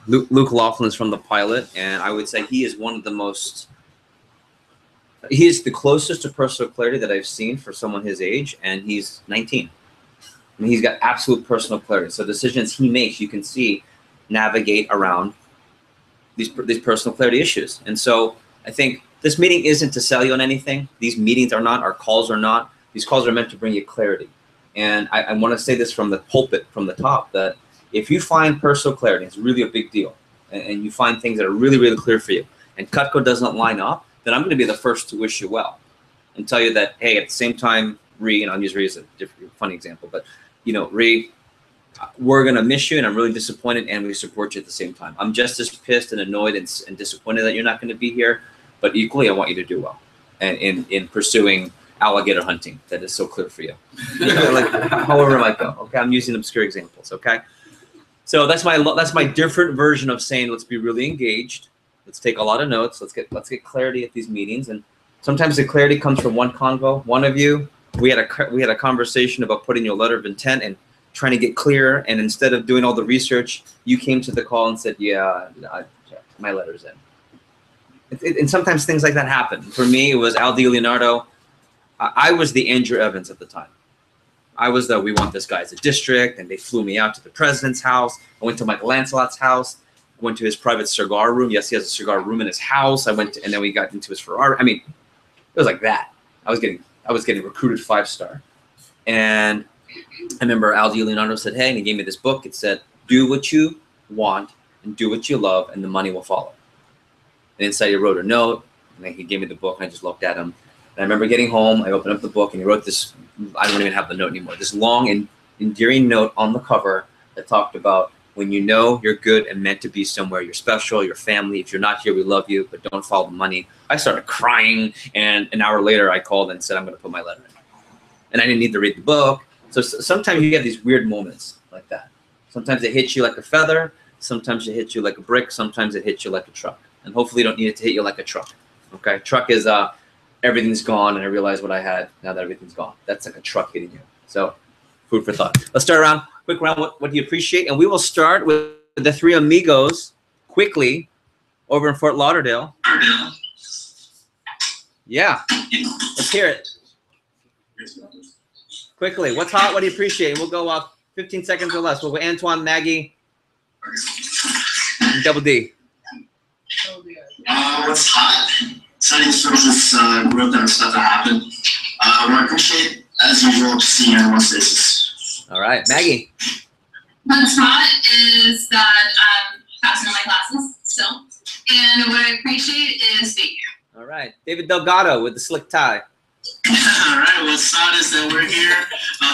Luke Laughlin is from The Pilot, and I would say he is one of the most. He is the closest to personal clarity that I've seen for someone his age, and he's 19. I mean, he's got absolute personal clarity. So decisions he makes, you can see, navigate around these personal clarity issues. And so I think this meeting isn't to sell you on anything. These meetings are not. Our calls are not. These calls are meant to bring you clarity. And I want to say this from the pulpit, from the top, that if you find personal clarity, it's really a big deal, and you find things that are really, really clear for you, and Cutco doesn't line up, then I'm going to be the first to wish you well and tell you that, hey, at the same time, Ree, and I'll use Ree as a different, funny example, but, you know, Ree, we're going to miss you, and I'm really disappointed, and we support you at the same time. I'm just as pissed and annoyed and disappointed that you're not going to be here, but equally, I want you to do well and in pursuing alligator hunting that is so clear for you. You know, like, however it might go. Okay, I'm using obscure examples. Okay, so that's my different version of saying let's be really engaged. Let's take a lot of notes. Let's get clarity at these meetings, and sometimes the clarity comes from one convo. One of you, we had a conversation about putting your letter of intent and trying to get clear, and instead of doing all the research, you came to the call and said, yeah, my letter's in. And sometimes things like that happen. For me, it was Al DiLeonardo. I was the Andrew Evans at the time. I was we want this guy as a district, and they flew me out to the president's house. I went to Michael Lancelot's house. I went to his private cigar room. Yes, he has a cigar room in his house. And then we got into his Ferrari. I mean, it was like that. I was getting recruited 5-star. And I remember Al DiLeonardo said, hey, and he gave me this book. It said, do what you want and do what you love, and the money will follow. And inside he wrote a note, and then he gave me the book, and I just looked at him. And I remember getting home, I opened up the book, and he wrote this, I don't even have the note anymore, this long and endearing note on the cover that talked about when you know you're good and meant to be somewhere, you're special, your family, if you're not here, we love you, but don't follow the money. I started crying, and an hour later I called and said, I'm going to put my letter in. And I didn't need to read the book. So sometimes you have these weird moments like that. Sometimes it hits you like a feather, sometimes it hits you like a brick, sometimes it hits you like a truck. And hopefully you don't need it to hit you like a truck. Okay, truck is everything's gone, and I realized what I had now that everything's gone. That's like a truck hitting you. So food for thought. Let's start around, quick round, what do you appreciate? And we will start with the three amigos quickly over in Fort Lauderdale. Yeah, let's hear it. Quickly, what's hot, what do you appreciate? We'll go up 15 seconds or less. We'll go Antoine, Maggie, and Double D. What's hot? Exciting services, real time stuff that happened. What I appreciate, as usual, just seeing everyone's faces. All right, Maggie. What's hot is that I'm passing all my classes still. And what I appreciate is being here. All right, David Delgado with the slick tie. All right, what's hot is that we're here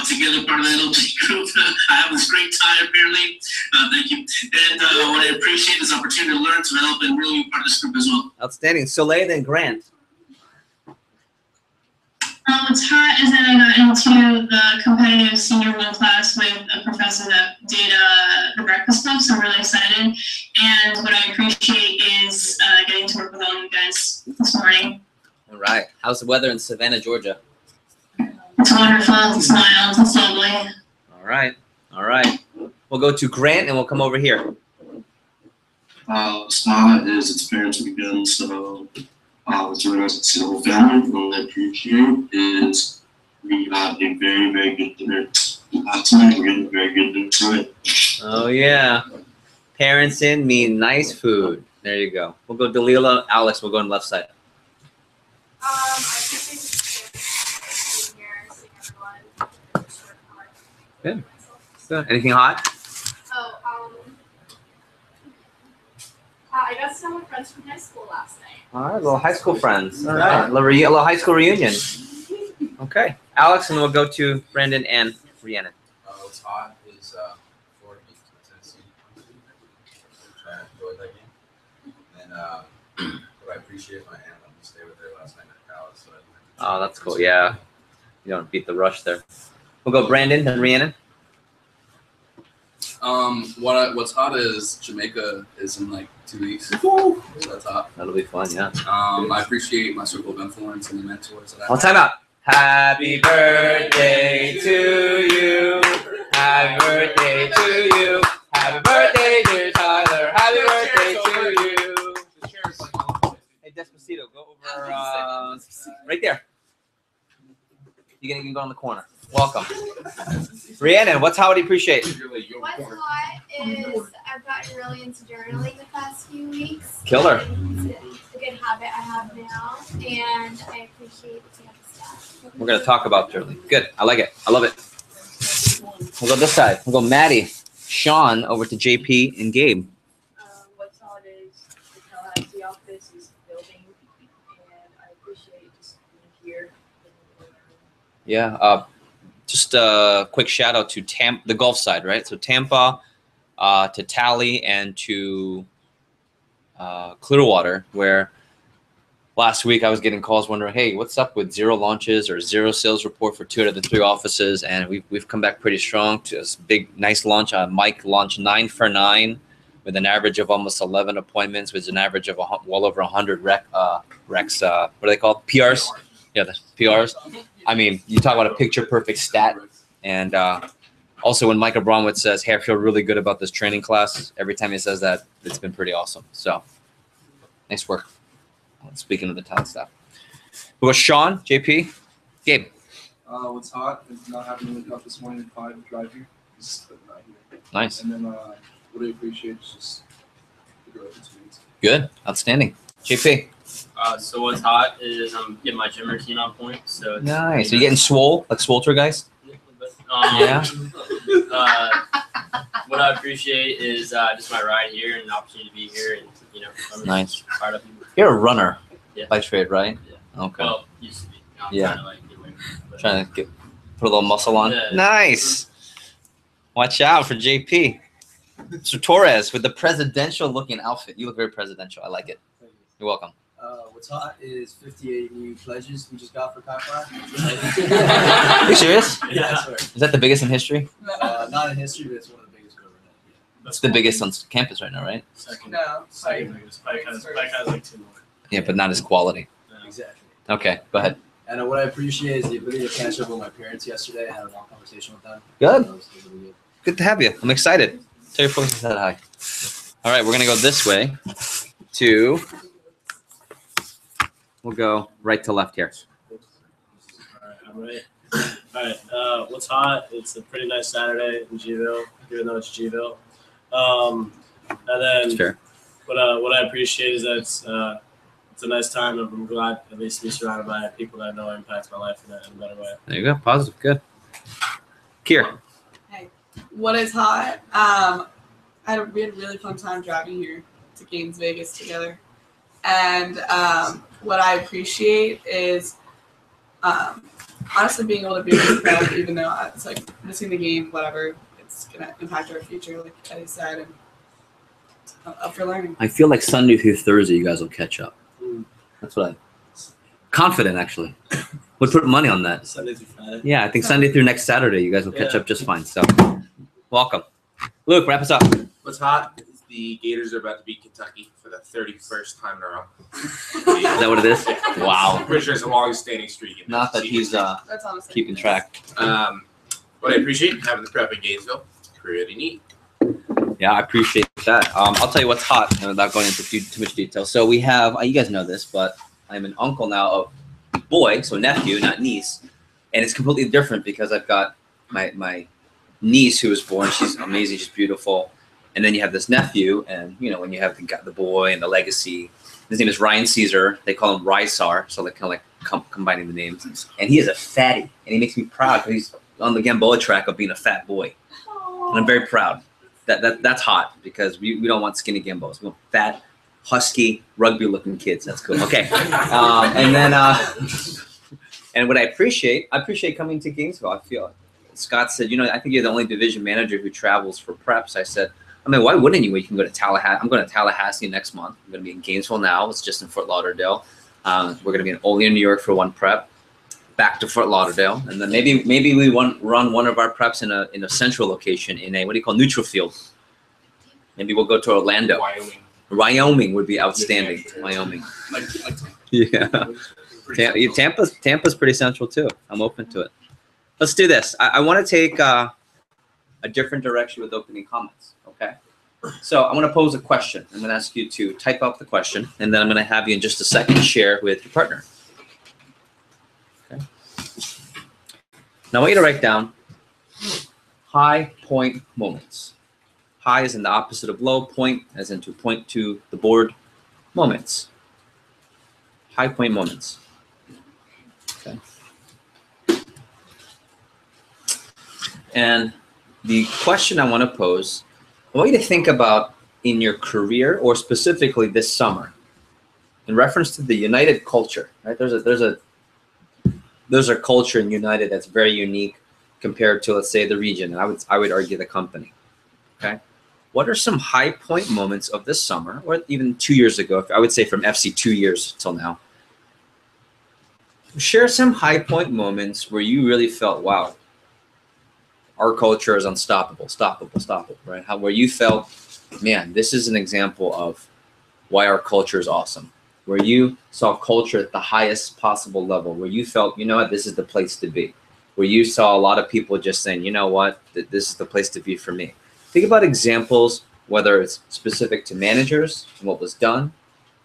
together, part of the LG group. I have this great tie, apparently. Thank you. And what I appreciate is the opportunity to learn, to help, and really be part of this group as well. Outstanding. Soleil, then Grant. What's hot is that I got into the competitive senior one class with a professor that did the breakfast club, so I'm really excited. And what I appreciate is getting to work with all you guys this morning. All right. How's the weather in Savannah, Georgia? It's wonderful. It's mild. It's lovely. All right. All right. We'll go to Grant, and we'll come over here. Smile is its parents' weekend, so it's really nice to see the whole family. And what I appreciate is we got a very, very good dinner tonight. We're getting very good dinner tonight. Oh, yeah. Parents in mean nice food. There you go. We'll go Dalila, Alex. We'll go on the left side. I appreciate just being here, seeing everyone. Good. Good. Anything hot? Oh, I got some of my friends from high school last night. All right, little high school friends. All right, a little high school reunion. Okay, Alex, and then we'll go to Brandon and Rhiannon. What's hot is Florida beat Tennessee. I enjoyed that game. And what I appreciate my aunt let me stay with her last night at Palace. So Oh, that's cool. Yeah, you don't beat the rush there. We'll go Brandon and Rhiannon. What's hot is Jamaica is in like 2 weeks. So that's hot. That'll be fun, yeah. I appreciate my circle of influence and the mentors that I Well, time out. Happy birthday to you. Happy birthday to you. Happy birthday, dear Tyler. Happy right there. You can go in the corner. Welcome. Rhiannon, what's hot? What do you appreciate? What's hot is I've gotten really into journaling the past few weeks. Killer. It's a good habit I have now, and I appreciate the campus staff. We're going to talk about journaling. Good. I like it. I love it. We'll go this side. We'll go Maddie, Sean, over to JP, and Gabe. What's hot is the Tallahassee office is building, and I appreciate just being here. Yeah. Just a quick shout out to the Gulf side, right? So Tampa, to Tally, and to Clearwater, where last week I was getting calls wondering, hey, what's up with 0 launches or 0 sales report for 2 out of the 3 offices? And we've come back pretty strong to this big, nice launch. Mike launched 9 for 9 with an average of almost 11 appointments, with an average of well over 100 recs. What are they called? PRs? Yeah, the PRs. I mean, you talk about a picture-perfect stat. And also when Micah Bromwich says, hey, I feel really good about this training class, every time he says that, it's been pretty awesome. So nice work. Speaking of the talent staff. We got Sean, JP, Gabe. What's hot is not having to wake up this morning at 5 to drive here. Just not here. Nice. And then what I appreciate is just the growth experience. Good. Outstanding. JP. So what's hot is I'm getting my gym routine on point. So it's Nice. Are you getting swole, like Swolter guys? Yeah. What I appreciate is just my ride here and the opportunity to be here, and I'm just Nice. fired up. You're a runner Yeah. by trade, right? Yeah. Okay. Well, used to be. Now I'm Yeah. trying to get away from it, but- Trying to put a little muscle on. Yeah. Nice. Watch out for JP. So Torres with the presidential looking outfit. You look very presidential. I like it. You're welcome. What's hot is 58 new pledges we just got for Kyle. Are you serious? Yeah, I swear. Is that the biggest in history? Not in history, but it's one of the biggest we've ever had. It's the biggest on campus right now, right? Second. No, Second biggest. Pike has like 2 more. Yeah, but not as quality. Exactly. Okay, go ahead. And what I appreciate is the ability to catch up with my parents yesterday and have a long conversation with them. Good. That was really good. Good to have you. I'm excited. Tell your folks that hi. All right, we're gonna go this way to. We'll go right to left here. Alright, I'm right. Alright, what's hot? It's a pretty nice Saturday in Gville, even though it's Gville. And That's then fair. what I appreciate is that it's a nice time, and I'm glad at least to be surrounded by people that I know impact my life in a better way. There you go. Positive. Good. Kier. What is hot? We had a really fun time driving here to Gaines Vegas together, and what I appreciate is honestly being able to be with a friend, even though it's like missing the game, whatever. It's gonna impact our future, like Eddie said, and I'm up for learning. I feel like Sunday through Thursday, you guys will catch up. That's what confident actually. Would put money on that. Sunday through Friday. Yeah, I think Sunday through next Saturday, you guys will catch Yeah. up just fine. So, welcome, Luke. Wrap us up. What's hot is the Gators are about to beat Kentucky for the 31st time in a row. Is that what it is? I'm Wow. pretty sure it's the longest standing streak. In Not that he's That's honestly keeping track. What I appreciate having the prep in Gainesville, pretty neat. Yeah, I appreciate that. I'll tell you what's hot without going into too much detail. So we have, you guys know this, but I'm an uncle now of boy, so nephew, not niece. And it's completely different because I've got my niece who was born. She's amazing. She's beautiful. And then you have this nephew. And, when you have the boy and the legacy, his name is Ryan Caesar. They call him Rysar. So they're kind of like combining the names. And he is a fatty. And he makes me proud because he's on the Gamboa track of being a fat boy. And I'm very proud. That's hot because we don't want skinny Gambos. We want fat, husky, rugby-looking kids. That's cool. Okay. And then, and what I appreciate coming to Gainesville. I feel Scott said, I think you're the only division manager who travels for preps. I said, why wouldn't you? You can go to Tallahassee. I'm going to Tallahassee next month. I'm going to be in Gainesville now. It's just in Fort Lauderdale. We're going to be in Olean, New York for one prep. Back to Fort Lauderdale, and then maybe we run one of our preps in a central location in a neutral field. Maybe we'll go to Orlando. Wyoming would be outstanding. Wyoming. Yeah. Tampa's pretty central too. I'm open to it. Let's do this. I want to take a different direction with opening comments. Okay. So I'm going to pose a question. I'm going to ask you to type out the question, and then I'm going to have you in just a second share with your partner. Okay. Now I want you to write down high point moments. High is in the opposite of low, point as in to point to the board, moments. High point moments. Okay. And the question I want to pose, I want you to think about in your career or specifically this summer in reference to the United culture, right? There's a culture in United that's very unique compared to, let's say, the region, and I would argue the company. Okay. What are some high point moments of this summer, or even 2 years ago? I would say from FC 2 years till now. Share some high point moments where you really felt, wow, our culture is unstoppable, stoppable, right? Where you felt, man, this is an example of why our culture is awesome. Where you saw culture at the highest possible level, where you felt, you know what, this is the place to be. Where you saw a lot of people just saying, you know what, this is the place to be for me. Think about examples, whether it's specific to managers and what was done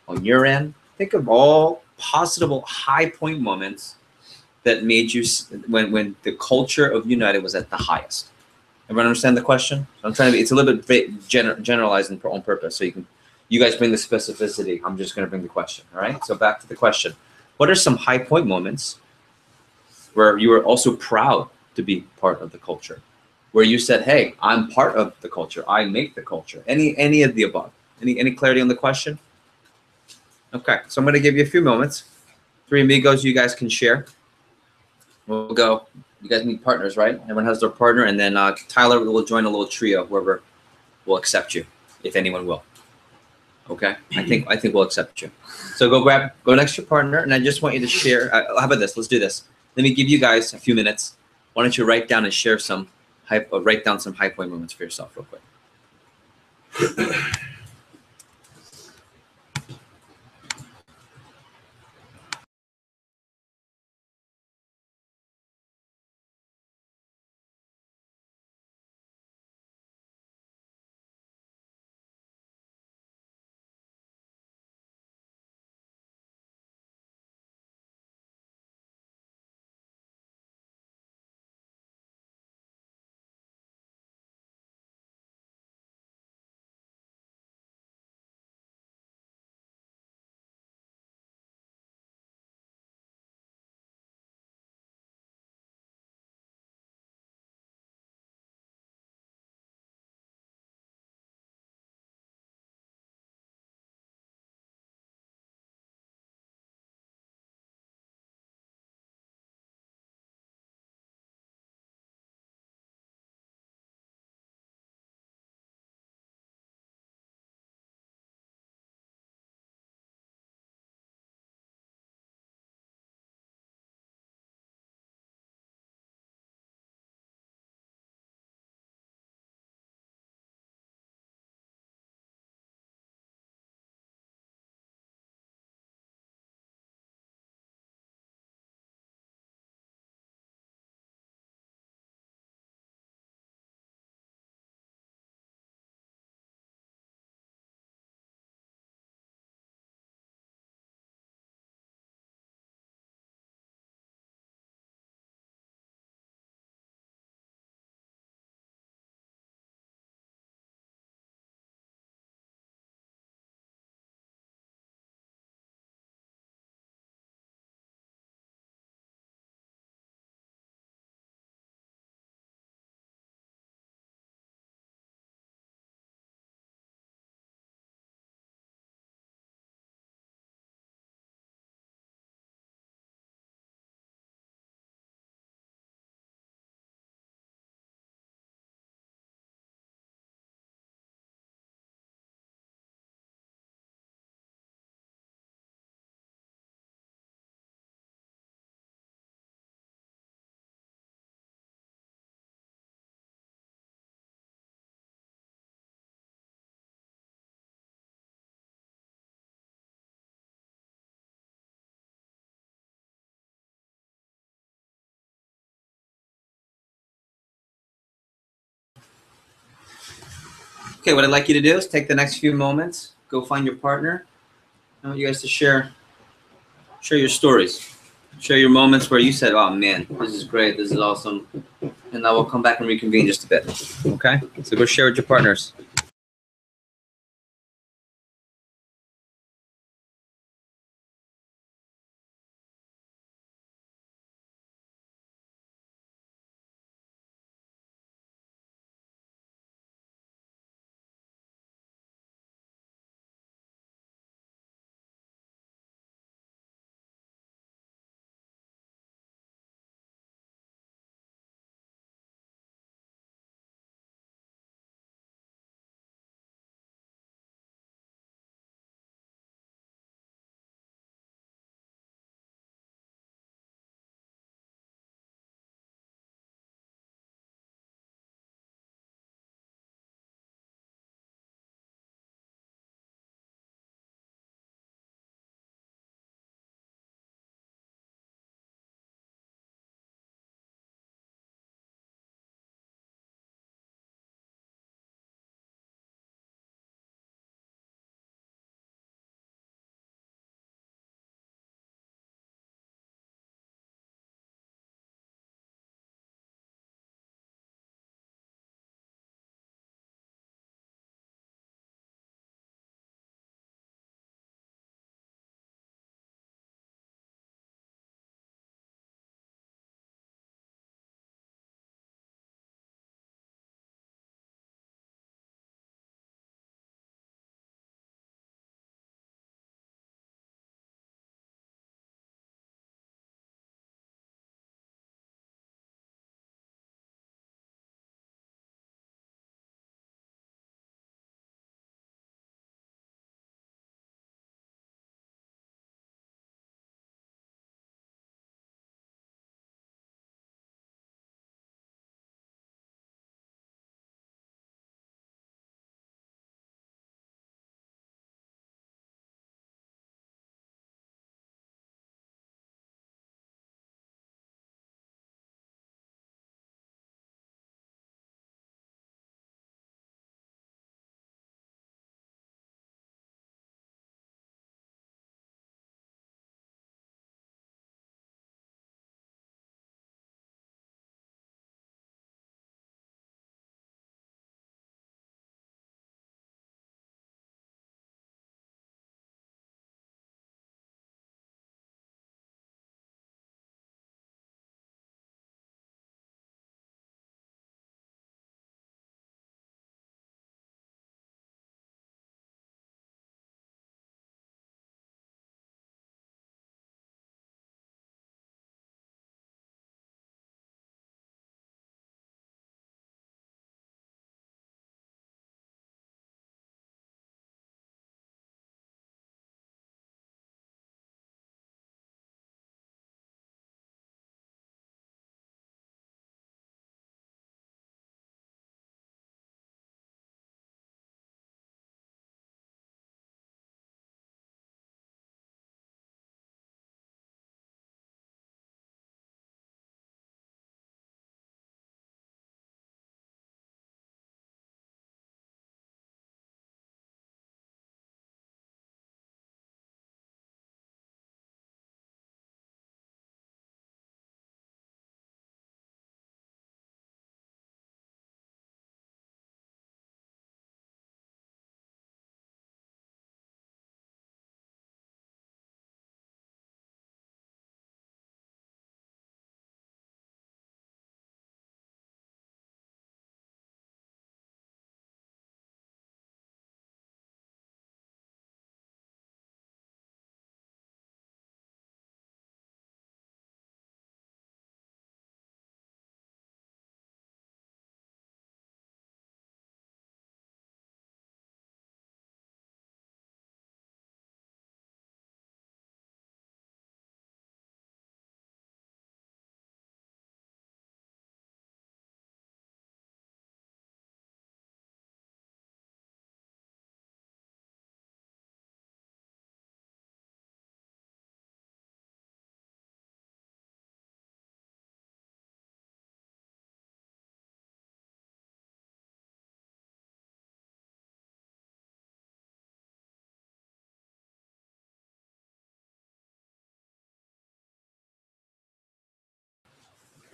on your end. Think of all possible high point moments that made you, when the culture of United was at the highest. Everyone understand the question? I'm trying to be, it's a little bit generalized on purpose, so you guys bring the specificity. I'm just going to bring the question. All right. So back to the question: what are some high point moments where you were also proud to be part of the culture, where you said, "Hey, I'm part of the culture. I make the culture." Any of the above? Any clarity on the question? Okay. So I'm going to give you a few moments. Three amigos, you guys can share. We'll go. You guys need partners, right? Everyone has their partner, and then Tyler will join a little trio. Whoever will accept you, if anyone will. Okay, I think we'll accept you. So go next to your partner, and I just want you to share. How about this? Let's do this. Let me give you guys a few minutes. Why don't you write down and share some write down some high point moments for yourself, real quick. Okay, what I'd like you to do is take the next few moments, go find your partner. I want you guys to share your stories. Share your moments where you said, oh man, this is great, this is awesome. And I will come back and reconvene just a bit. Okay? So go share with your partners.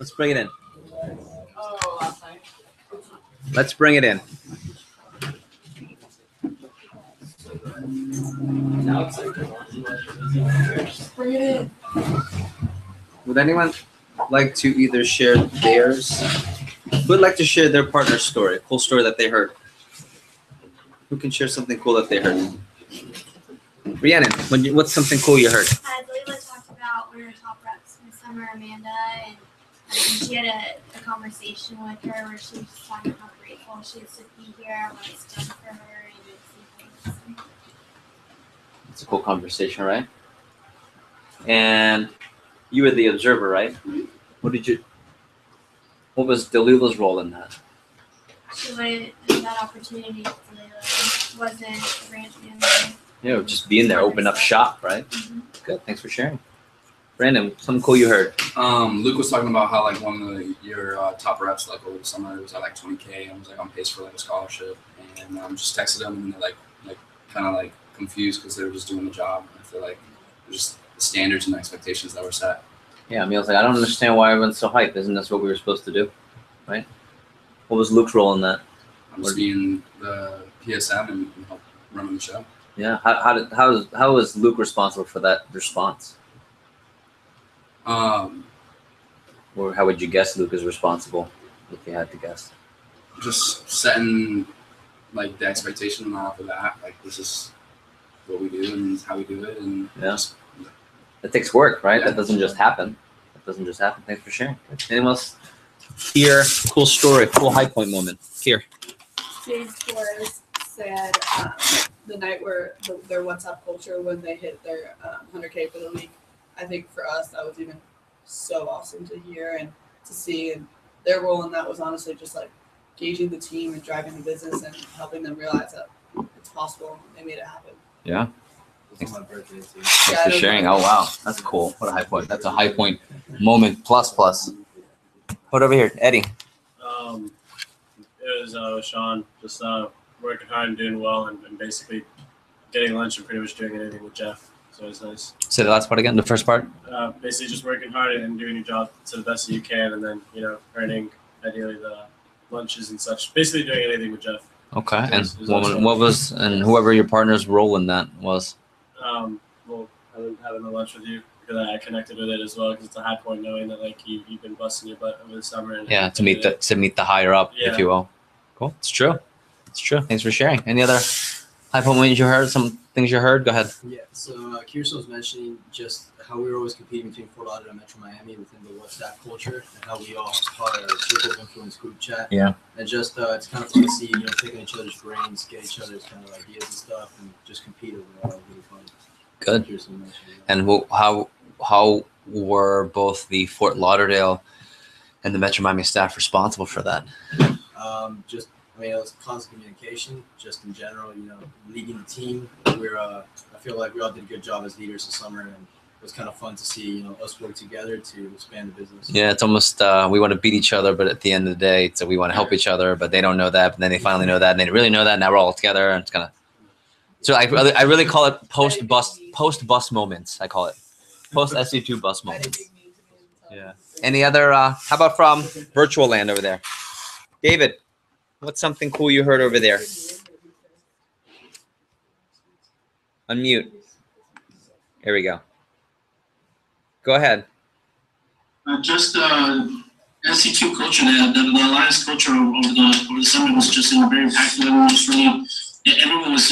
Let's bring it in. Oh, last night. Let's bring it in. Bring it in. Would anyone like to either share theirs? Who would like to share their partner's story? A cool story that they heard. Who can share something cool that they heard? Rhiannon, what's something cool you heard? Leila talked about one of her top reps this summer, Amanda, and she had a conversation with her where she was just talking about how grateful she is to be here, what it's done for her, and some things. It's a cool conversation, right? And you were the observer, right? Mhm. What was Delila's role in that? She wanted that opportunity for Leila. Wasn't a branch manager. Yeah, just being there, open up shop, right? Mhm. Good, thanks for sharing. Brandon, something cool you heard. Luke was talking about how like one of your top reps like over the summer was at like 20K and was like on pace for like a scholarship, and just texted them and they're like kind of like confused because they were just doing the job. I feel like just the standards and expectations that were set. Yeah, I mean, I was like, I don't understand why everyone's so hyped. Isn't this what we were supposed to do, right? What was Luke's role in that? I'm just being the PSM and help running the show. Yeah, how was Luke responsible for that response? Or how would you guess Luke is responsible if you had to guess? Just setting like the expectation off of that. Like this is what we do and how we do it, and Yeah. It takes work, right? Yeah. That doesn't just happen. Thanks for sharing. Anyone else here? Cool story, cool high point moment. Here. James Flores said the night where their WhatsApp culture when they hit their 100K for the week. I think for us that was even so awesome to hear and to see, and their role in that was honestly just like gauging the team and driving the business and helping them realize that it's possible. They made it happen. Yeah. It's on my birthday too. Thanks for sharing. Oh wow, that's cool. What a high point. That's a high point moment plus. What over here, Eddie? It was Sean, just working hard and doing well, and basically getting lunch and pretty much doing anything with Jeff. So it's nice. Say the last part again. The first part. Basically just working hard and doing your job to the best that you can, and then earning ideally the lunches and such. Basically doing anything with Jeff. Okay. It And was awesome. what was whoever your partner's role in that was? Well, having the lunch with you because I connected with it as well because it's a high point knowing that like you've been busting your butt over the summer. And Yeah, to meet the higher up, if Yeah. you will. Cool. It's true. Thanks for sharing. Any other high point moments you heard? Some things you heard? Go ahead. Yeah, so Kirsten was mentioning just how we were always competing between Fort Lauderdale and Metro Miami within the WhatsApp culture and how we all part of our circle of influence group chat. Yeah. And just it's kind of fun to see, picking each other's brains, get each other's kind of ideas and stuff, and just compete overall. Really fun. Good. Kirsten mentioned that. And how were both the Fort Lauderdale and the Metro Miami staff responsible for that? It was constant communication, just in general, leading the team. I feel like we all did a good job as leaders this summer, and it was kind of fun to see, us work together to expand the business. Yeah, it's almost we want to beat each other, but at the end of the day, so we want to help each other, but they don't know that, but then they finally know that, and they really know that, and now we're all together, and it's kind of. So I really call it post bus moments. I call it post SC2 bus moments. Yeah. Any other? How about from virtual land over there, David? What's something cool you heard over there? Unmute. Here we go. Go ahead. Just SC2 culture, the Alliance culture over the summer was just very impactful. Everyone was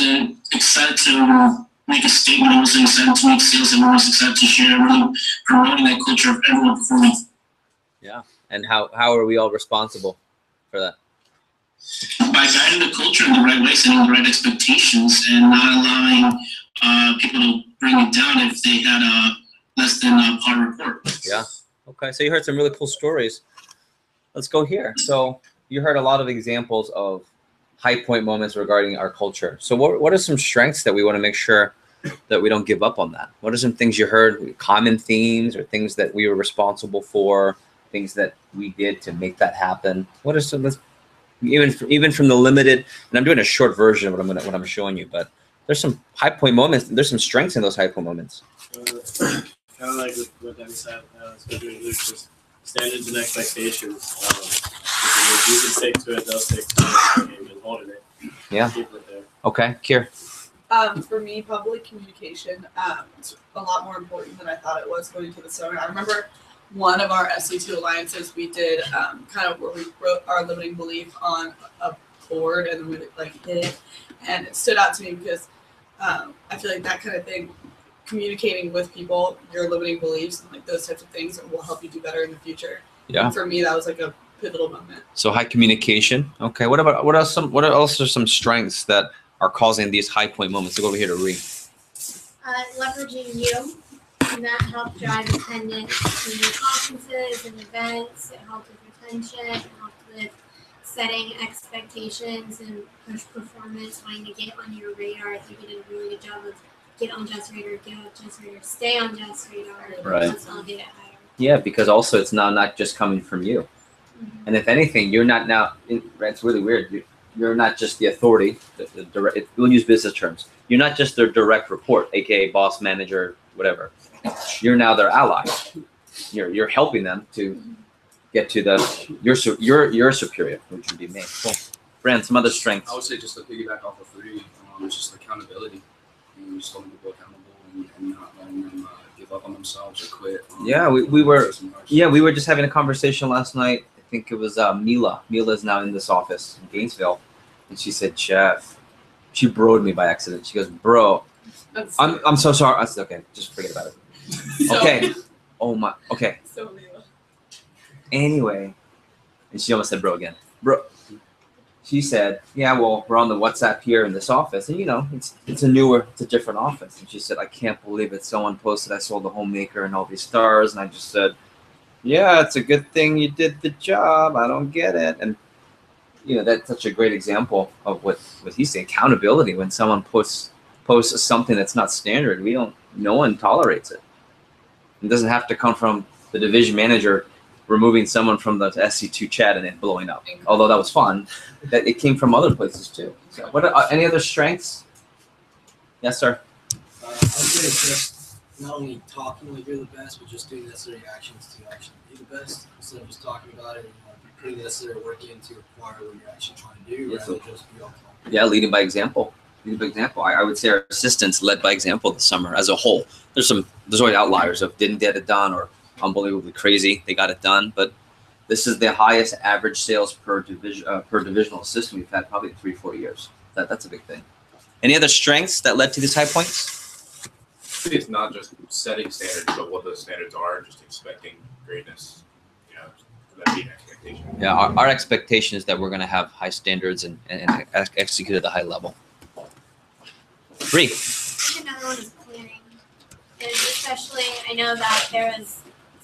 excited to make a statement. Everyone was excited to make sales. Everyone was excited to share. Really promoting that culture of everyone performing. Yeah. And how are we all responsible for that? By guiding the culture in the right way, setting the right expectations, and not allowing people to bring it down if they had a less than par report. Yeah. Okay. So you heard some really cool stories. Let's go here. So you heard a lot of examples of high point moments regarding our culture. So what are some strengths that we want to make sure that we don't give up on that? What are some things you heard, common themes or things that we were responsible for, things that we did to make that happen? What are some, even from the limited, and I'm doing a short version of what I'm showing you, but there's some high point moments. There's some strengths in those high point moments. Kind of like what Danny said, especially Luke, just standards and expectations. If you can stick to it, they'll stick to it. And holding it. Yeah. Keeping it there. Okay, Kier. For me, public communication, it's a lot more important than I thought it was going into the summer. I remember one of our SC2 alliances, we did kind of where we wrote our limiting belief on a board and then we like hit it. And it stood out to me because I feel like that kind of thing, communicating with people, your limiting beliefs and like those types of things will help you do better in the future. Yeah. And for me, that was like a pivotal moment. So high communication. Okay. What else are some strengths that are causing these high point moments? So go over here to Ree. Leveraging you, and that helped drive attendance to conferences and events. It helped with retention. It helped with setting expectations and push performance, trying to get on your radar. I think you did a really good job of get on Jess Radar, stay on Jess Radar, Right. let's all get it higher. Yeah, because also it's now not just coming from you. Mm-hmm. And if anything, you're not now, it's really weird. You're not just the authority, the direct, we'll use business terms. You're not just their direct report, AKA boss, manager, whatever. You're now their ally. You're helping them to get to your superior, which would be me. Cool. Brand, some other strengths. I would say just to piggyback off of three, it's just accountability. And just holding people accountable and not letting them give up on themselves or quit. Yeah, we were just having a conversation last night. I think it was Mila. Mila is now in this office in Gainesville. And she said, Jeff, she broed me by accident. She goes, bro, I'm so sorry. I said, okay, just forget about it. Okay. Oh my, okay. So Mila. Anyway, and she almost said bro again. Bro, she said, yeah, well, we're on the WhatsApp here in this office. And, you know, it's a different office. And she said, I can't believe it. Someone posted I sold the homemaker and all these stars. And I just said, yeah, it's a good thing you did the job. I don't get it. And, you know, that's such a great example of what he's saying. Accountability. When someone posts something that's not standard, no one tolerates it. It doesn't have to come from the division manager removing someone from the SC2 chat and it blowing up. Although that was fun, that it came from other places too. So, what any other strengths? Yes, sir. I'd say just not only talking like you're the best, but just doing necessary actions to actually be the best instead of just talking about it. Putting the necessary work in to acquire what you're actually trying to do, rather than just be all talk. Yeah, leading by example. I would say our assistants led by example this summer as a whole. There's always outliers of didn't get it done or unbelievably crazy. They got it done, but this is the highest average sales per divisional assistant we've had probably in 3-4 years. That's a big thing. Any other strengths that led to these high points? It's not just setting standards, but what those standards are, just expecting greatness. You know, that being expectation. Yeah, our expectation is that we're going to have high standards and execute at a high level. Bree. I think another one is planning. And especially, I know that there was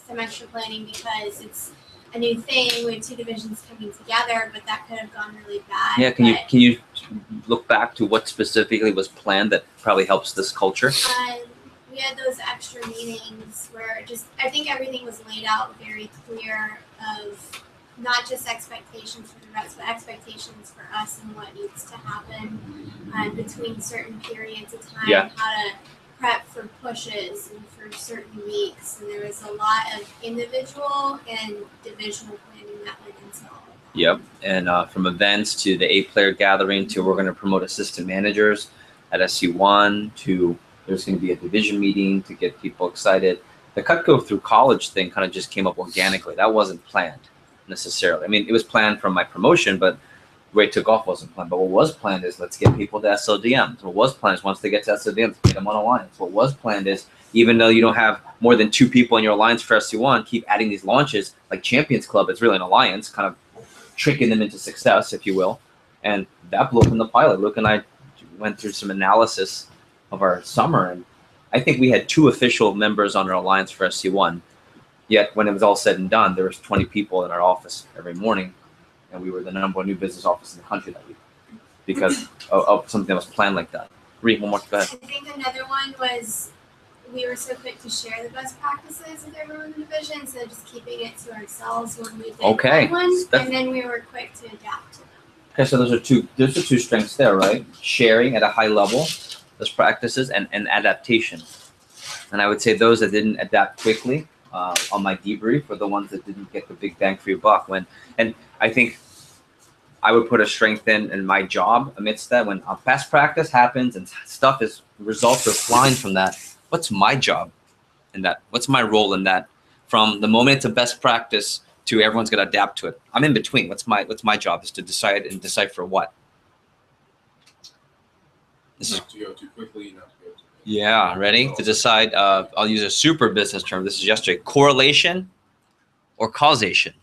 some extra planning because it's a new thing. We have two divisions coming together, but that could have gone really bad. Yeah, can you look back to what specifically was planned that probably helps this culture? We had those extra meetings where I think everything was laid out very clear of not just expectations for the reps, but expectations for us and what needs to happen between certain periods of time, Yeah. how to prep for pushes and for certain weeks. And there was a lot of individual and divisional planning that went into all of that. Yep, and from events to the 8-player gathering to we're going to promote assistant managers at SC1 to there's going to be a division meeting to get people excited. The Cutco through college thing kind of just came up organically. That wasn't planned necessarily. I mean, it was planned from my promotion, but the way it took off wasn't planned. But what was planned is let's get people to SLDMs. What was planned is once they get to SLDMs, get them on alliance. What was planned is even though you don't have more than 2 people in your alliance for SC1, keep adding these launches like Champions Club. It's really an alliance, kind of tricking them into success, if you will. And that blew up in the pilot. Luke and I went through some analysis of our summer, and I think we had 2 official members on our alliance for SC1. Yet when it was all said and done, there was 20 people in our office every morning, and we were the #1 new business office in the country that week because of something that was planned like that. Read one more. Go ahead. I think another one was we were so quick to share the best practices with everyone in the division instead of just keeping it to ourselves when we did one, and then we were quick to adapt to them. Okay, so those are two strengths there, right? Sharing at a high level, those practices, and adaptation. And I would say those that didn't adapt quickly on my debrief were the ones that didn't get the big bang for your buck. And I think I would put a strength in my job amidst that. When a best practice happens and results are flying from that, what's my job in that? What's my role in that? From the moment it's a best practice to everyone's going to adapt to it. I'm in between. What's my job is to decide and decipher what. This is Not to go too quickly, not to go too yeah, ready to decide. I'll use a super business term. This is yesterday. Correlation or causation,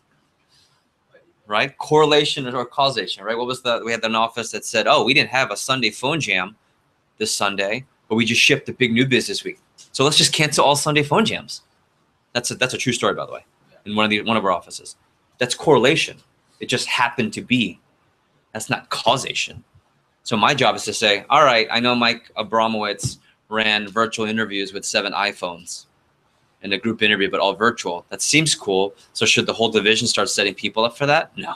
right? Correlation or causation, right? What was we had an office that said, oh, we didn't have a Sunday phone jam this Sunday, but we just shipped a big new business week. So let's just cancel all Sunday phone jams. That's a true story, by the way, in one of our offices. That's correlation. It just happened to be. That's not causation. So my job is to say, all right, I know Mike Abramowitz ran virtual interviews with 7 iPhones in a group interview, but all virtual. That seems cool. So should the whole division start setting people up for that? No.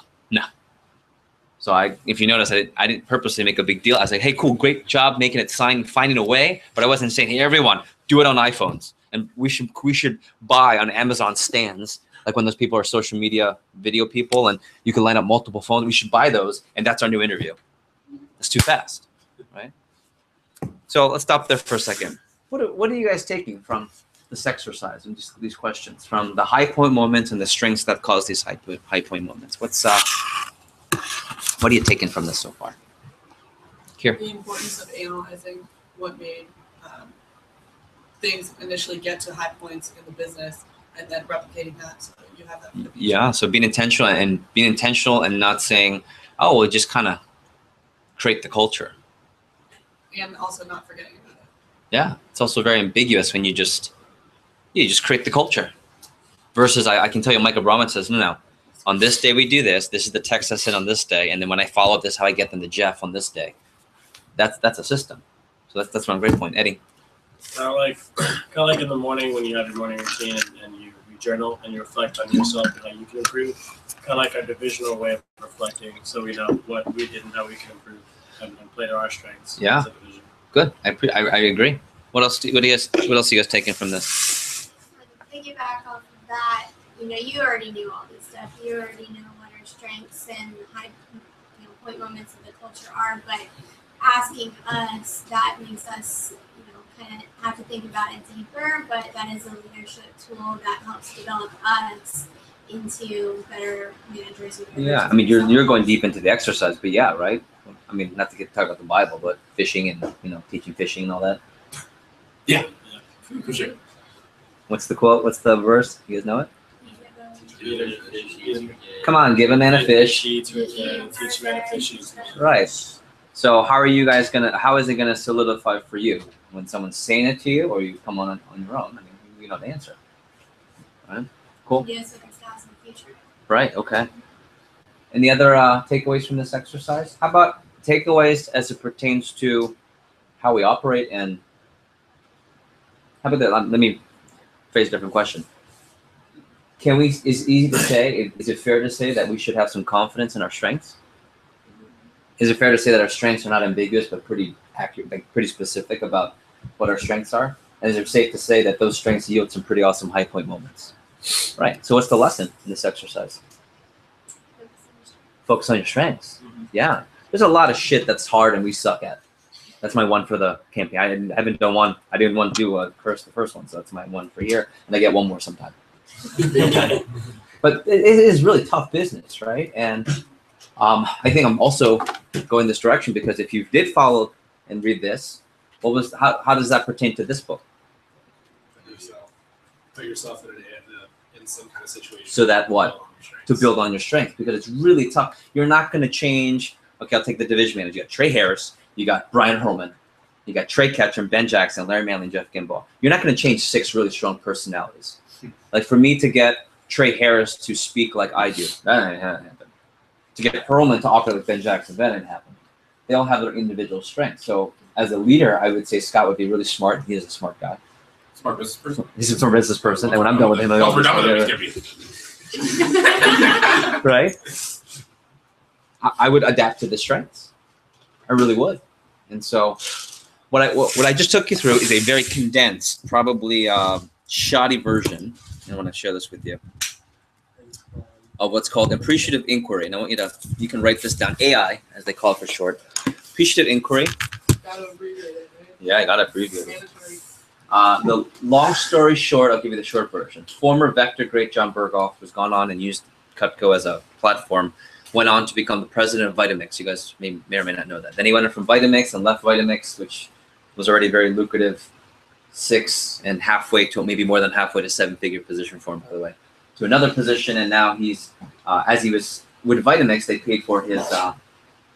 So if you notice, I didn't purposely make a big deal. I was like, hey, cool, great job making it finding a way. But I wasn't saying, hey, everyone, do it on iPhones. And we should buy on Amazon stands, like when those people are social media video people and you can line up multiple phones. We should buy those, and that's our new interview. It's too fast, right? So let's stop there for a second. What are you guys taking from this exercise and just these questions, from the high point moments and the strengths that cause these high point moments? What are you taking from this so far? Here. The importance of analyzing what made things initially get to high points in the business, and then replicating that so that you have that. Yeah. So being intentional and not saying, oh, we'll just kind of create the culture. And also not forgetting about it. Yeah, it's also very ambiguous when you just create the culture. Versus I can tell you, Mike Abramowitz says, no, on this day we do this. This is the text I sent on this day, and then when I follow up, this is how I get them to Jeff on this day. That's a system. So that's one great point, Eddie. Kind of like in the morning when you have your morning routine and you journal and you reflect on yourself and how you can improve. Kind of like our divisional way of reflecting, so we know what we did and how we can improve and play to our strengths. Yeah. As a division. Good. I agree. What else are you guys taking from this? Piggyback off of that, you already knew all this stuff. You already know what our strengths and high point moments of the culture are, but asking us, that makes us kind of have to think about it deeper, but that is a leadership tool that helps develop us into better managers. Yeah, I mean, you're going deep into the exercise, but yeah, right? I mean, not to talk about the Bible, but fishing and teaching fishing and all that. Yeah, for sure. What's the quote? What's the verse? You guys know it? Come on, give a man a fish. Teach man a fish. Right. So how is it gonna solidify for you when someone's saying it to you, or you come on your own? I mean, you know the answer. Right. Cool. Yes, it has in the future. Right. Okay. Any other takeaways from this exercise? How about takeaways as it pertains to how we operate, and how about that? Let me phrase a different question. Is it fair to say that we should have some confidence in our strengths? Is it fair to say that our strengths are not ambiguous, but pretty accurate, like pretty specific about what our strengths are? And is it safe to say that those strengths yield some pretty awesome high point moments? Right. So what's the lesson in this exercise? Focus on your strengths. Mm-hmm. Yeah. There's a lot of shit that's hard and we suck at. That's my one for the campaign. I haven't done one. I didn't want to do the first one, so that's my one for here, and I get one more sometime. But it is really tough business, right? And I think I'm also going this direction because if you did follow and read this, how does that pertain to this book? Put yourself in some kind of situation. So that what? To build on your strength, because it's really tough. You're not going to change. Okay, I'll take the division manager. You got Trey Harris, you got Brian Hurlman, you got Trey Ketchum, Ben Jackson, Larry Manley, and Jeff Gimball. You're not going to change 6 really strong personalities. Like for me to get Trey Harris to speak like I do, that didn't happen. To get Hurlman to operate like Ben Jackson, that didn't happen. They all have their individual strengths. So as a leader, I would say Scott would be really smart. He is a smart guy. Smart business person. He's a smart business person, and when I'm done with him, right? I would adapt to the strengths. I really would. And so what I just took you through is a very condensed, probably shoddy version, I want to share this with you. Of what's called appreciative inquiry. And I want you can write this down. AI, as they call it for short. Appreciative inquiry. Gotta abbreviate it, man. Yeah, I got to abbreviate it. Mandatory. The long story short, I'll give you the short version. Former Vector great John Berghoff, who's gone on and used Cutco as a platform, went on to become the president of Vitamix. You guys may or may not know that. Then he went from Vitamix and left Vitamix, which was already very lucrative, 6 and halfway to maybe more than halfway to 7-figure position for him, by the way, to another position. And now he's, as he was with Vitamix, they paid for his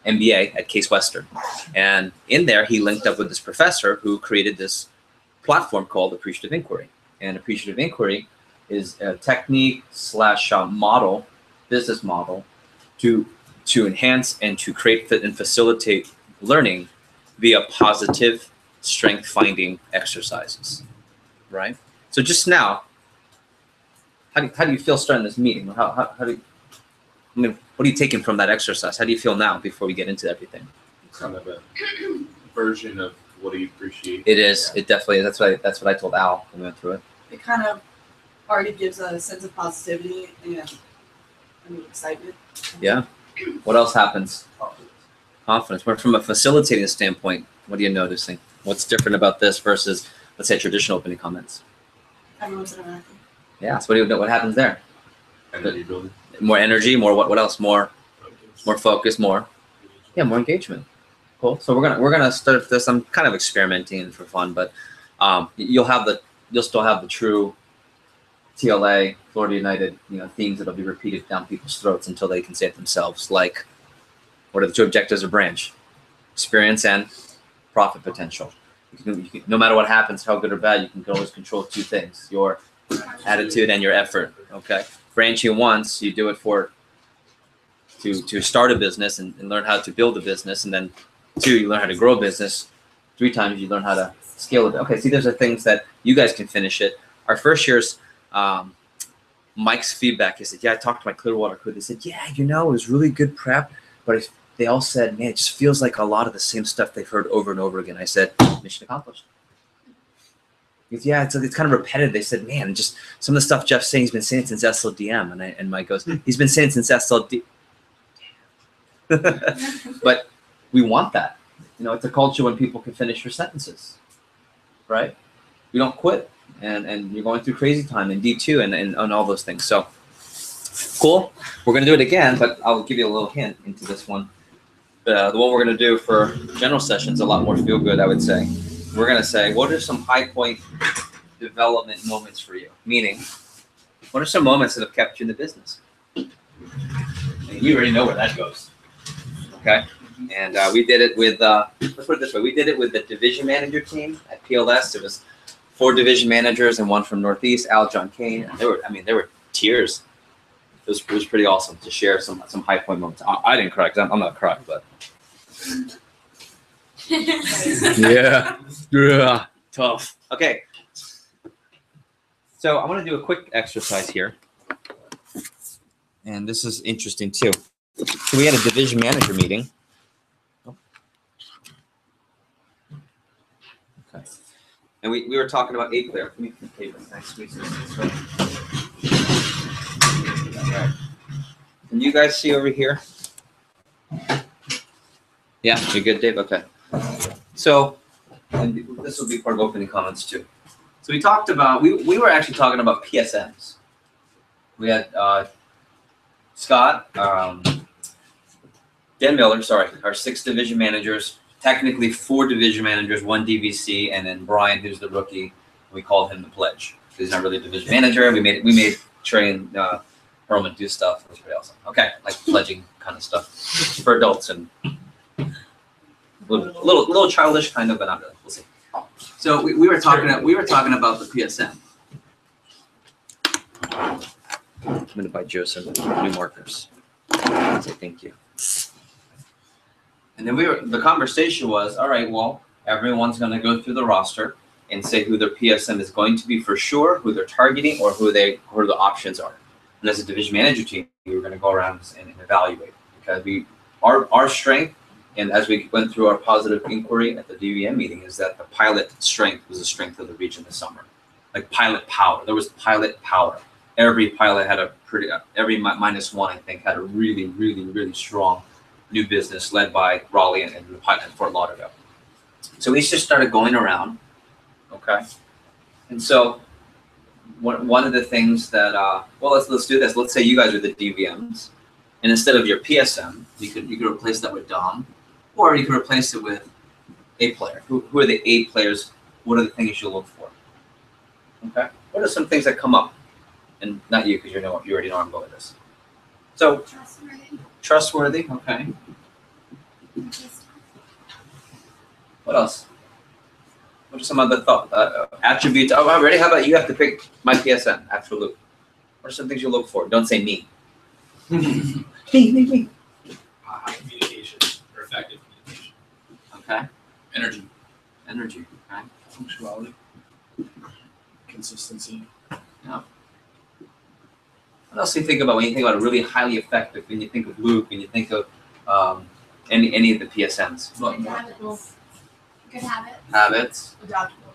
MBA at Case Western. And in there, he linked up with this professor who created this platform called Appreciative Inquiry. And Appreciative Inquiry is a technique / model, business model, to enhance and to create and facilitate learning via positive strength finding exercises, right? So just now, how do you feel starting this meeting? How do you, I mean, what are you taking from that exercise? How do you feel now before we get into everything? Kind of a version of what do you appreciate? It is. Yeah. It definitely is. That's what I told Al when we went through it. It kind of already gives a sense of positivity and excitement. Yeah. What else happens? Confidence. But from a facilitating standpoint, what are you noticing? What's different about this versus, let's say, traditional opening comments? Everyone's interacting. Yeah. So what happens there? Energy building. More energy. More what else? More focus. More engagement. Cool. So we're gonna start this. I'm kind of experimenting for fun, but you'll still have the true TLA, Florida United, themes that'll be repeated down people's throats until they can say it themselves. Like, what are the 2 objectives of branch? Experience and profit potential. You can, no matter what happens, how good or bad, you can always control 2 things: your attitude and your effort. Okay. Branching once, you do it to start a business and learn how to build a business, and then 2, you learn how to grow a business. 3 times, you learn how to scale it. Okay, see, those are things that you guys can finish it. Our first year's Mike's feedback, he said, yeah, I talked to my Clearwater crew. They said, yeah, it was really good prep, but they all said, man, it just feels like a lot of the same stuff they've heard over and over again. I said, mission accomplished. He goes, yeah, it's kind of repetitive. They said, man, just some of the stuff Jeff's saying, he's been saying since SLDM. And Mike goes, he's been saying since SLD. But we want that. It's a culture when people can finish your sentences, right? We don't quit. And you're going through crazy time in D2 and all those things. So cool. We're going to do it again, but I'll give you a little hint into this one. The one we're going to do for general sessions, a lot more feel good, I would say. We're going to say, what are some high point development moments for you? Meaning, what are some moments that have kept you in the business? And you already know where that goes. Okay. And we did it with, let's put it this way. We did it with the division manager team at PLS. It was 4 division managers and 1 from Northeast, Al, John Kane. There were tears. It was pretty awesome to share some high point moments. I didn't cry because I'm not crying, but yeah, tough. Okay, so I want to do a quick exercise here, and this is interesting too. So we had a division manager meeting. Okay. And we were talking about A-Clear. Let me paper. Can you guys see over here? Yeah, you're good, Dave? Okay. So, and this will be part of opening comments too. So we talked about, we were actually talking about PSMs. We had Scott, Dan Miller, sorry, our 6 division managers, technically 4 division managers, 1 DVC, and then Brian, who's the rookie. We called him the pledge. He's not really a division manager. We made Trey and Herman do stuff. It was pretty awesome. Okay, like pledging kind of stuff for adults and a little childish kind of, but not really. We'll see. So we were talking about the PSM. I'm gonna buy Joe some new markers. Say thank you. And then the conversation was, all right, well, everyone's going to go through the roster and say who their PSM is going to be for sure, who they're targeting, or who the options are. And as a division manager team, we were going to go around and evaluate, because our strength, and as we went through our positive inquiry at the DVM meeting, is that the pilot strength was the strength of the region this summer. like pilot power. There was pilot power. Every pilot had a pretty, every -1, I think, had a really, really, really strong new business led by Raleigh and the pilot in Fort Lauderdale. So we just started going around, okay? And so one of the things that, well, let's do this. Let's say you guys are the DVMs, and instead of your PSM, you could replace that with Dom, or you could replace it with A player. Who are the A players? What are the things you look for? Okay. What are some things that come up? And not you, because you already know I'm going with this. So trustworthy. Okay. What else? What are some other attributes? Oh, already. How about you have to pick my PSN? Absolute. What are some things you look for? Don't say me. Me. High communication or effective communication. Okay. Energy. Energy. Okay. Punctuality. Consistency. Yeah. What else do you think about when you think about a really highly effective? When you think of Luke, when you think of any of the PSNs? Good habits. Good habits. Habits. Adaptable.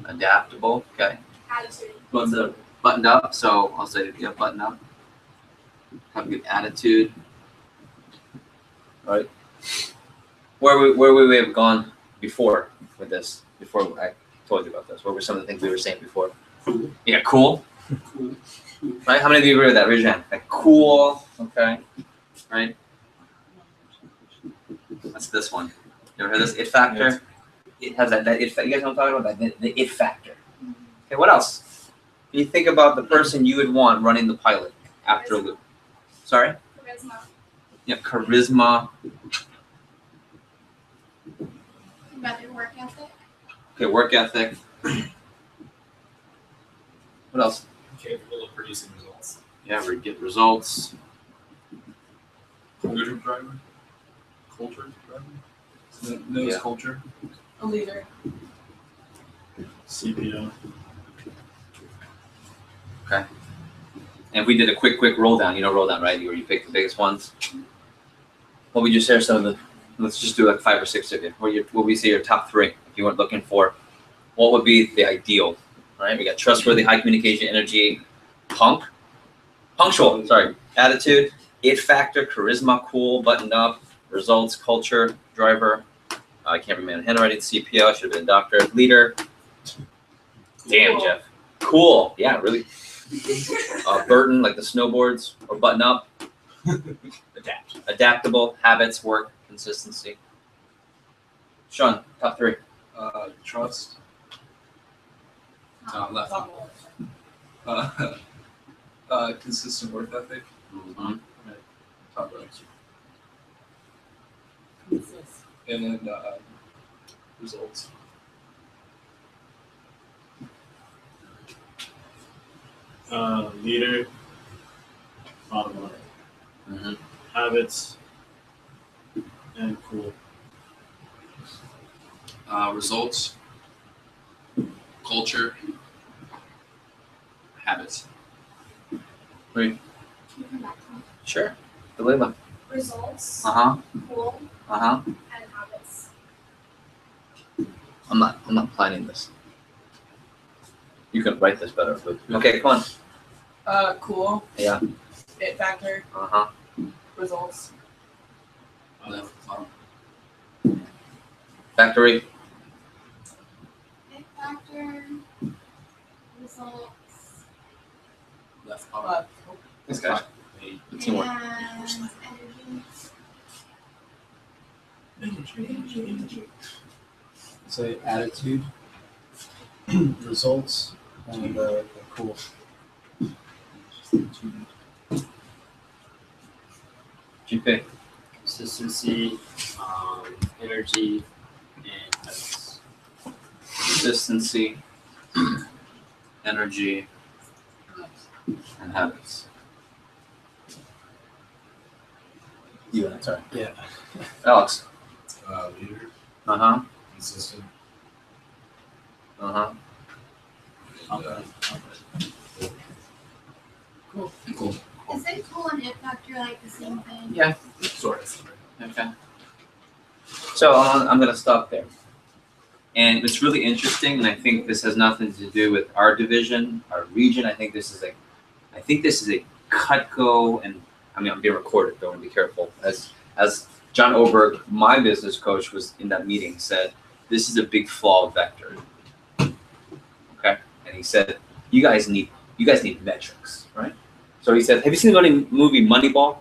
Adaptable. Okay. Attitude. Buttoned up. So I'll say yeah, button up. Have a good attitude. Right. Where would we have gone before with this? Before I told you about this, what were some of the things we were saying before? Cool. Yeah, cool. Right? How many of you agree with that? Raise your hand. Like cool. Okay. Right. That's this one. You ever heard this? It factor. It has that it. You guys know what I'm talking about? The it factor. Okay. What else? You think about the person you would want running the pilot after Luke. Sorry. Charisma. Yeah, charisma. About their work ethic. Okay, work ethic. What else? Capable of producing results. Yeah, we get results. Culture driver. Culture driver. Knows Yeah. culture. A leader. CPO. Okay. And we did a quick roll down. You know, roll down, right? Where you pick the biggest ones. What would you share some of the? Let's just do like 5 or 6 of you. What we say your top 3? If you weren't looking for, what would be the ideal? Right? We got trustworthy, high communication, energy, punctual. Sorry, attitude, it factor, charisma, cool, buttoned up, results, culture, driver. I can't remember handwriting. CPO. Should have been doctor, leader. Damn, Cool. Jeff. Cool. Yeah, really. Burton, like the snowboards, or button up. Adaptable, habits, work, consistency. Sean, top 3. Trust. Left. Consistent work ethic. Mm-hmm. Top right. And then results. Leader. Bottom line. Mm-hmm. Habits. And cool. Results. Culture. Habits. Great. Can you come back to me? Sure. Delima. Results. Uh-huh. Cool. Uh-huh. And habits. I'm not planning this. You can write this better. But okay, come on. Cool. Yeah. It factor. Uh-huh. Results. Left. Bottom. Factory. It factor. Results. Left. Bottom. Left. This guy. Hey, Teamwork. And energy. Say attitude, results, and cool. GP. Consistency, energy, and habits. Consistency, energy, and habits. You, sorry. Yeah. Alex. Leader. Uh-huh. Consistent. Uh-huh. Cool. Cool. Is it cool and it factor like the same thing? Yeah. Sort of. Okay. So I'm going to stop there. And it's really interesting, and I think this has nothing to do with our division, our region. I think this is a Cutco, and I mean, I'm being recorded, so I want to be careful. As John Oberg, my business coach, was in that meeting, said, this is a big flaw of Vector. Okay? And he said, you guys need metrics, right? So he said, have you seen the movie Moneyball?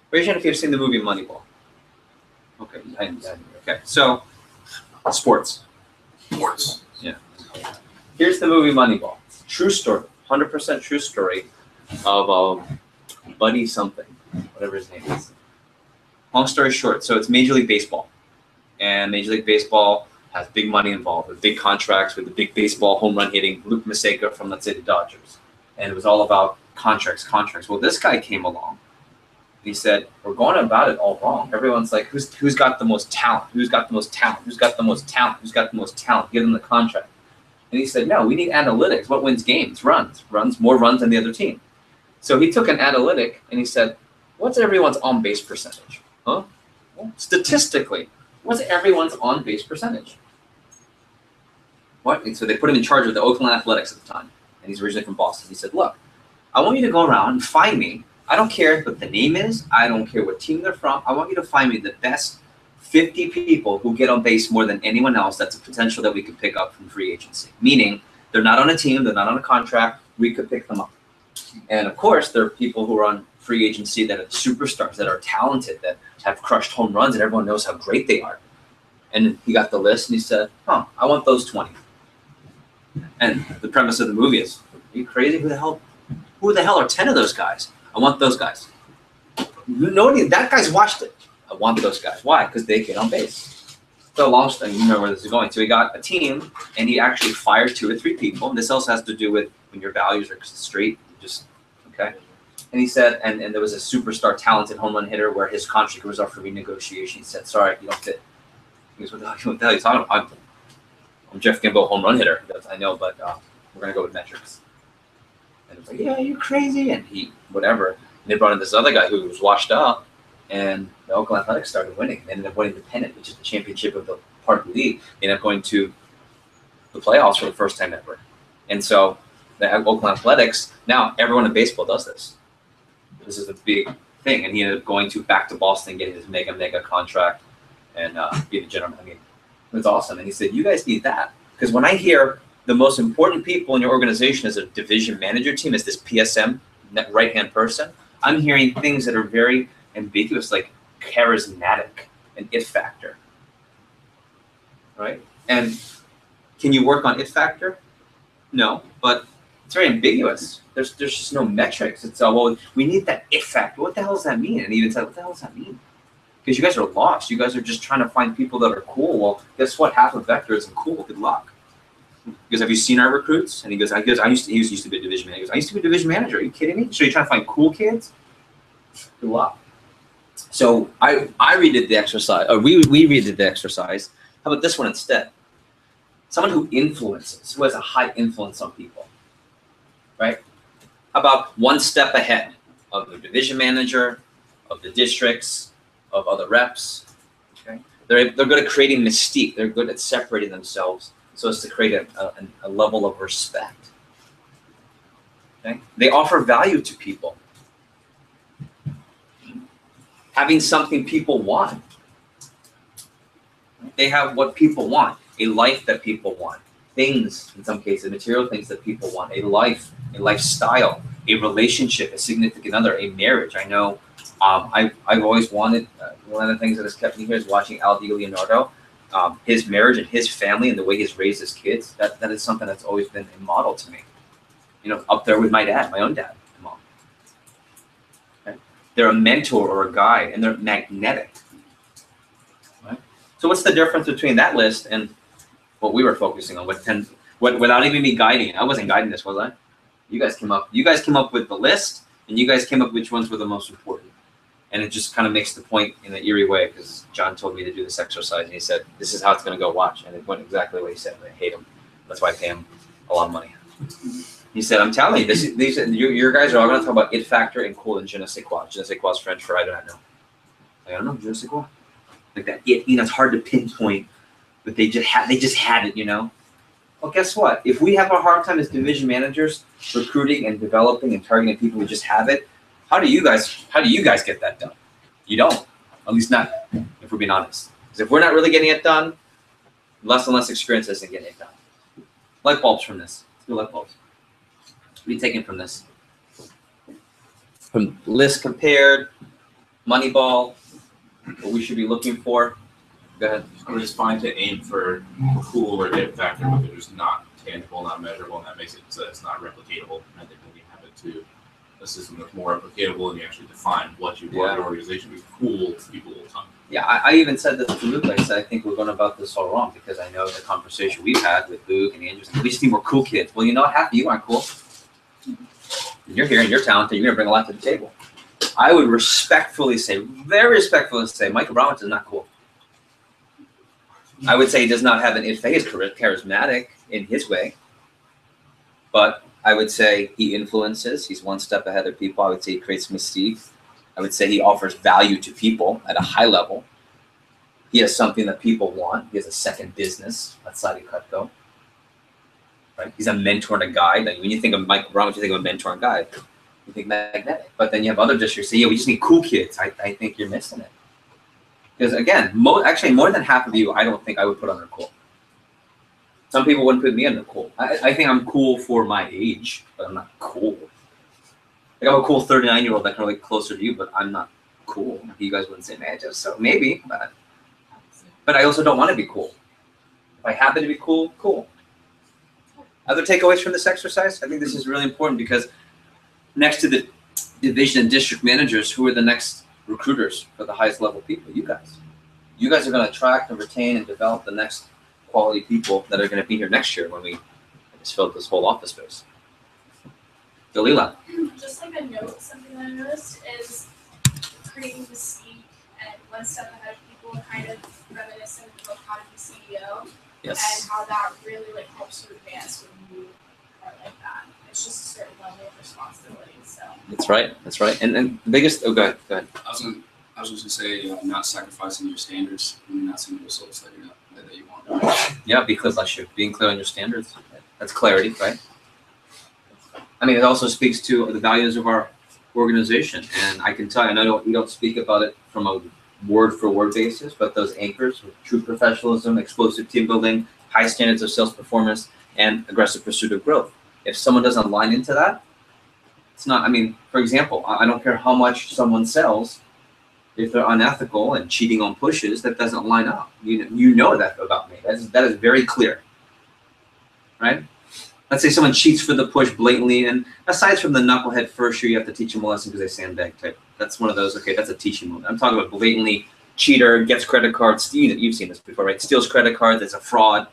Raise your hand if you've seen the movie Moneyball. Okay, okay. So, sports. Yeah. Here's the movie Moneyball. True story, 100% true story of Buddy something, whatever his name is. Long story short, so it's Major League Baseball. And Major League Baseball has big money involved with big contracts with the big baseball home run hitting Luke Maseka from, let's say, the Dodgers. And it was all about contracts. Well, this guy came along. He said, we're going about it all wrong. Everyone's like, who's got the most talent? Who's got the most talent? Who's got the most talent? Who's got the most talent? Give them the contract. And he said, no, we need analytics. What wins games? Runs, more runs than the other team. So he took an analytic and he said, what's everyone's on-base percentage? Huh? Well, statistically, what's everyone's on-base percentage? What? And so they put him in charge of the Oakland Athletics at the time. And he's originally from Boston. He said, look, I want you to go around and find me. I don't care what the name is. I don't care what team they're from. I want you to find me the best 50 people who get on base more than anyone else. That's a potential that we could pick up from free agency. Meaning they're not on a team. They're not on a contract. We could pick them up. And of course, there are people who are on free agency that are superstars, that are talented, that have crushed home runs, and everyone knows how great they are. And he got the list and he said, I want those 20. And the premise of the movie is, are you crazy? Who the hell are 10 of those guys? I want those guys. Nobody, that guy's watched it. I want those guys. Why? Because they get on base. So long story, you know where this is going. So he got a team, and he actually fired 2 or 3 people. And this also has to do with when your values are straight, just, okay? And he said, and there was a superstar talented home run hitter where his contract was up for renegotiation. He said, sorry, you don't fit. He goes, what the hell are you talking about? I'm Jeff Gimbo, home run hitter. He goes, I know, but we're going to go with metrics. And it's like, yeah, you're crazy. And he, whatever. And they brought in this other guy who was washed up, and the Oakland Athletics started winning. They ended up winning the pennant, which is the championship of the part of the league. They ended up going to the playoffs for the first time ever. And so the Oakland Athletics, now everyone in baseball does this. This is a big thing. And he ended up back to Boston, getting his mega contract, and being the general. I mean, it's awesome. And he said, you guys need that. Because when I hear the most important people in your organization as a division manager team is this PSM, right-hand person, I'm hearing things that are very ambiguous, like charismatic and it factor, right? And can you work on it factor? No, but it's very ambiguous. There's just no metrics. It's well, we need that it factor. What the hell does that mean? And he even said, what the hell does that mean? Because you guys are lost. You guys are just trying to find people that are cool. Well, guess what? Half of Vector isn't cool. Good luck. He goes, have you seen our recruits? And he goes, he used to be a division manager. He goes, I used to be a division manager. Are you kidding me? So you're trying to find cool kids? Good luck. So I redid the exercise, or we redid the exercise. How about this one instead? Someone who influences, who has a high influence on people, right? How about one step ahead of the division manager, of the districts, of other reps, okay? They're good at creating mystique. They're good at separating themselves so as to create a level of respect, okay? They offer value to people. Having something people want. They have what people want, a life that people want, things, in some cases, material things that people want, a life, a lifestyle, a relationship, a significant other, a marriage. I know I've always wanted, one of the things that has kept me here is watching Al DiLeonardo, his marriage and his family and the way he's raised his kids. That is something that's always been a model to me. You know, up there with my dad, my own dad. They're a mentor or a guide, and they're magnetic. Right? So what's the difference between that list and what we were focusing on? Without even me guiding? I wasn't guiding this, was I? You guys came up with the list, and you guys came up with which ones were the most important. And it just kind of makes the point in an eerie way, because John told me to do this exercise, and he said, this is how it's going to go, watch. And it went exactly what he said. I hate him. That's why I pay him a lot of money. He said, I'm telling you, your guys are all going to talk about it factor and cool and je ne sais quoi. Je ne sais quoi is French for I do not know. I don't know, je ne sais quoi. Like that it, it's hard to pinpoint but they just had it, you know. Well, guess what? If we have a hard time as division managers recruiting and developing and targeting people who just have it, how do you guys get that done? You don't. At least not if we're being honest. Because if we're not really getting it done, less and less experience isn't getting it done. Light bulbs from this. Let's do light bulbs. What are you taking from this? From list compared, Moneyball, what we should be looking for. Go ahead. I mean, it's fine to aim for cool or hit factor, but they're just not tangible, not measurable, and that makes it so it's not replicatable. I think when we have it to a system that's more replicatable and you actually define what you want your organization to be cool, people will come. Yeah, I even said this to Luke. I said, I think we're going about this all wrong because I know the conversation we've had with Luke and Andrew. We just need more cool kids. Well, you know what? Half of you aren't cool. You're here and you're talented. You're going to bring a lot to the table. I would respectfully say, very respectfully say, Michael Bromwich is not cool. I would say he does not have an it phase, charismatic in his way. But I would say he influences. He's one step ahead of people. I would say he creates mystique. I would say he offers value to people at a high level. He has something that people want. He has a second business outside of Cutco. Right? He's a mentor and a guide. Like when you think of Michael Bromwich, you think of a mentor and guide. You think magnetic. But then you have other districts say, yeah, we just need cool kids. I think you're missing it. Because again, actually more than half of you, I don't think I would put under cool. Some people wouldn't put me under cool. I think I'm cool for my age, but I'm not cool. Like I'm a cool 39-year-old that can relate closer to you, but I'm not cool. You guys wouldn't say, man, just so maybe, but I also don't want to be cool. If I happen to be cool, cool. Other takeaways from this exercise? I think this is really important because next to the division and district managers, who are the next recruiters for the highest level people? You guys. You guys are going to attract and retain and develop the next quality people that are going to be here next year when we just fill this whole office space. Dalila. Just like a note, something that I noticed is creating mystique and one step ahead of people, kind of reminiscent of how to be CEO. Yes. And how that really like helps you advance when you are like that. It's just a certain level of responsibility. So. That's right. That's right. And the biggest. Oh, go ahead. I was just gonna say not sacrificing your standards and not seeing the results that you want. Yeah, be clear. Bless you. Being clear on your standards. That's clarity, right? I mean, it also speaks to the values of our organization. And I can tell you, I know we don't speak about it from a word-for-word basis, but those anchors with true professionalism, explosive team building, high standards of sales performance, and aggressive pursuit of growth. If someone doesn't line into that, it's not, I mean, for example, I don't care how much someone sells, if they're unethical and cheating on pushes, that doesn't line up. You know that about me. That is very clear, right? Let's say someone cheats for the push blatantly, and aside from the knucklehead first year, you have to teach them a lesson because they sandbag type. That's one of those, okay, that's a teaching moment. I'm talking about blatantly cheater, gets credit cards, you've seen this before, right? Steals credit cards, it's a fraud.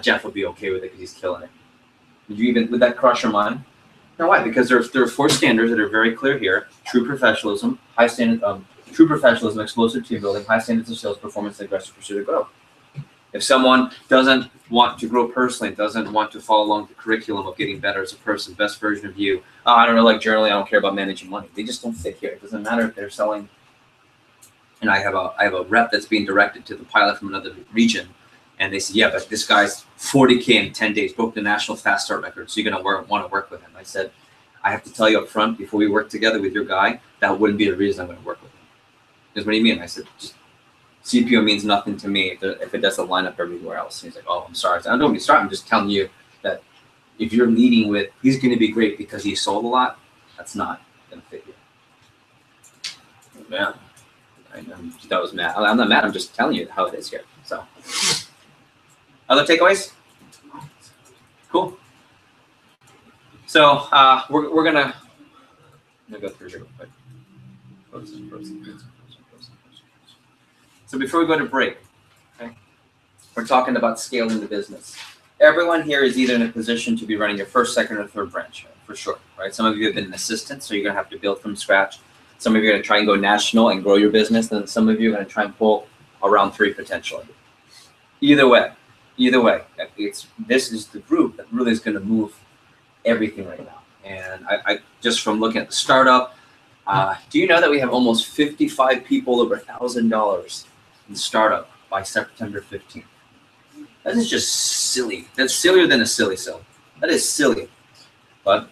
Jeff would be okay with it because he's killing it. Would that cross your mind? No, why? Because there are 4 standards that are very clear here. True professionalism, high standard, true professionalism, explosive team building, high standards of sales performance, and aggressive pursuit of growth. If someone doesn't want to grow personally, doesn't want to follow along the curriculum of getting better as a person, best version of you, I don't really like journaling, I don't care about managing money. They just don't fit here. It doesn't matter if they're selling. And I have a rep that's being directed to the pilot from another region, and they said, yeah, but this guy's 40K in 10 days, broke the national fast start record, so you're going to want to work with him. I said, I have to tell you up front, before we work together with your guy, that wouldn't be the reason I'm going to work with him. Because what do you mean? I said, just CPO means nothing to me if it doesn't line up everywhere else. And he's like, oh, I'm sorry. I said, don't be sorry. I'm just telling you that if you're leading with, he's going to be great because he sold a lot, that's not going to fit you. Yeah. That was mad. I'm not mad. I'm just telling you how it is here. So, other takeaways? Cool. So we're gonna go through here real quick. So before we go to break, okay, we're talking about scaling the business. Everyone here is either in a position to be running your first, second, or third branch, for sure, right? Some of you have been an assistant, so you're gonna have to build from scratch. Some of you are gonna try and go national and grow your business, and some of you are gonna try and pull around 3 potentially. Either way, this is the group that really is gonna move everything right now. And I just from looking at the startup, do you know that we have almost 55 people over $1,000 in startup by September 15th? That is just silly. That's sillier than a silly cell. That is silly. But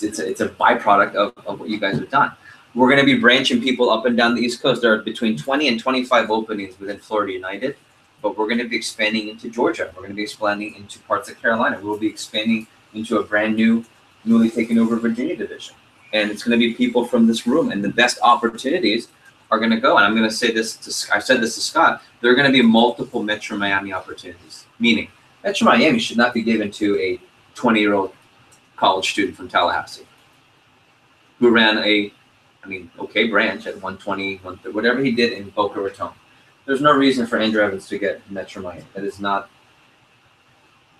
it's a byproduct of what you guys have done. We're going to be branching people up and down the East Coast. There are between 20 and 25 openings within Florida United, but we're going to be expanding into Georgia. We're going to be expanding into parts of Carolina. We'll be expanding into a brand new, newly taken over Virginia division. And it's going to be people from this room, and the best opportunities are going to go. And I'm going to say this to, I said this to Scott, there are going to be multiple Metro Miami opportunities, meaning Metro Miami should not be given to a 20-year-old college student from Tallahassee who ran a, okay branch at 120, whatever he did in Boca Raton. There's no reason for Andrew Evans to get Metro Miami. That is not,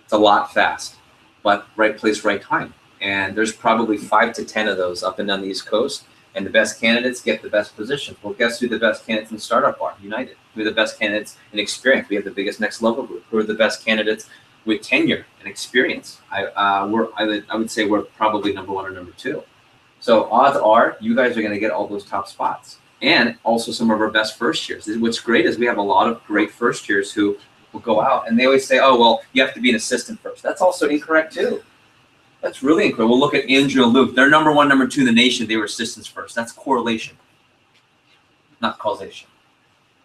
it's a lot fast, but right place, right time. And there's probably 5 to 10 of those up and down the East Coast. And the best candidates get the best positions. Well, guess who the best candidates in startup are? United. We're the best candidates in experience. We have the biggest next level group. We're the best candidates with tenure and experience. I would say we're probably number 1 or number 2. So odds are you guys are going to get all those top spots, and also some of our best first years. What's great is we have a lot of great first years who will go out, and they always say, "Oh, well, you have to be an assistant first." That's also incorrect too. That's really incorrect. We'll look at Andrew and Luke. They're number 1, number 2 in the nation. They were assistants first. That's correlation, not causation.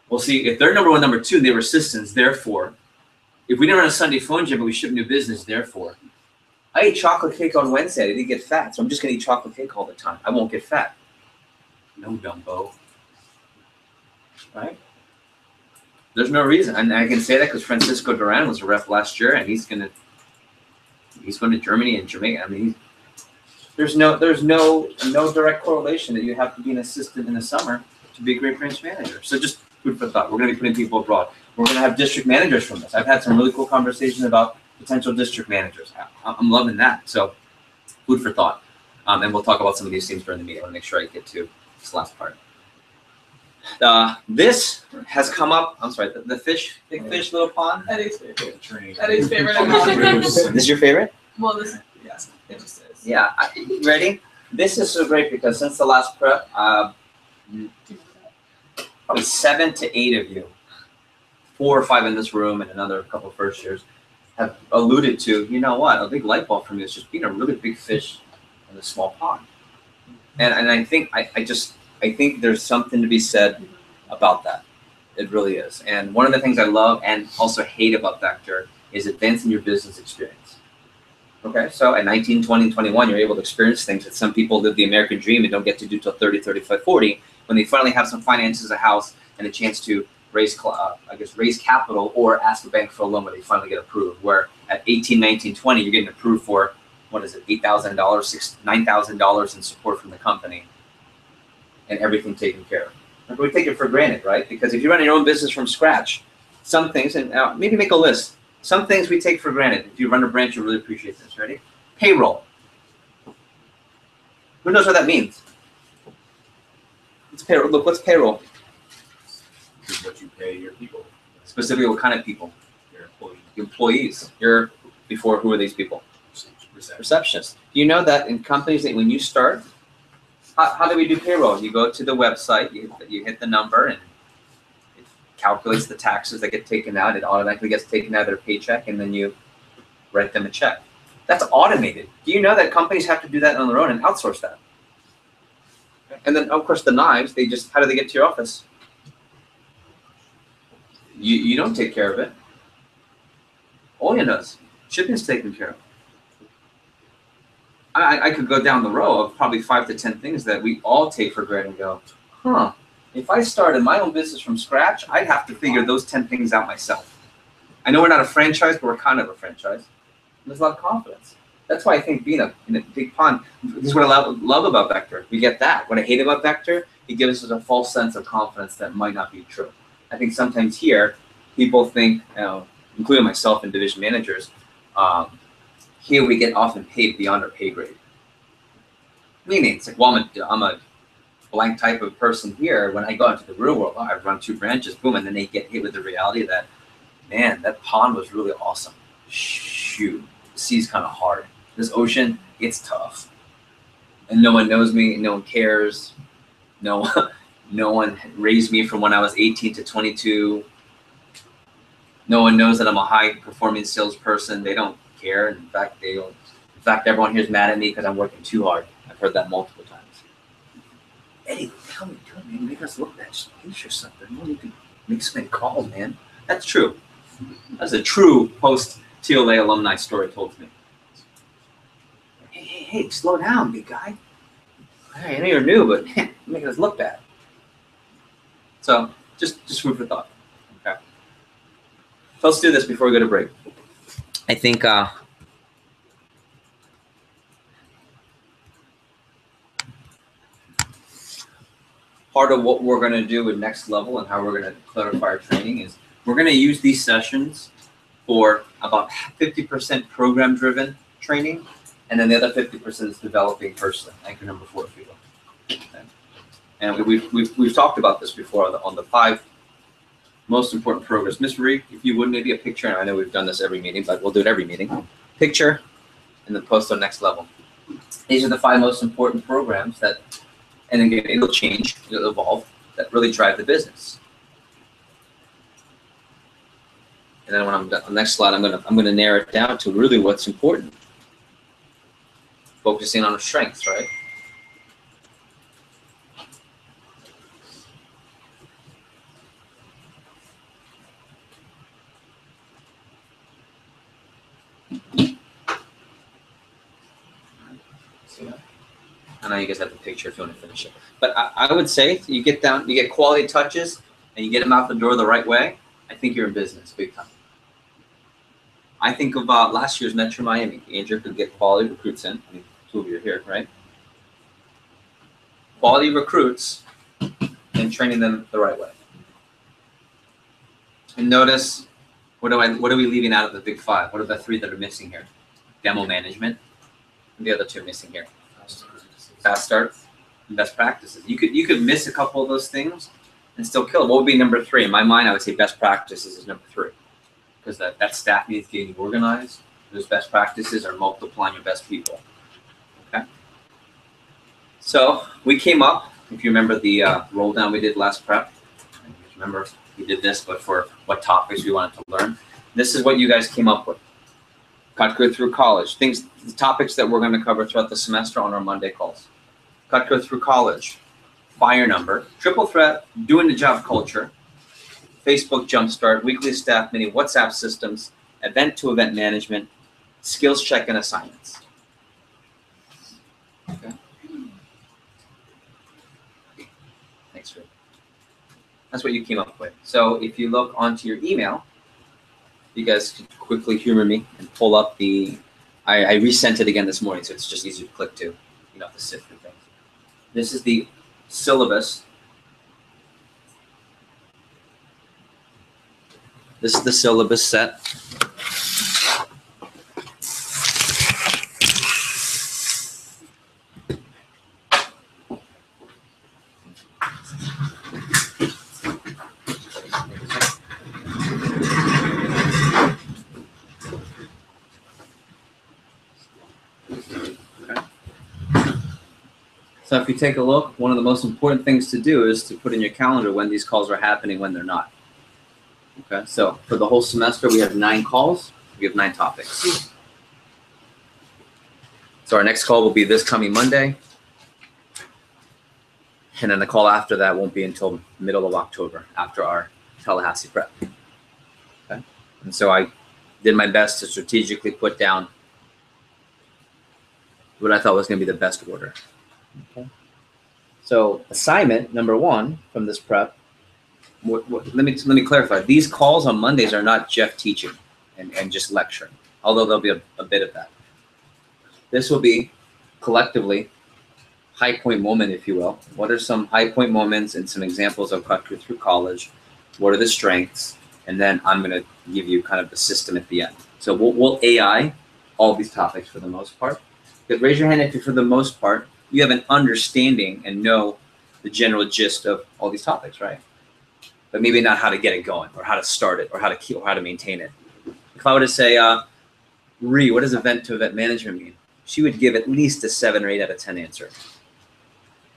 We'll see if they're number 1, number 2, they were assistants. Therefore, if we didn't run a Sunday phone gym, but we shipped new business, therefore, I ate chocolate cake on Wednesday. I didn't get fat, so I'm just going to eat chocolate cake all the time. I won't get fat. No, Dumbo. Right? There's no reason. And I can say that because Francisco Duran was a rep last year, and he's going to Germany and Jamaica. There's no direct correlation that you have to be an assistant in the summer to be a great branch manager. So just food for thought. We're going to be putting people abroad. We're going to have district managers from this. I've had some really cool conversations about potential district managers. I'm loving that. So food for thought. And we'll talk about some of these things during the meeting. I want to make sure I get to this last part. This has come up. I'm sorry. The fish, big fish, little pond. Eddie's favorite. Eddie's favorite. This is your favorite? Well, yes, it just is. Yeah. Ready? This is so great because since the last prep, probably 7 to 8 of you, 4 or 5 in this room and another couple of first years, have alluded to, you know what, a big light bulb for me is just being a really big fish in a small pond. And I think I think there's something to be said about that. It really is. And one of the things I love and also hate about Vector is advancing your business experience. Okay, so at 19, 20, 21, you're able to experience things that some people live the American dream and don't get to do till 30, 35, 40, when they finally have some finances, a house, and a chance to raise capital or ask a bank for a loan where they finally get approved. Where at 18, 19, 20, you're getting approved for, what is it, $8,000, $9,000 in support from the company, and everything taken care of. And we take it for granted, right? Because if you run your own business from scratch, some things, and maybe make a list, some things we take for granted. If you run a branch, you really appreciate this. Ready? Payroll. Who knows what that means? It's payroll. Look, what's payroll? This is what you pay your people. Specifically, what kind of people? Your employees. Employees. Who are these people? Receptionists. You know that in companies that when you start, how do we do payroll? You go to the website, you hit the number, and it calculates the taxes that get taken out. It automatically gets taken out of their paycheck, and then you write them a check. That's automated. Do you know that companies have to do that on their own and outsource that? And then, of course, the knives, how do they get to your office? You don't take care of it. Olya does. Shipping's taken care of. I could go down the row of probably 5 to 10 things that we all take for granted and go, if I started my own business from scratch, I'd have to figure those 10 things out myself. I know we're not a franchise, but we're kind of a franchise. There's a lot of confidence. That's why I think being in a big pond, this is what I love about Vector. We get that. What I hate about Vector, it gives us a false sense of confidence that might not be true. I think sometimes here, people think, including myself and division managers, here we get often paid beyond our pay grade. Meaning, it's like, well, I'm a blank type of person here. When I go into the real world, I run 2 branches, boom, and then they get hit with the reality that, man, that pond was really awesome. Shoot, the sea's kind of hard. This ocean, it's tough. And no one knows me, no one cares. No one raised me from when I was 18 to 22. No one knows that I'm a high-performing salesperson. They don't care. In fact, they don't. In fact, everyone here's mad at me because I'm working too hard. I've heard that multiple times. Eddie, tell me, man, make us look bad. Just finish or something. No need to make so many calls, man. That's true. That's a true post-TLA alumni story told to me. Hey, slow down, big guy. I know you're new, but man, you're making us look bad. So, just food for thought. Okay. So let's do this before we go to break. I think part of what we're going to do with Next Level and how we're going to clarify our training is we're going to use these sessions for about 50% program-driven training, and then the other 50% is developing personally. Anchor number 4, if you will. Okay. And we've talked about this before on the 5 most important programs. Ms. Marie, if you would, maybe a picture, and I know we've done this every meeting, but we'll do it every meeting. Picture, and then post on Next Level. These are the 5 most important programs that, and again, it'll change, it'll evolve, that really drive the business. And then when I'm done, the next slide, I'm gonna narrow it down to really what's important. Focusing on our strengths, right? I know you guys have the picture if you want to finish it. But I would say you get quality touches and you get them out the door the right way, I think you're in business big time. I think about last year's Metro Miami. Andrew could get quality recruits in. I mean, 2 of you are here, right? Quality recruits and training them the right way. And notice, what are we leaving out of the big 5? What are the 3 that are missing here? Demo management. And the other 2 missing here. Fast start and best practices. You could miss a couple of those things and still kill it. What would be number 3? In my mind, I would say best practices is number 3. Because that staff needs getting organized. Those best practices are multiplying your best people. Okay. So we came up, if you remember the roll down we did last prep. Remember we did this, but for what topics we wanted to learn. This is what you guys came up with. Cutco through college. The topics that we're going to cover throughout the semester on our Monday calls. Cutco through college. Fire number. Triple threat. Doing the job culture. Facebook Jumpstart, weekly staff meeting, WhatsApp systems, event-to-event management, skills check, and assignments. Okay. Thanks, Rick. That's what you came up with. So if you look onto your email, you guys can quickly humor me and pull up the, I resent it again this morning, so it's just easier to click to. You don't have to sift through things. This is the syllabus. This is the syllabus set. So if you take a look, one of the most important things to do is to put in your calendar when these calls are happening, when they're not. Okay, so for the whole semester, we have 9 calls. We have 9 topics. So our next call will be this coming Monday. And then the call after that won't be until middle of October, after our Tallahassee prep. Okay, and so I did my best to strategically put down what I thought was going to be the best order. Okay. So assignment number 1 from this prep. Let me clarify. These calls on Mondays are not Jeff teaching and just lecturing, although there'll be a bit of that. This will be collectively high point moment, if you will. What are some high point moments and some examples of Cutco through college? What are the strengths? And then I'm going to give you kind of the system at the end. So we'll AI all these topics for the most part. But raise your hand if, for the most part, you have an understanding and know the general gist of all these topics, right? But maybe not how to get it going, or how to start it, or how to keep, or how to maintain it. If I were to say, Ree, what does event-to-event management mean? She would give at least a 7 or 8 out of 10 answer.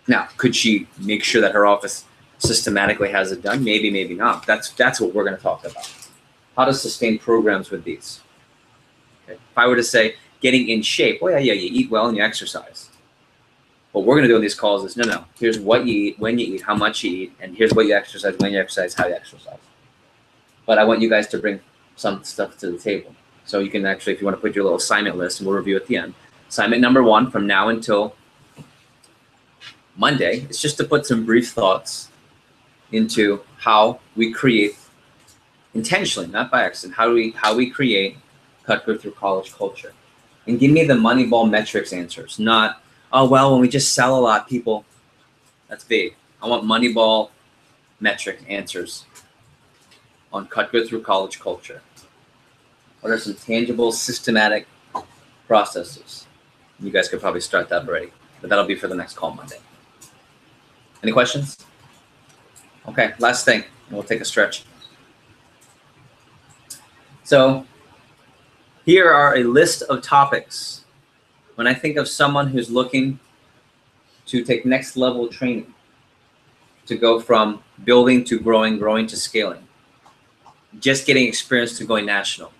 Now, could she make sure that her office systematically has it done? Maybe, maybe not. That's what we're going to talk about. how to sustain programs with these. Okay. If I were to say getting in shape, well, yeah, you eat well and you exercise. What we're going to do on these calls is no, here's what you eat, when you eat, how much you eat, and here's what you exercise, when you exercise, how you exercise. But I want you guys to bring some stuff to the table. So you can actually, if you want to put your little assignment list, and we'll review at the end. Assignment number 1 from now until Monday is just to put some brief thoughts into how we create intentionally, not by accident, how we create Cutco through college culture. And give me the Moneyball metrics answers, not, oh, well, when we just sell a lot, people, that's vague. I want Moneyball metric answers on Cutco through college culture. What are some tangible, systematic processes? You guys could probably start that already, but that'll be for the next call Monday. Any questions? Okay, last thing, and we'll take a stretch. So here are a list of topics. When I think of someone who's looking to take next level training, to go from building to growing, growing to scaling, just getting experience to going national,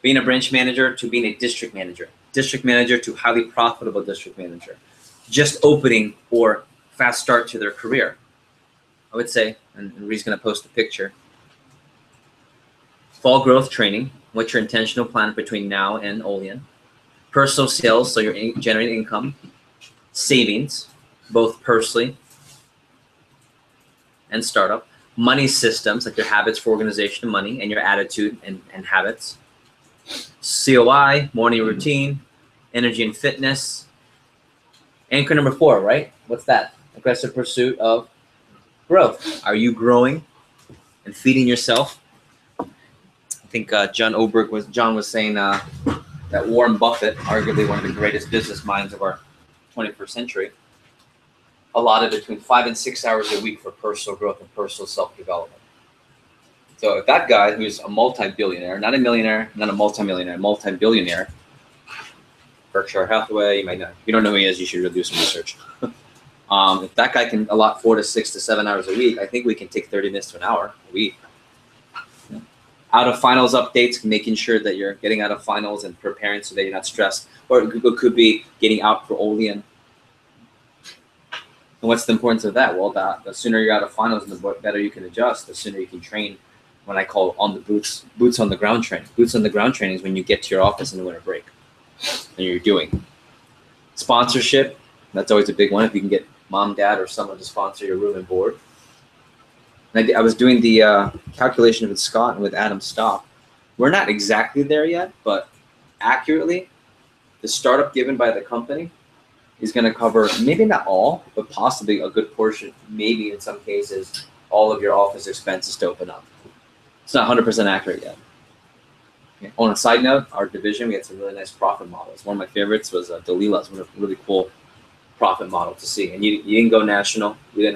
being a branch manager to being a district manager to highly profitable district manager, just opening or fast start to their career. I would say, and Ree's going to post a picture, fall growth training, what's your intentional plan between now and Olean, personal sales, so you're generating income, savings, both personally and startup, money systems, like your habits for organization of money and your attitude and habits, COI, morning routine, energy and fitness. Anchor number 4, right? What's that? Aggressive pursuit of growth. Are you growing and feeding yourself? I think John was saying that Warren Buffett, arguably one of the greatest business minds of our 21st century, allotted between 5 and 6 hours a week for personal growth and personal self-development. So if that guy, who's a multi-billionaire, not a millionaire, not a multi-millionaire, multi-billionaire, Berkshire Hathaway, you don't know who he is, you should really do some research. If that guy can allot 4 to 6 to 7 hours a week, I think we can take 30 minutes to an hour a week. Out of finals updates, making sure that you're getting out of finals and preparing so that you're not stressed. Or it could be getting out for Olean. And what's the importance of that? Well, the sooner you're out of finals and the better you can adjust, the sooner you can train what I call on the boots on the ground training. Boots on the ground training is when you get to your office in the winter break and you're doing. Sponsorship, that's always a big one. If you can get mom, dad, or someone to sponsor your room and board. And I was doing the calculation with Scott and with Adam Stock. We're not exactly there yet, but accurately, the startup given by the company is going to cover maybe not all, but possibly a good portion, maybe in some cases, all of your office expenses to open up. It's not 100% accurate yet. Okay. On a side note, our division, we had some really nice profit models. One of my favorites was Dalila's, one of a really cool profit model to see. And you didn't go national. You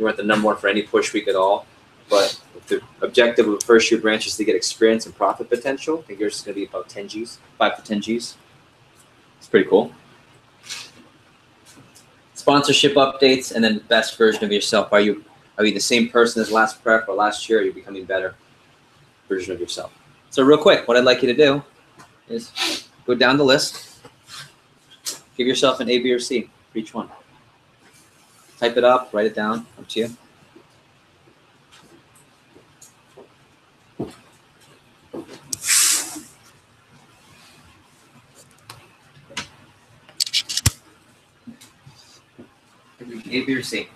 weren't the number 1 for any push week at all. But the objective of the first year branch is to get experience and profit potential. I think yours is going to be about 10 Gs, 5 to 10 Gs. It's pretty cool. Sponsorship updates, and then best version of yourself. Are you the same person as last prep or last year? Or are you becoming better version of yourself? So real quick, what I'd like you to do is go down the list. Give yourself an A, B, or C for each one. Type it up, write it down, up to you. A, B, or C.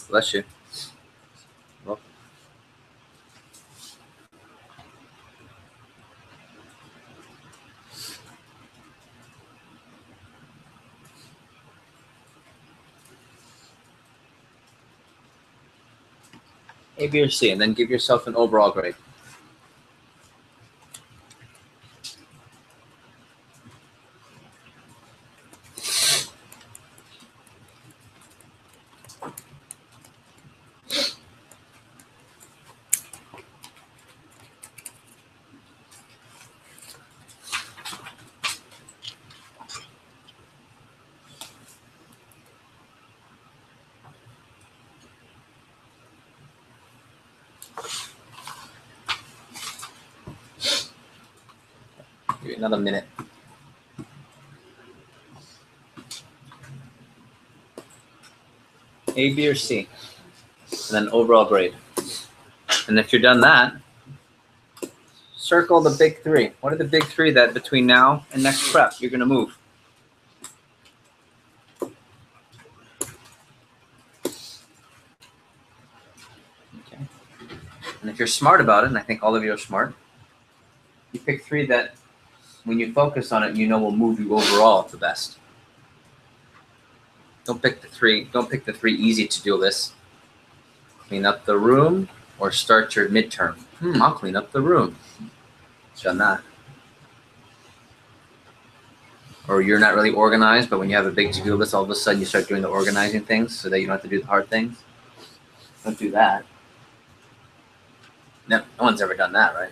Bless you. Welcome. A, B, or C, and then give yourself an overall grade. Give you another minute. A, B, or C, and then overall grade. And if you're done that, circle the big three. What are the big three that between now and next prep you're going to move? Okay. And if you're smart about it, and I think all of you are smart, you pick three that when you focus on it, you know will move you overall the best. Don't pick the three easy to-do lists. Clean up the room or start your midterm. I'll clean up the room. Done that. Or you're not really organized, but when you have a big to-do list, all of a sudden you start doing the organizing things so that you don't have to do the hard things. Don't do that. No one's ever done that, right?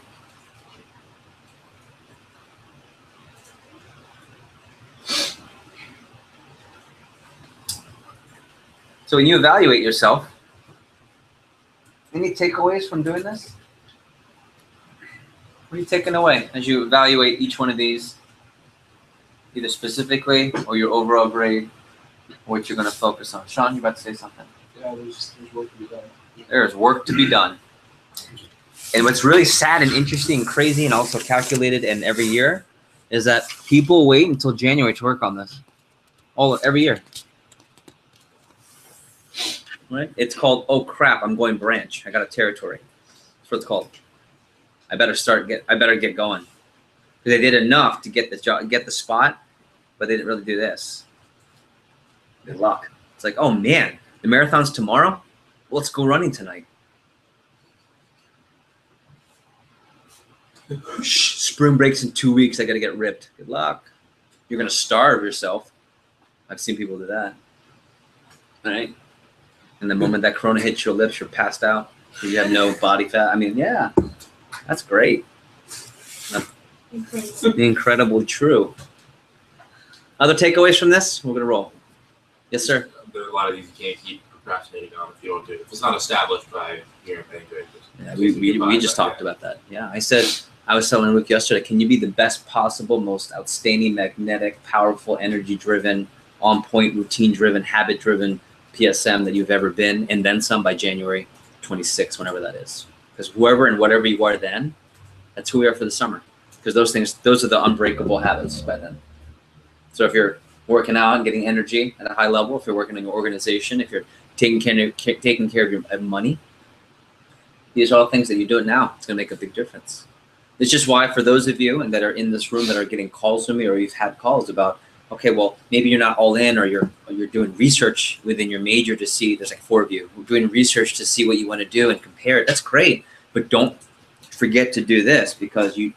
So when you evaluate yourself, any takeaways from doing this? What are you taking away as you evaluate each one of these, either specifically or your overall grade, or what you're going to focus on? Sean, you about to say something? Yeah, there's work to be done. There's work to be done. And what's really sad and interesting and crazy and also calculated and every year is that people wait until January to work on this. Every year. Right? It's called, oh crap, I'm going branch. I got a territory. That's what it's called. I better get going. Because they did enough to get the job, get the spot, but they didn't really do this. Good luck. It's like, oh man, the marathon's tomorrow? Well, let's go running tonight. Spring breaks in 2 weeks. I got to get ripped. Good luck. You're going to starve yourself. I've seen people do that. All right. And the moment that corona hits your lips, you're passed out. You have no body fat. I mean, yeah, that's great. Incredibly true. Other takeaways from this? We're going to roll. Yes, sir. There are a lot of these you can't keep procrastinating on if you don't do it. If it's not established by your banquet. Yeah, we just talked about that. Yeah, I was telling Luke yesterday, can you be the best possible, most outstanding, magnetic, powerful, energy-driven, on-point, routine-driven, habit-driven PSM that you've ever been, and then some by January 26th, whenever that is. Because whoever and whatever you are then, that's who we are for the summer. Because those are the unbreakable habits by then. So if you're working out and getting energy at a high level, if you're working in your organization, if you're taking care of your money, these are all things that you do it now. It's going to make a big difference. It's just why for those of you and that are in this room that are getting calls from me, or you've had calls about, okay, well, maybe you're not all in, or you're doing research within your major to see, there's like 4 of you, we're doing research to see what you want to do and compare it. That's great. But don't forget to do this, because you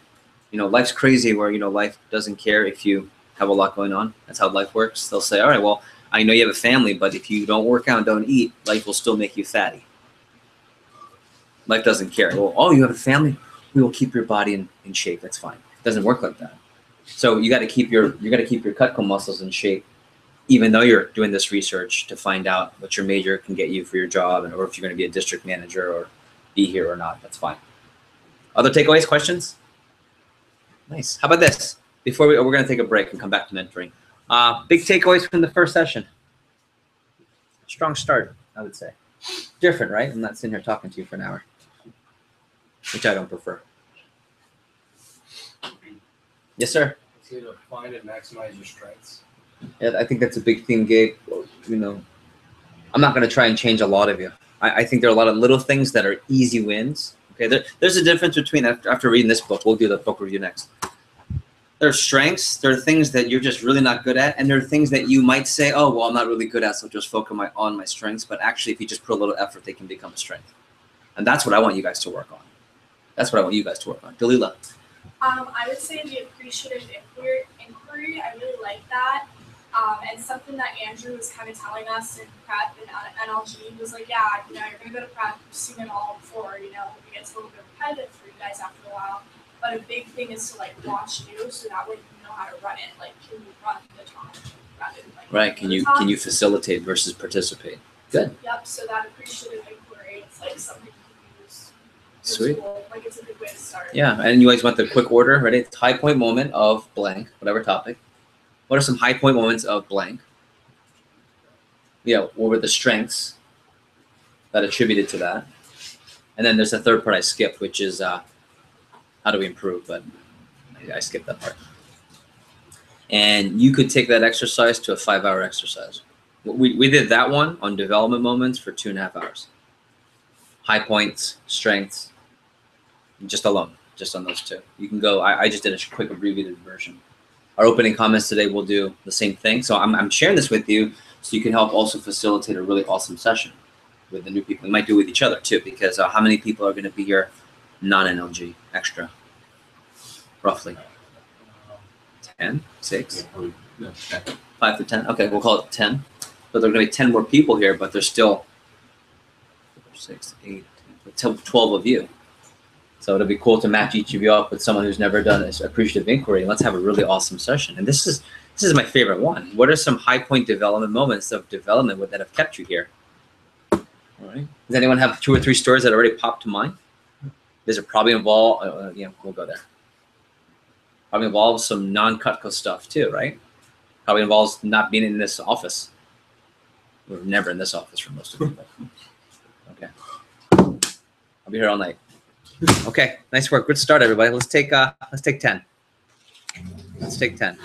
know, life's crazy where, you know, life doesn't care if you have a lot going on. That's how life works. They'll say, all right, well, I know you have a family, but if you don't work out and don't eat, life will still make you fatty. Life doesn't care. Well, oh, you have a family? We will keep your body in shape. That's fine. It doesn't work like that. So you got to keep your Cutco muscles in shape, even though you're doing this research to find out what your major can get you for your job, or if you're going to be a district manager or be here or not. That's fine. Other takeaways, questions? Nice. How about this? Before we're going to take a break and come back to mentoring. Big takeaways from the first session. Strong start, I would say. Different, right? I'm not sitting here talking to you for an hour, which I don't prefer. Yes, sir. So to find and maximize your strengths. Yeah, I think that's a big thing, Gabe. You know, I'm not going to try and change a lot of you. I think there are a lot of little things that are easy wins. Okay, there's a difference between, after reading this book, we'll do the book review next. There are strengths, there are things that you're just really not good at, and there are things that you might say, oh, well, I'm not really good at, so just focus on my strengths. But actually, if you just put a little effort, they can become a strength. And that's what I want you guys to work on. That's what I want you guys to work on. Dalila. I would say the appreciative inquiry. I really like that. And something that Andrew was kind of telling us in prep and NLG was like, yeah, you know, you're gonna go to prep, you've seen it all before, you know, it gets a little bit repetitive for you guys after a while. But a big thing is to like watch you, so that way you know how to run it. Like, can you run the talk rather than like Right. Can you facilitate versus participate? Good. Yep. So that appreciative inquiry, it's like something you can use. Sweet. Like it's a good way to start. Yeah, and you guys want the quick order, ready? It's high point moment of blank, whatever topic. What are some high point moments of blank? Yeah, what were the strengths that attributed to that? And then there's a third part I skipped, which is how do we improve? But I skipped that part. And you could take that exercise to a 5-hour exercise. We did that one on development moments for 2.5 hours. High points, strengths, just alone, just on those two. You can go, I just did a quick abbreviated version. Our opening comments today will do the same thing. So I'm sharing this with you so you can help also facilitate a really awesome session with the new people. We might do it with each other too, because how many people are going to be here non-NLG extra? Roughly 10, 6, 5 to 10. Okay, we'll call it 10. So there are going to be 10 more people here, but there's still 6, 8, 10, 12 of you. So it'll be cool to match each of you up with someone who's never done this appreciative inquiry. Let's have a really awesome session. And this is my favorite one. What are some high point development moments of development that have kept you here? All right. Does anyone have 2 or 3 stories that already popped to mind? Does it probably involve? Yeah, we'll go there. Probably involves some non-Cutco stuff too, right? Probably involves not being in this office. We're never in this office for most of you. Okay. I'll be here all night. Okay, nice work. Good start, everybody. Let's take 10. Let's take 10.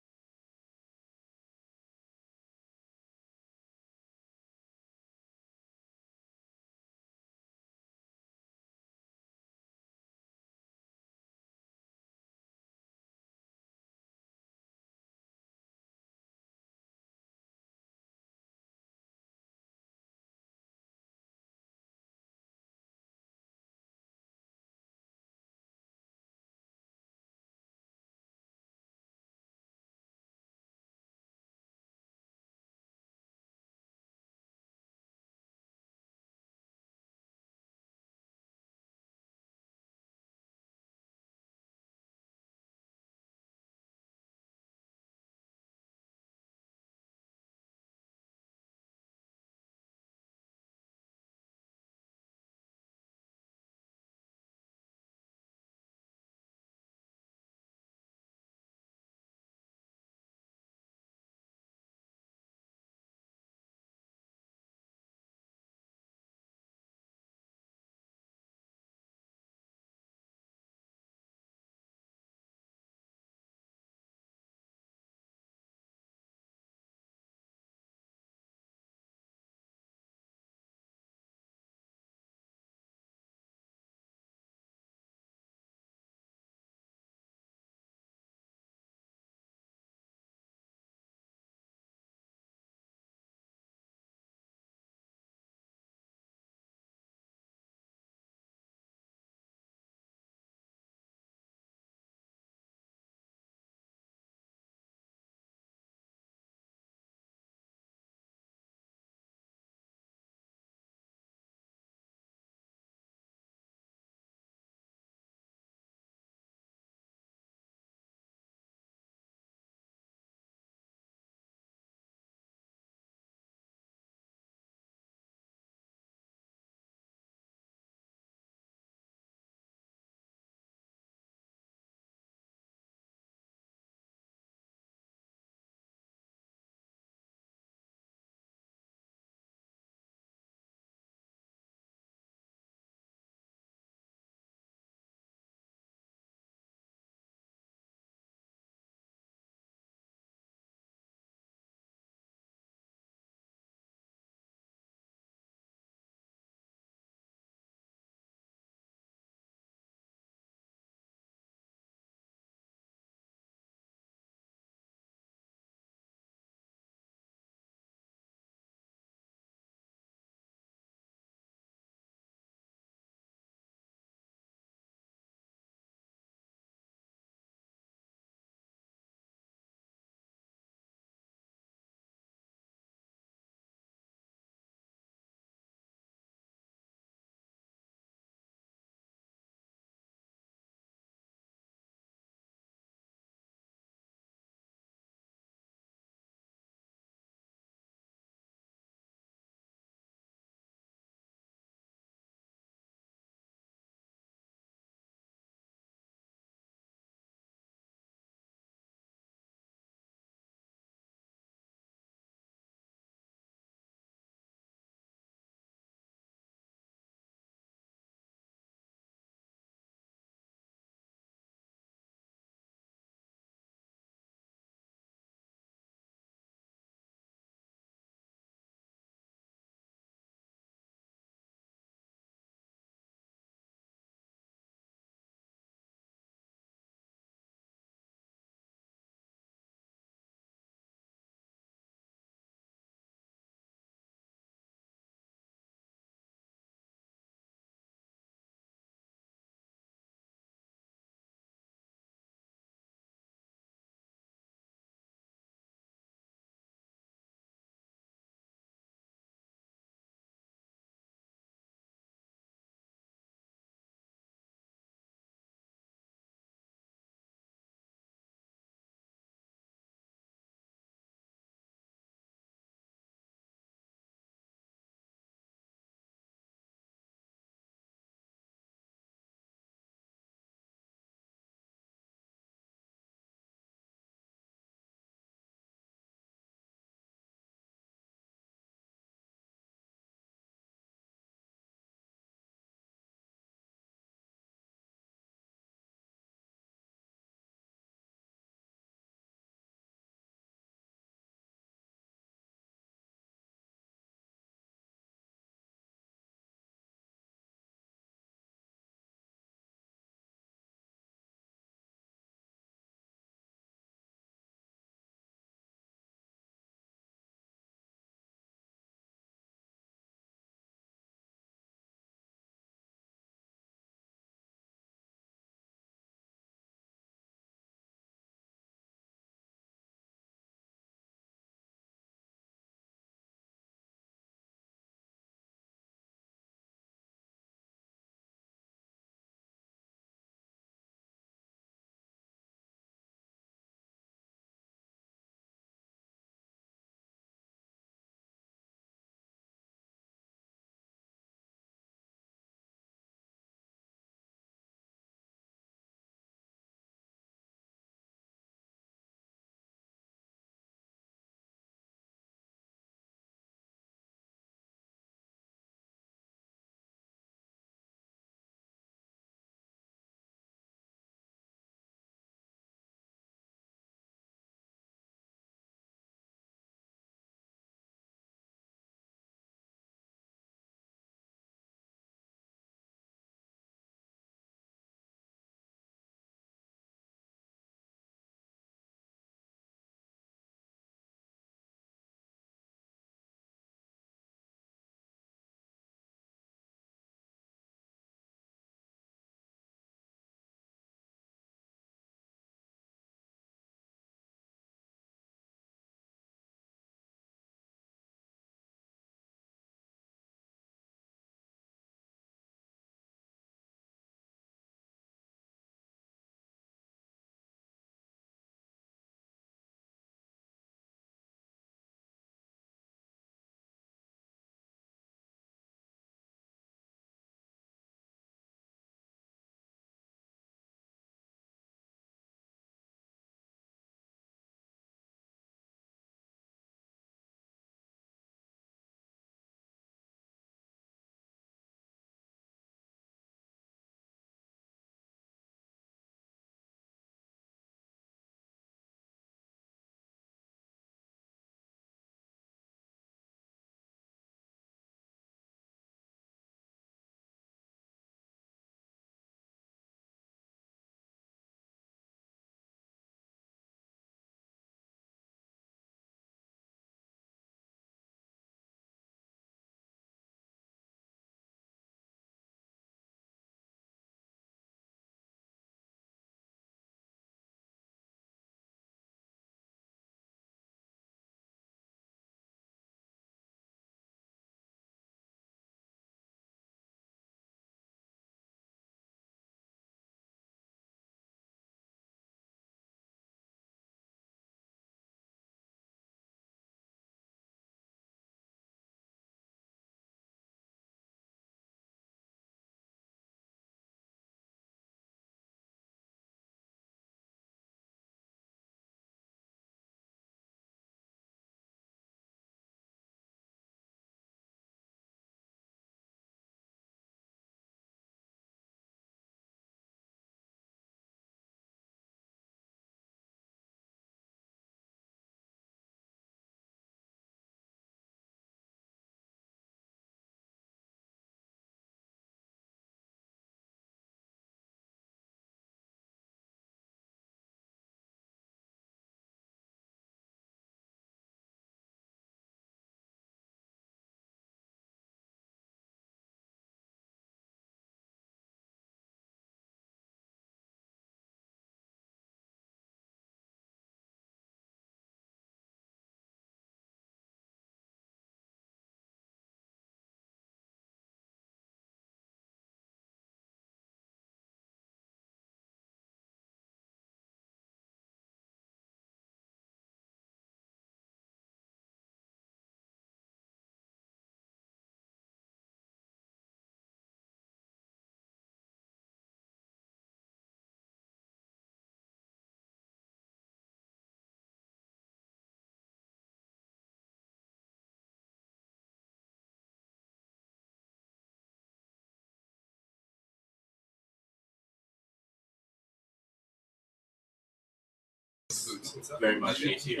very much ATR.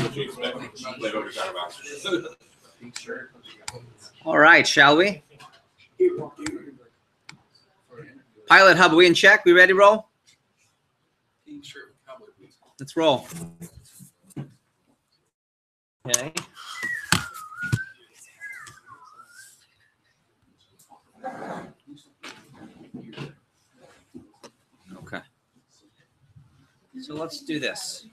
What you expect. Played overtime after. All right, shall we? Pilot hub, we in check? We ready to roll? Let's roll. Okay. Okay. So let's do this.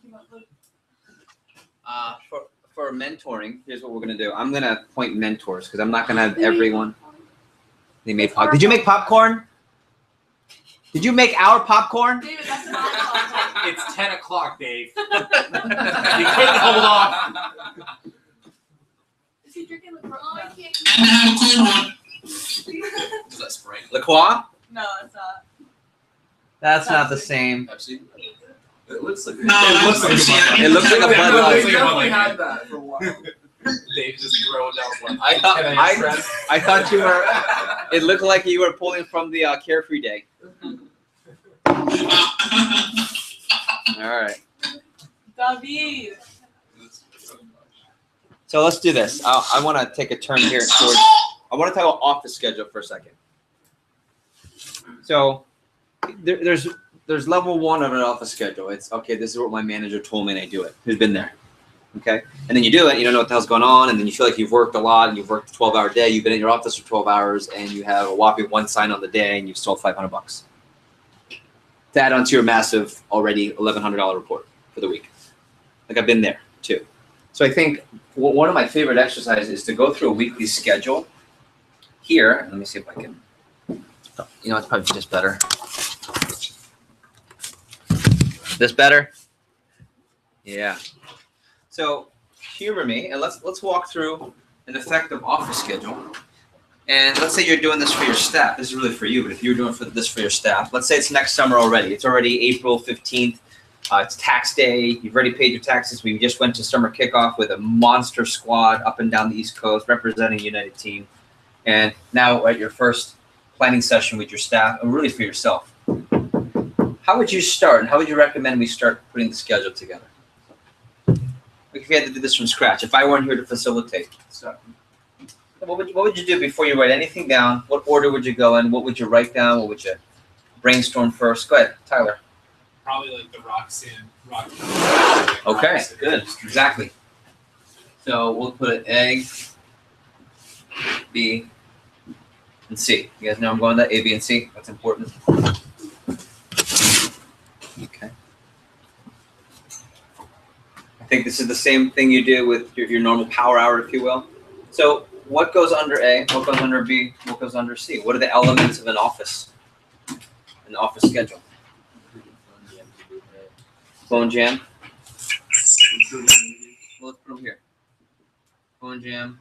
For mentoring, here's what we're gonna do. I'm gonna appoint mentors because I'm not gonna have everyone. They made pop. Did you make popcorn? Did you make our popcorn? David, that's not popcorn. It's 10 o'clock, Dave. You couldn't hold off. Is he drinking LaCroix? Oh, I can't. And have a cool one. Is that Sprite? La Croix? No, it's not. That's not the same. Pepsi? It looks like No, it looks like a Bud Light. It looks like a Bud Light. It looks like a Bud definitely Light. had that for a while. Dave just throwing down one. I thought you were. It looked like you were pulling from the Carefree Day. All right. David. So let's do this. I want to take a turn here towards. I want to talk about office schedule for a second. So there's level one of an office schedule. It's okay. This is what my manager told me, and I do it. Who's been there? Okay. And then you do it. You don't know what the hell's going on, and then you feel like you've worked a lot, and you've worked a 12-hour day. You've been in your office for 12 hours, and you have a whopping one sign on the day, and you've sold $500. To add onto your massive already $1,100 report for the week. Like I've been there too. So I think one of my favorite exercises is to go through a weekly schedule. Here, let me see if I can. You know, it's probably just better. This better? Yeah. So humor me, and let's walk through an effective office schedule. And let's say you're doing this for your staff. This is really for you, but if you're doing this for your staff, let's say it's next summer already. It's already April 15th. It's tax day. You've already paid your taxes. We just went to summer kickoff with a monster squad up and down the East Coast representing United Team. And now we're at your first planning session with your staff, and really for yourself. How would you start, and how would you recommend we start putting the schedule together? Like if you had to do this from scratch, if I weren't here to facilitate. So, what would you do before you write anything down? What order would you go in? What would you write down? What would you brainstorm first? Go ahead, Tyler. Probably like the rock. Okay, good, exactly. So we'll put an A, B, and C. You guys know I'm going to A, B, and C. That's important. Okay. I think this is the same thing you do with your normal power hour, if you will. So what goes under A? What goes under B? What goes under C? What are the elements of an office schedule? Phone jam. Well, let's put them here. Phone jam.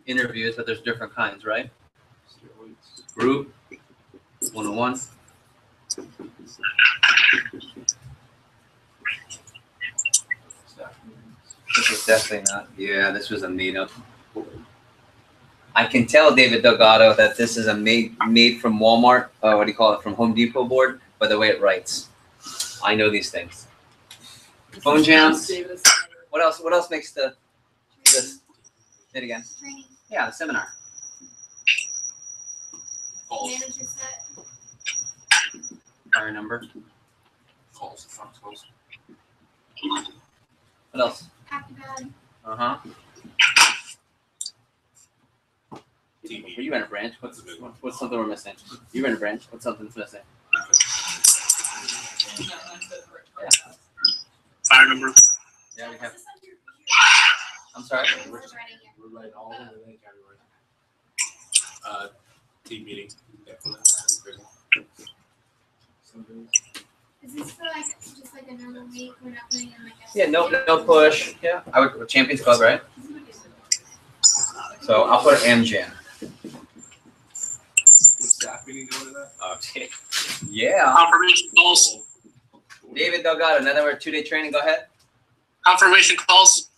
Interviews, but there's different kinds, right? Group. 101. This is definitely not. Yeah, this was a made-up. I can tell David Delgado that this is a made from Walmart. What do you call it? From Home Depot board. By the way it writes. I know these things. Phone jams. What else? What else makes this? Say it again. Training. Yeah, the seminar. Manager set. Fire number. Calls. What else? Happy bad. Uh-huh. Were you in a branch? What's something we're missing? You in a branch? What's something that's missing? Yeah. Fire number. Yeah, we have. I'm sorry. We're writing all of them in any category. Team meeting. Is this for like just like a normal week? We're not putting in like a Yeah, no push. Yeah, I would Champions Club, right? So I'll put Amjam. Would staff meeting go into that? Okay. Yeah. Confirmation calls. David Delgado, another 2-day training. Go ahead. Confirmation calls.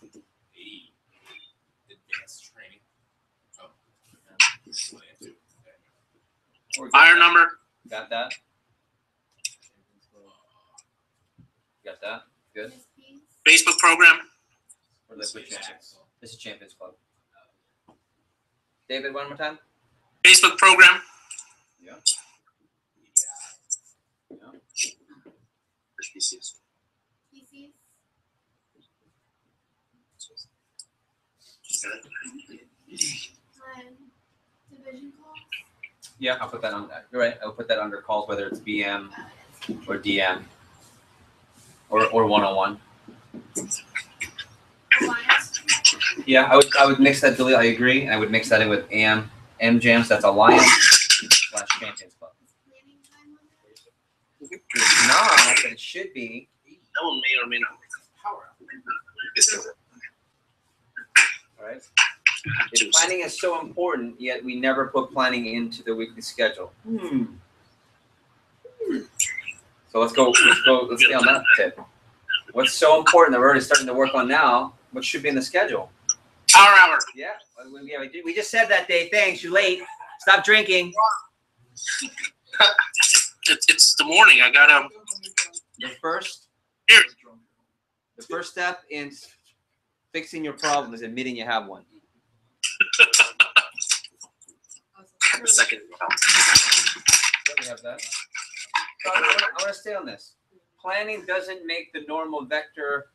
Advanced training. Oh. Fire number. Got that? Got that? Good. Facebook program. Or Liquid Champions. This is Champions Club. David, one more time. Facebook program. Yeah. PCs. Division calls. Yeah, I'll put that on that. You're right. I'll put that under calls, whether it's BM or DM or one-on-one. Yeah, I would mix that, Billy. I agree. I would mix that in with AM jams. That's Alliance / Champions Club. It's not, but it should be. That one may or may not. All right. If planning is so important, yet we never put planning into the weekly schedule. So let's stay on that tip. What's so important that we're already starting to work on now? What should be in the schedule? Hour. Yeah, we just said that, Dave. Thanks. You're late. Stop drinking. It's the morning. I gotta. The first step in fixing your problem is admitting you have one. Second. We have that. So I want to stay on this. Planning doesn't make the normal vector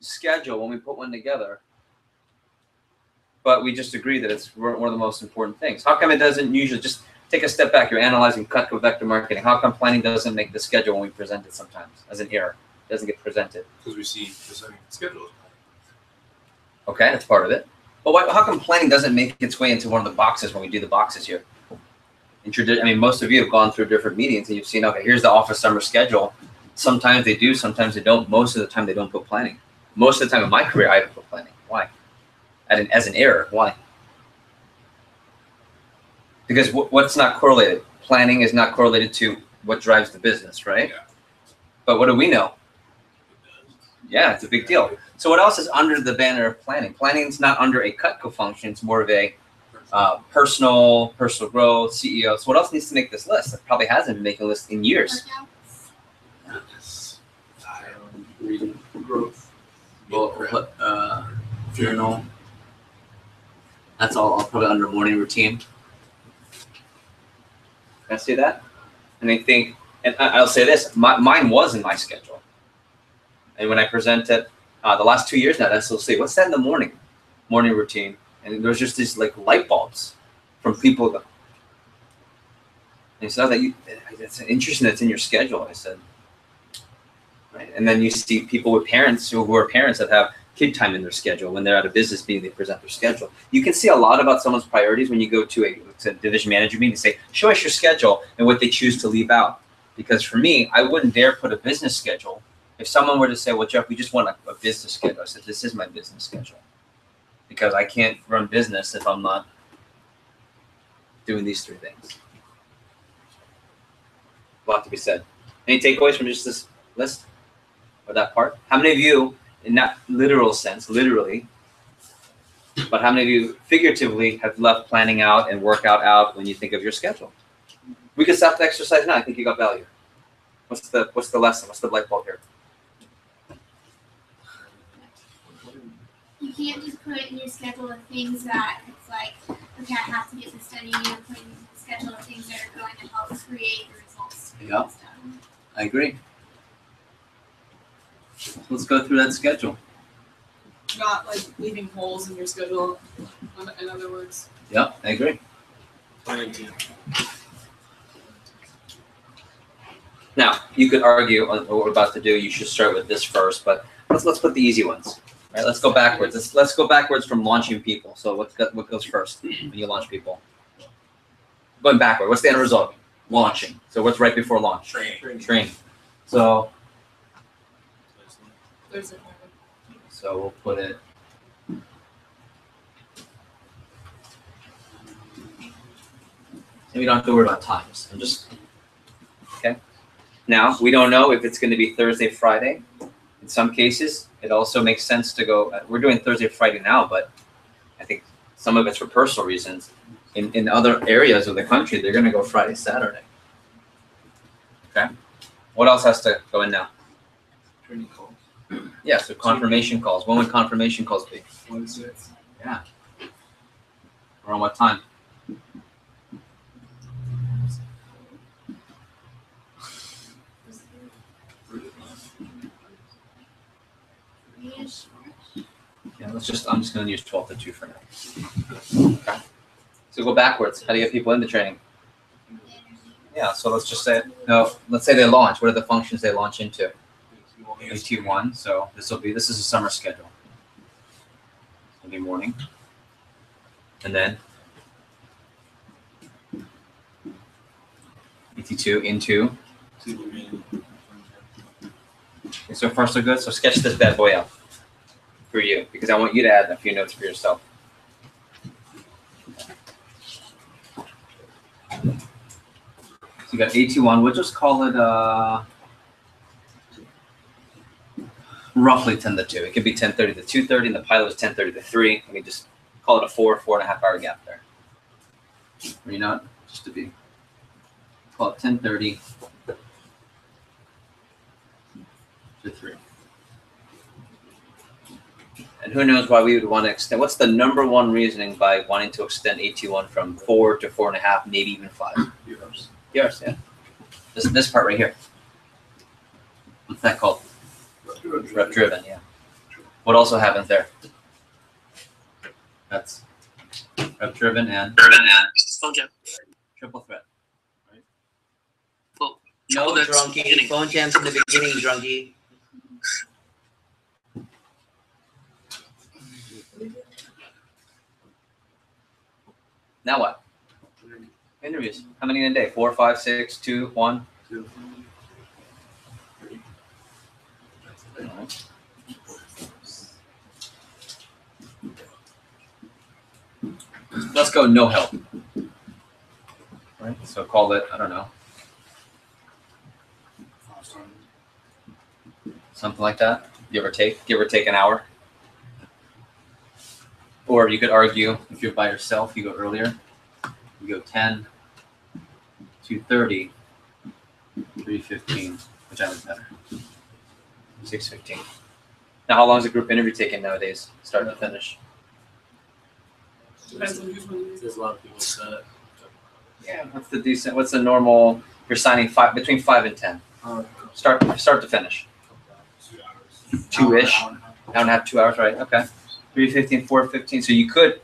schedule when we put one together, but we just agree that it's one of the most important things. How come it doesn't usually? Just take a step back. You're analyzing Cutco vector marketing. How come planning doesn't make the schedule when we present it sometimes as an error? It doesn't get presented. Because we see presenting schedules. Okay, that's part of it. But how come planning doesn't make its way into one of the boxes when we do the boxes here? I mean, most of you have gone through different meetings and you've seen, okay, here's the office summer schedule. Sometimes they do, sometimes they don't. Most of the time, they don't put planning. Most of the time in my career, I haven't put planning. Why? As an error. Why? Because what's not correlated? Planning is not correlated to what drives the business, right? Yeah. But what do we know? Yeah, it's a big deal. So what else is under the banner of planning? Planning is not under a Cutco function. It's more of a personal growth, CEO. So what else needs to make this list? It probably hasn't been making a list in years. Reading growth. Journal. That's all. I'll put it under morning routine. Can I say that? And I think, and I'll say this, mine was in my schedule. And when I present it, the last 2 years now, I still say, what's that in the morning routine? And there's just these like light bulbs from people. That, and so that it's interesting that's in your schedule. I said, right. And then you see people with parents who are parents that have kid time in their schedule. When they're at a business meeting, they present their schedule. You can see a lot about someone's priorities when you go to a division manager meeting and say, show us your schedule and what they choose to leave out. Because for me, I wouldn't dare put a business schedule. If someone were to say, well, Jeff, we just want a business schedule. I said, this is my business schedule. Because I can't run business if I'm not doing these three things. A lot to be said. Any takeaways from just this list or that part? How many of you, in not literal sense, literally, but how many of you figuratively have left planning out and workout out when you think of your schedule? We can stop the exercise now. I think you got value. What's the lesson? What's the light bulb here? You can't just put in your schedule of things that it's like, okay, I have to get this done. You need to put in the schedule of things that are going to help create the results to get this done. I agree. Let's go through that schedule. Not like leaving holes in your schedule, in other words. Yeah, I agree. Now, you could argue on what we're about to do, you should start with this first, but let's put the easy ones. Right, let's go backwards. Let's go backwards from launching people. So what goes first when you launch people? Going backward. What's the end result? Launching. So what's right before launch? Training. So we'll put it. And we don't have to worry about times. I'm just okay. Now we don't know if it's going to be Thursday, Friday. In some cases, it also makes sense to go. We're doing Thursday, Friday now, but I think some of it's for personal reasons. In other areas of the country, they're going to go Friday, Saturday. Okay. What else has to go in now? Yeah, so confirmation calls. When would confirmation calls be? 26. Yeah. Around what time? Yeah, I'm just gonna use 12 to 2 for now. Okay. So go backwards. How do you get people into training? Yeah, so let's just say, no, let's say they launch. What are the functions they launch into? AT1, so this is a summer schedule. It'll be morning. And then AT2 into. Okay, so far so good. So sketch this bad boy out for you, because I want you to add a few notes for yourself. So you got AT1. We'll just call it roughly 10 to 2. It could be 10:30 to 2:30, and the pilot was 10:30 to 3. Let me just call it a 4.5 hour gap there. Or you know, just to be, call it 10:30 to 3. And who knows why we would want to extend? What's the number one reasoning by wanting to extend AT1 from 4 to 4.5, maybe even 5? Yours, yeah. This part right here. What's that called? Rep driven, yeah. What also happens there? That's rep driven and Phone jam. triple threat. Right? Well, No, that's drunkie. beginning. Phone jams in the beginning, drunkie. Now what? Interviews. How many in a day? 4, 5, 6, 2, 1? 2. Let's go no help. Right? So call it, I don't know, something like that. Give or take an hour. Or you could argue, if you're by yourself, you go earlier. You go 10, 2:30, 3:15, which I like better. 6:15. Now, how long is a group interview taking nowadays, start to finish? Depends on who's winning. There's a lot of people set. Yeah, what's the normal? You're signing between 5 and 10. Start to finish. 2-ish. Hour and a half, 2 hours, right? Okay. 3:15, 4:15. So you could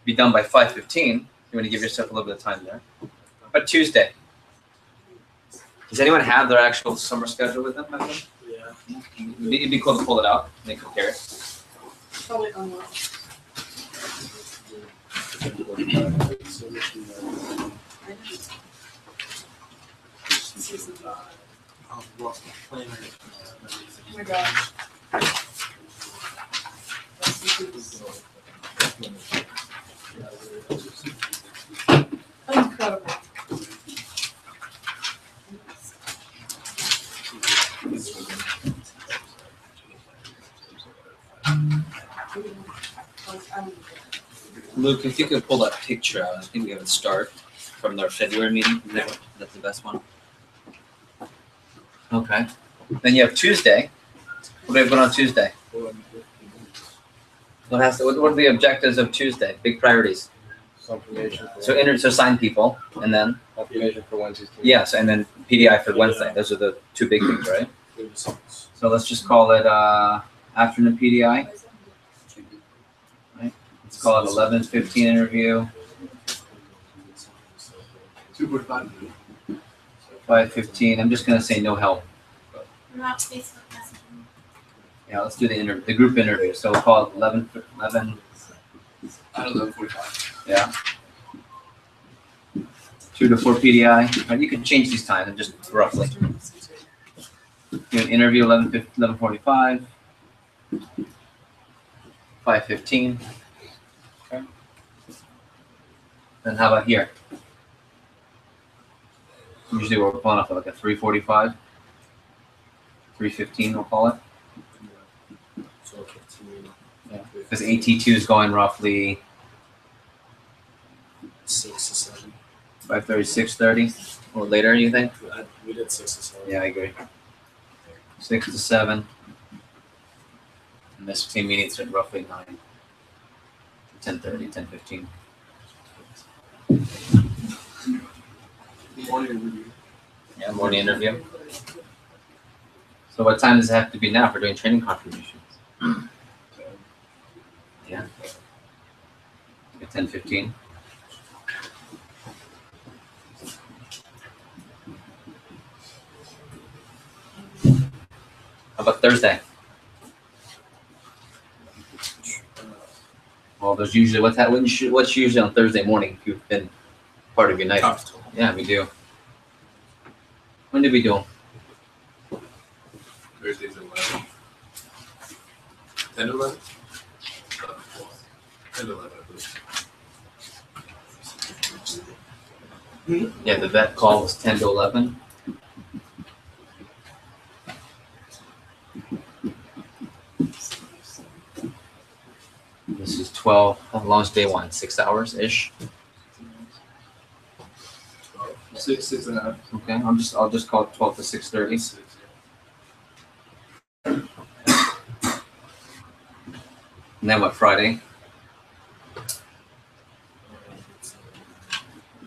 be done by 5:15. You want to give yourself a little bit of time there. But Tuesday. Does anyone have their actual summer schedule with them? Yeah. It'd be cool to pull it out and compare it. Probably online. Oh my gosh. Incredible. Luke, if you could pull that picture out, I think we have a start from their February meeting. That's the best one. Okay. Then you have Tuesday. What do we have going on Tuesday? What are the objectives of Tuesday? Big priorities. Confirmation. So sign people, and then Confirmation for Wednesday. yes, and then PDI for Wednesday. Those are the two big things, right? So let's just call it afternoon PDI. Right. Let's call it 11:15 interview. 2:45. 5:15. I'm just gonna say no help. Not Facebook messaging. Yeah, let's do the group interview. So we'll call it 11. At 11:45. Yeah. 2 to 4 PDI. Right, you can change these times, just roughly. Do an interview 11:45. 5:15. Okay. Then how about here? Usually we're pulling off like a 3:45. 3:15 we'll call it. So 15. Yeah. Because AT2 is going roughly 6 to 7. 5:30, 6:30 or later, you think? We did 6 to 7. Yeah, I agree. 6 to 7. And this team meeting's at roughly 9, 10:30, 10:15. Yeah, morning interview. So what time does it have to be now for doing training contributions? Yeah. 10:15. How about Thursday? Well, there's usually what's usually on Thursday morning if you've been part of your night. Yeah, we do. When did we do? Thursdays at 11. 10 to 11? 10 to 11, I believe. Yeah, the vet call was 10 to 11. This is 12. How long is day one? 6 hours ish. 6.5. Okay, I'll just call it 12 to 6:30. And then what, Friday?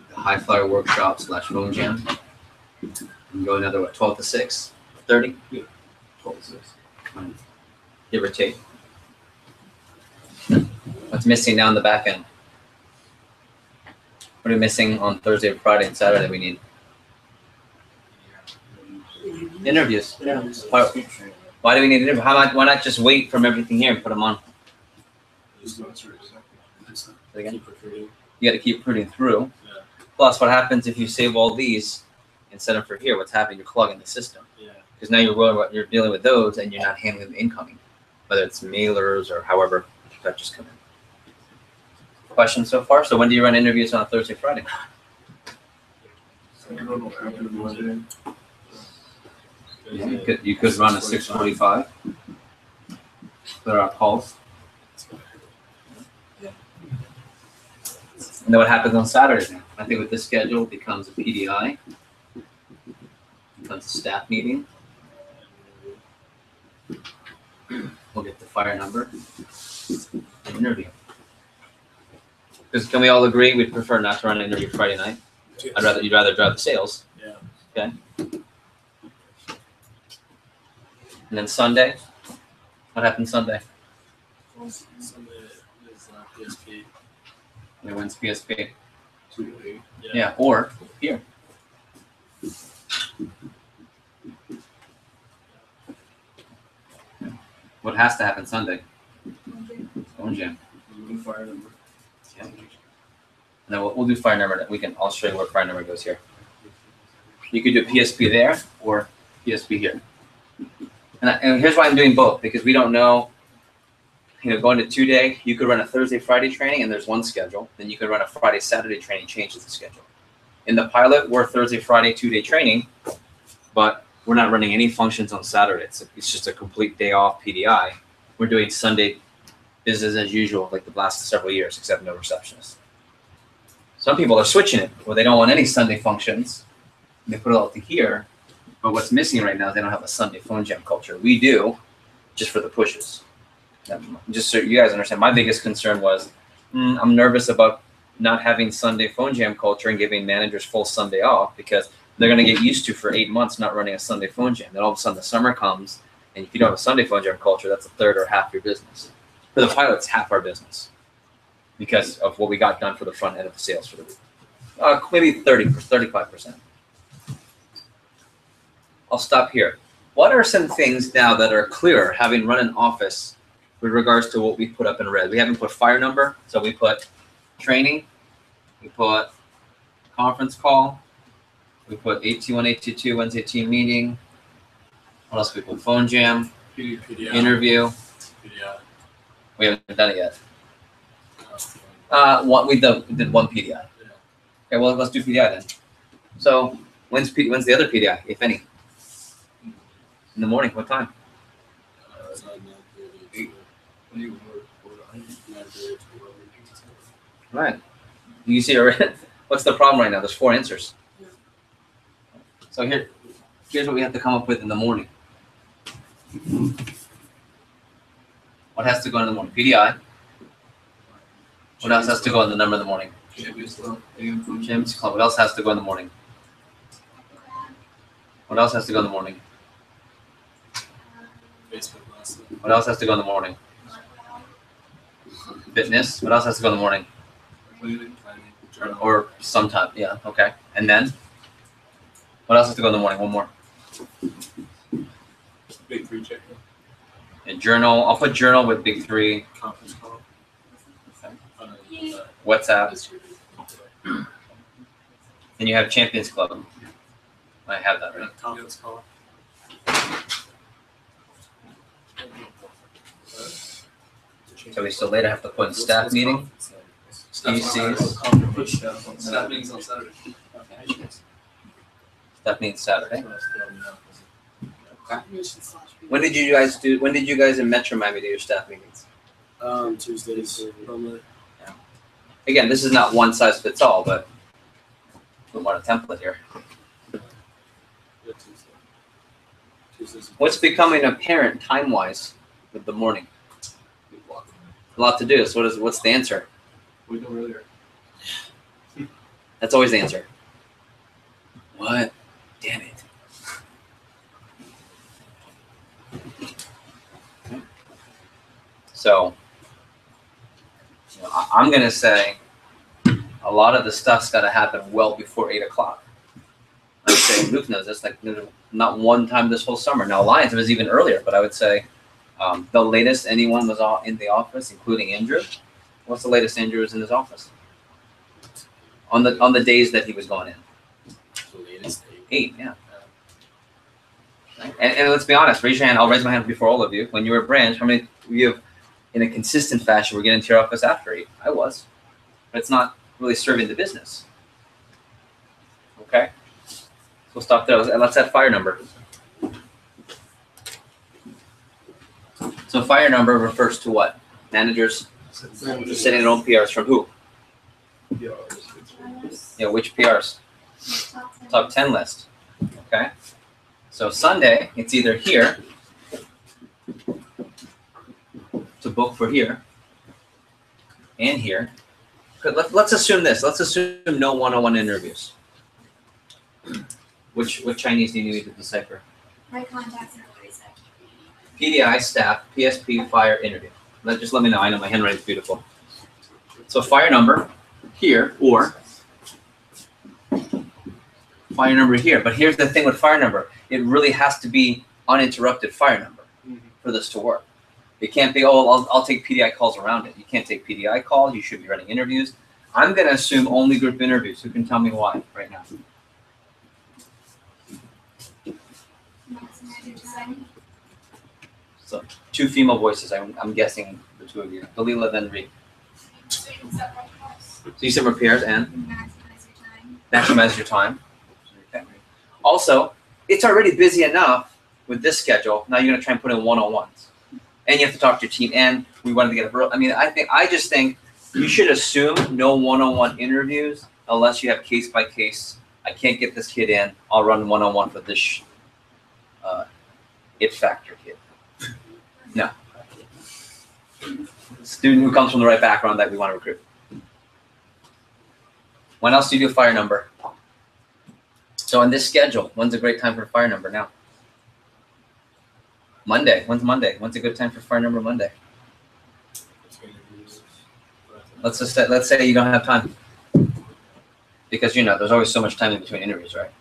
The high flyer workshop / phone jam. And go another what, 12 to 6:30? Yeah. 12 to 6. Give or take. What's missing now in the back end? What are we missing on Thursday, Friday, and Saturday we need? Interviews. Why do we need interviews? Why not just wait from everything here and put them on? Again? You got to keep recruiting through. Yeah. Plus, what happens if you save all these and set them for here? What's happening? You're clogging the system. Yeah. Because now you're dealing with those and you're not handling the incoming, whether it's mailers or however that just come in. Questions so far? So when do you run interviews on a Thursday, Friday? You could run a 6:45. There are calls. And then what happens on Saturday? I think with this schedule it becomes a PDI, becomes a staff meeting. We'll get the fire number and interview. Because can we all agree we'd prefer not to run an interview Friday night? You'd rather drive the sales. Yeah. Okay. And then Sunday, what happens Sunday? Sunday is PSP. And when's PSP? 2 to 8. Yeah, or here. What has to happen Sunday? Phone jam. Fire number. Yeah. And then we'll do fire number. I'll show you where fire number goes here. You could do PSP there or PSP here. And here's why I'm doing both, because we don't know, going to 2-day, you could run a Thursday, Friday training and there's one schedule. Then you could run a Friday, Saturday training, changes the schedule. In the pilot, we're Thursday, Friday, 2-day training, but we're not running any functions on Saturday. It's just a complete day off PDI. We're doing Sunday business as usual, like the last several years, except no receptionist. Some people are switching it, where they don't want any Sunday functions. They put it all to here. But what's missing right now is they don't have a Sunday phone jam culture. We do, just for the pushes. Just so you guys understand, my biggest concern was I'm nervous about not having Sunday phone jam culture and giving managers full Sunday off, because they're going to get used to for 8 months not running a Sunday phone jam. Then all of a sudden the summer comes, and if you don't have a Sunday phone jam culture, that's a third or half your business. For the pilot, it's half our business because of what we got done for the front end of the sales for the week. Maybe 30 or 35%. I'll stop here. What are some things now that are clearer, having run an office, with regards to what we put up in red? We haven't put fire number, so we put training, we put conference call, we put 821, 822, Wednesday team meeting. What else we put? Phone jam, PDI. interview. PDI. We haven't done it yet. We did one PDI. Okay, well, let's do PDI then. So when's the other PDI, if any? In the morning, what time? Right. You see, what's the problem right now? There's 4 answers. So here's what we have to come up with in the morning. What has to go in the morning? PDI. What else has to go in the number in the morning? Champions Club. Champions Club. What else has to go in the morning? What else has to go in the morning? Facebook last night. What else has to go in the morning? Fitness. What else has to go in the morning? Planning. Journal. Or sometime. Yeah. Okay. And then what else has to go in the morning? One more. Big 3 check. A journal. I'll put journal with big 3. Conference call. WhatsApp. Then you have Champions Club. I have that, right? Conference call. So we still later have to put in staff meeting. PCs. Staff meetings on Saturday. Staff meeting Saturday. When did you guys in Metro Miami do your staff meetings? Tuesdays. Normally. Again, this is not one size fits all, but we want a template here. Yeah, Tuesdays. What's becoming apparent time-wise with the morning? A lot to do. So what's the answer? We do earlier. That's always the answer. What? Damn it. So, I'm going to say a lot of the stuff's got to happen well before 8 o'clock. I'm saying Luke knows this, like not one time this whole summer. Now, Alliance was even earlier, but I would say the latest anyone was all in the office, including Andrew. What's the latest Andrew was in his office? On the days that he was going in. The latest 8, yeah. And let's be honest, raise your hand. I'll raise my hand before all of you. When you were a branch, how many of you have, in a consistent fashion, were getting into your office after 8? I was. But it's not really serving the business. Okay? So we'll stop there. Let's add fire number. So fire number refers to what? Managers setting their own PRs from who? Yeah, which PRs? Top 10 list. Okay? So Sunday, it's either here to book for here and here. Good. Let's assume this. Let's assume no one-on-one interviews. Which Chinese do you need to decipher? My contacts are always up. PDI, staff, PSP, fire, interview. Just let me know. I know my handwriting's beautiful. So fire number here or fire number here. But here's the thing with fire number. It really has to be uninterrupted fire number for this to work. It can't be, oh, I'll take PDI calls around it. You can't take PDI calls. You should be running interviews. I'm going to assume only group interviews. Who can tell me why right now? So 2 female voices. I'm guessing the 2 of you. Dalila, then Reed. So you said repairs and? Maximize your time. Okay. Also, it's already busy enough with this schedule. Now you're going to try and put in one-on-ones. And you have to talk to your team. And we wanted to get a, I mean, I just think you should assume no one-on-one interviews unless you have case by case. I can't get this kid in. I'll run one-on-one for this it factor kid. No. Student who comes from the right background that we want to recruit. When else do you do fire number? So in this schedule, when's a great time for fire number now? Monday. When's Monday? When's a good time for fire number Monday? Let's say you don't have time. Because there's always so much time in between interviews, right?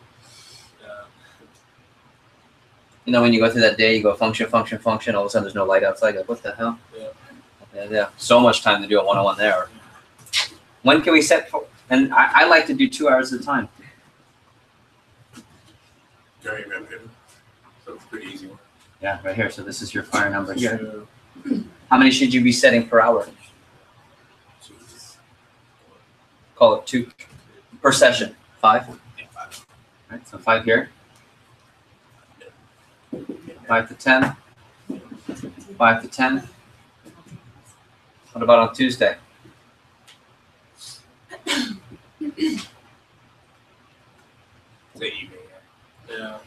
When you go through that day, you go function, function, function, all of a sudden there's no light outside. Like, what the hell? Yeah. So much time to do a one-on-one there. When can we set for, and I like to do 2 hours at a time. During rep in. So it's pretty easy one. Yeah, right here. So this is your fire number here. How many should you be setting per hour? Call it 2 per session. 5? All right, so 5 here. 5 to 10. 5 to 10. What about on Tuesday? The evening. Yeah.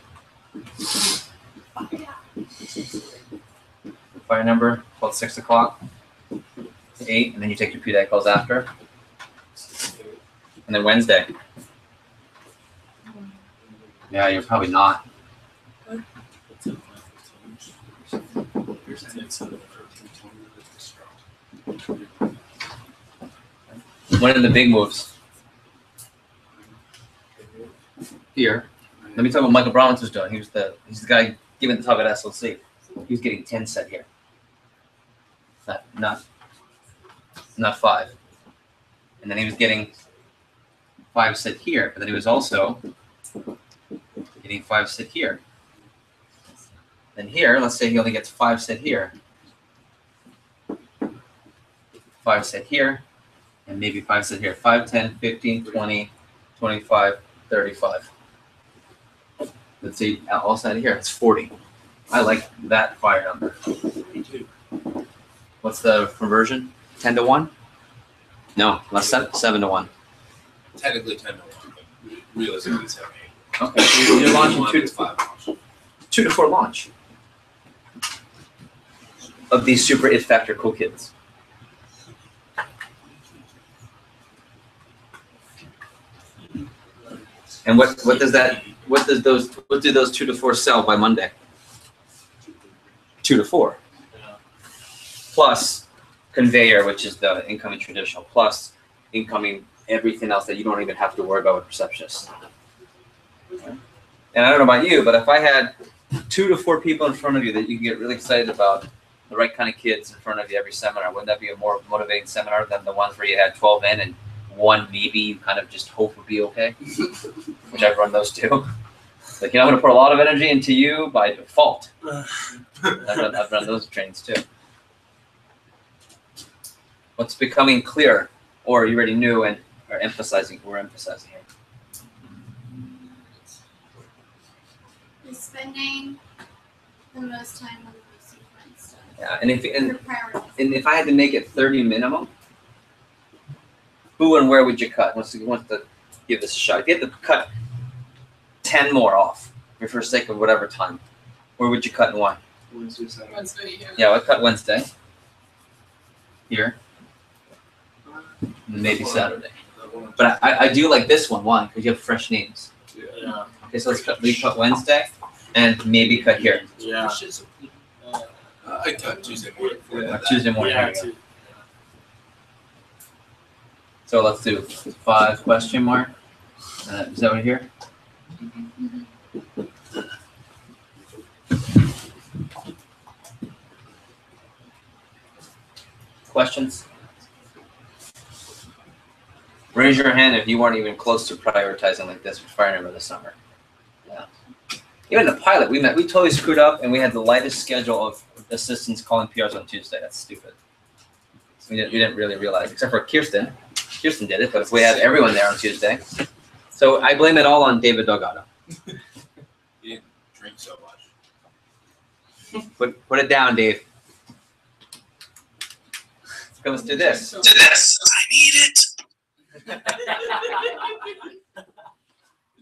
fire number, about 6 o'clock to 8, and then you take your PDI calls after. And then Wednesday. Yeah, you're probably not. One of the big moves here. Let me tell you what Michael Browns was doing. He's the guy giving the talk at SLC. He was getting 10 set here. Not 5. And then he was getting 5 set here, but then he was also getting 5 set here. Then here, let's say he only gets 5 set here. 5 set here, and maybe 5 set here. 5, 10, 15, 20, 25, 35. Let's see, all set here, it's 40. I like that fire number. Me too. What's the conversion? 10 to 1? No, less 7 to 1. Technically 10 to 1, but realistically it's 7 to 8. Okay, so you're launching 2 to 5 launch. 2 to 4 launch of these super it factor cool kids. And what do those 2 to 4 sell by Monday? 2 to 4. Plus conveyor, which is the incoming traditional, plus incoming everything else that you don't even have to worry about with receptionists. And I don't know about you, but if I had 2 to 4 people in front of you that you can get really excited about, the right kind of kids in front of you every seminar, wouldn't that be a more motivating seminar than the ones where you had 12 in and 1 maybe you kind of just hope would be okay? Which I've run those too. Like, I'm going to put a lot of energy into you by default. I've run those trains too. What's becoming clear, or you already knew and are emphasizing? We're emphasizing here. We're spending the most time on the sequence stuff. Yeah, and We're prioritizing. if I had to make it 30 minimum, who and where would you cut? Wants to give this a shot. If you had to cut 10 more off, for sake of whatever time, where would you cut and why? Wednesday, yeah. Yeah, I'd cut Wednesday. Here. And maybe Saturday. But I do like this one, because you have fresh names. Yeah. Okay, so we cut Wednesday and maybe cut here. Yeah. I cut Tuesday morning. Tuesday morning. Yeah, Here we go. So let's do 5 question mark. Is that right here? Questions? Raise your hand if you weren't even close to prioritizing like this for fire number this summer. Yeah. Even the pilot, we totally screwed up and we had the lightest schedule of assistants calling PRs on Tuesday. That's stupid. So we didn't really realize, except for Kirsten. Kirsten did it, but if we had everyone there on Tuesday. So I blame it all on David Delgado. You didn't drink so much. Put it down, Dave. Let's do this. I need it.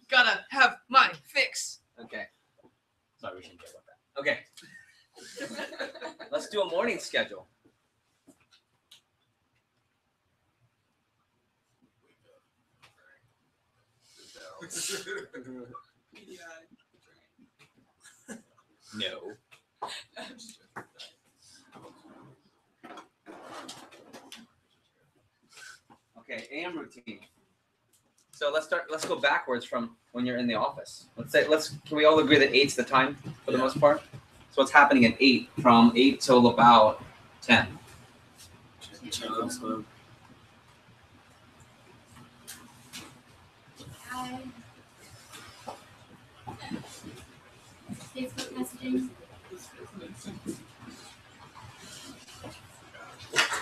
Gotta have my fix. Okay. Sorry, we shouldn't care about that. Okay. Let's do a morning schedule. No. Okay, AM routine. So let's go backwards from when you're in the office. Can we all agree that 8's the time for the most part? So what's happening at 8 from 8 till about 10? Facebook messaging.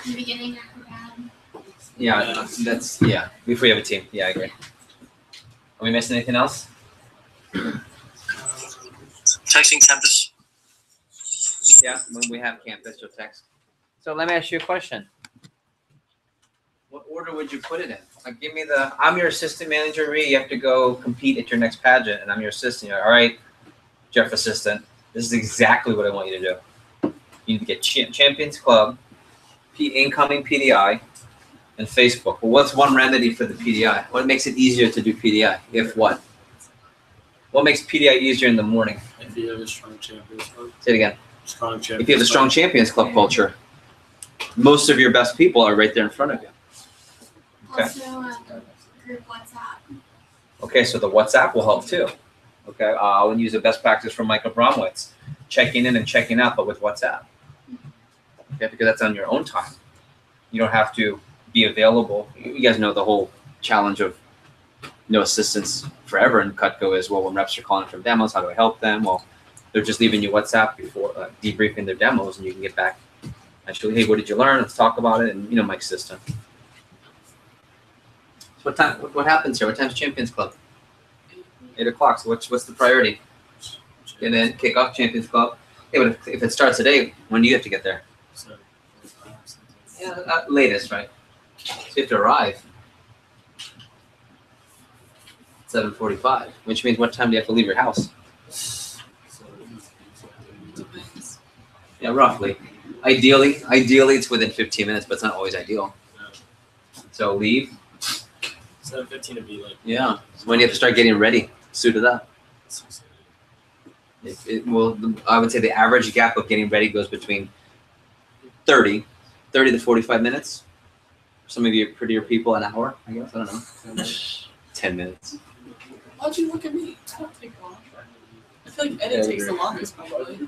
In the beginning, after bad. Yeah, if we have a team. Yeah, I agree. Are we missing anything else? Texting campus. Yeah, when we have campus, you'll text. So let me ask you a question. What order would you put it in? Like, give me I'm your assistant manager, Ree. You have to go compete at your next pageant, and I'm your assistant. You're like, all right, Jeff assistant, this is exactly what I want you to do. You need to get Champions Club, incoming PDI, and Facebook. Well, what's one remedy for the PDI? What makes it easier to do PDI? If what? What makes PDI easier in the morning? If you have a strong Champions Club. Say it again. Strong Champions If you have a strong Champions Club culture, most of your best people are right there in front of you. Okay. Also, group WhatsApp. Okay, so the WhatsApp will help too. Okay, I'll use the best practice from Michael Bromwitz, checking in and checking out, but with WhatsApp. Okay, because that's on your own time. You don't have to be available. You guys know the whole challenge of no assistance forever in Cutco is, well, when reps are calling from demos, how do I help them? Well, they're just leaving you WhatsApp before debriefing their demos, and you can get back. Actually, hey, what did you learn? Let's talk about it, and Mike's system. So what time? What happens here? What time's Champions Club? 8 o'clock. So what's the priority? And then kick off Champions Club. Hey, but if it starts at 8, when do you have to get there? Yeah, latest, right? So you have to arrive 7:45, which means what time do you have to leave your house? Yeah, roughly. Ideally, it's within 15 minutes, but it's not always ideal. So leave. 7:15 would be like. Yeah. So when do you have to start getting ready, suited up? I would say the average gap of getting ready goes between 30 to 45 minutes. Some of you prettier people, an hour, I guess. I don't know. 10 minutes. Why'd you look at me? I don't take long. I feel like Eddie takes the longest, probably.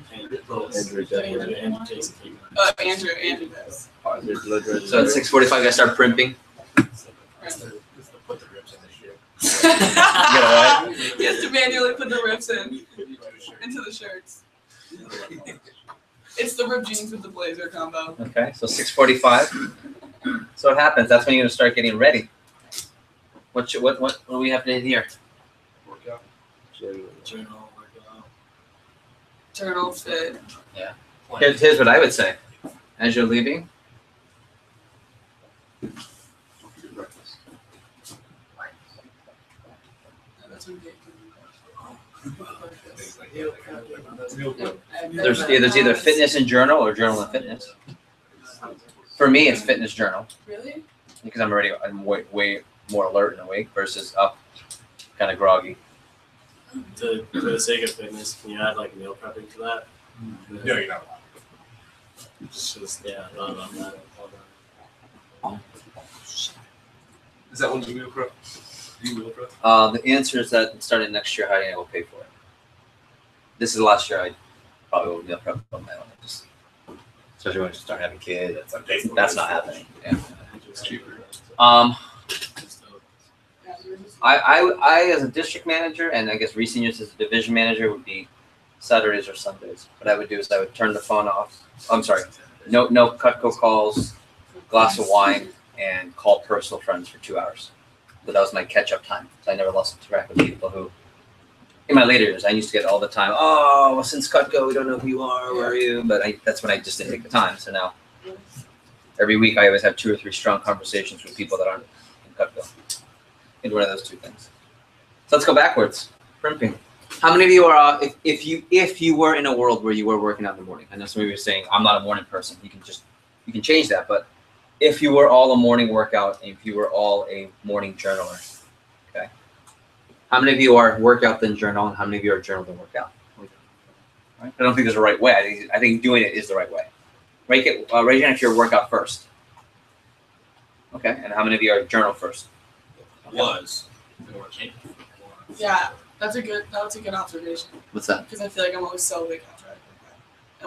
Andrew does. So at 6:45, I start primping. Put the ribs in the shirt. He has to manually put the rips into the shirts. It's the ripped jeans with the blazer combo. Okay, so 6:45. So what happens? That's when you're gonna start getting ready. What do we have in here? Workout. Journal, workout. Journal fit. Yeah. Here's what I would say. As you're leaving, there's either fitness and journal or journal and fitness. For me, it's fitness journal. Really? Because I'm way more alert and awake versus up, kind of groggy. For the sake of fitness, can you add like meal prepping to that? No, you're not. It's just not on that. Is that when you meal prep? Do you meal prep? The answer is that starting next year, I will pay for it. This is the last year I probably will meal prep on my own. Especially when you start having kids, that's not happening. Yeah. It's cheaper. I as a district manager, and I guess recent years as a division manager, would be Saturdays or Sundays. What I would do is I would turn the phone off. I'm sorry, no Cutco calls, glass of wine, and call personal friends for 2 hours. But that was my catch-up time. So I never lost track of people who, in my later years, I used to get all the time, oh, well, since Cutco, we don't know who you are, where are you? But that's when I just didn't take the time. So now, every week, I always have 2 or 3 strong conversations with people that aren't in Cutco. It's one of those 2 things. So let's go backwards. Primping. How many of you are, if you were in a world where you were working out in the morning? I know some of you are saying, I'm not a morning person. You can change that. But if you were all a morning workout, and if you were all a morning journaler, okay? How many of you are workout then journal, and how many of you are journal then workout? Right? I don't think there's a right way. I think doing it is the right way. Raise your hand if you're workout first. Okay, and how many of you are journal first? Was. Yeah, that's a good observation. What's that? Because I feel like I'm always so big after I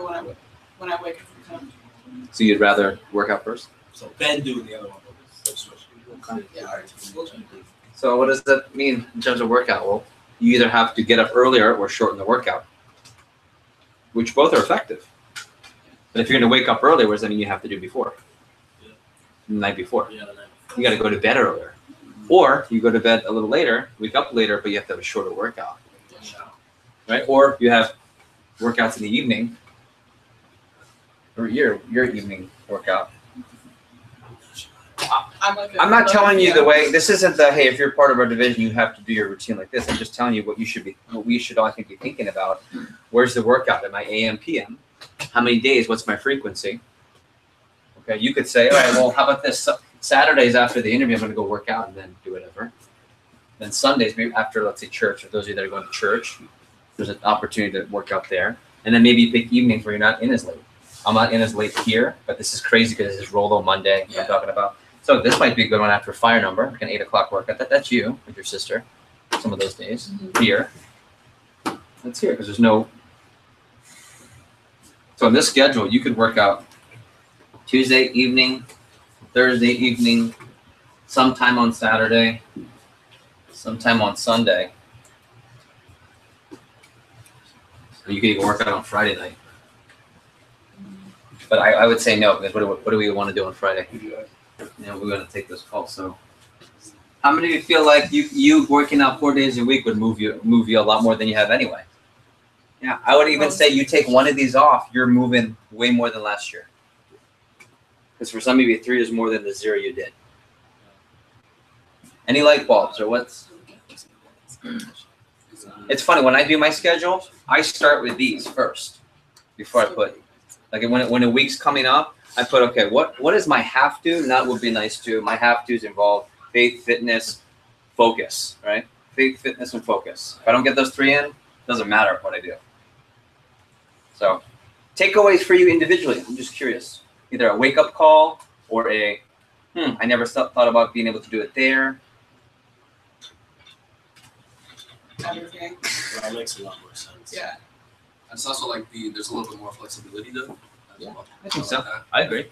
work out. And when I wake up from time. So you'd rather work out first? So Ben doing the other one. Okay. Yeah. So what does that mean in terms of workout? Well, you either have to get up earlier or shorten the workout, which both are effective. But if you're going to wake up earlier, what does that mean you have to do before? Yeah. The night before. Yeah, the night before. You got to go to bed earlier. Or you go to bed a little later, wake up later, but you have to have a shorter workout. Right? Or you have workouts in the evening, or your evening workout. I'm not telling you the way. This isn't the, hey, if you're part of our division, you have to do your routine like this. I'm just telling you what we should all, I think, be thinking about. Where's the workout? Am I AM, PM? How many days? What's my frequency? Okay, you could say, all right, well, how about this? Saturdays after the interview, I'm going to go work out and then do whatever. Then Sundays, maybe after, let's say, church, or those of you that are going to church, there's an opportunity to work out there. And then maybe you pick evenings where you're not in as late. I'm not in as late here, but this is crazy because this is Rolo Monday I'm talking about. So this might be a good one after fire number, like an 8 o'clock workout. That's you with your sister some of those days. Here. That's here because there's no. So in this schedule, you could work out Tuesday evening, Thursday evening, sometime on Saturday, sometime on Sunday. Or you could even work out on Friday night. But I would say no, because what do we want to do on Friday? We're going to take this call. So how many of you feel like you working out 4 days a week would move you a lot more than you have anyway? Yeah, I would even say you take one of these off, you're moving way more than last year. Because for some of you, 3 is more than the 0 you did. Any light bulbs or what's? It's funny, when I do my schedule, I start with these first before I put, like when a week's coming up, I put, okay, what is my have to, not would be nice to. My have to's involve faith, fitness, focus, right? Faith, fitness, and focus. If I don't get those 3 in, it doesn't matter what I do. So takeaways for you individually. I'm just curious. Either a wake-up call or a, I never thought about being able to do it there. Everything. That makes a lot more sense. Yeah. It's also like there's a little bit more flexibility though. Yeah, I think so. Like that. I agree.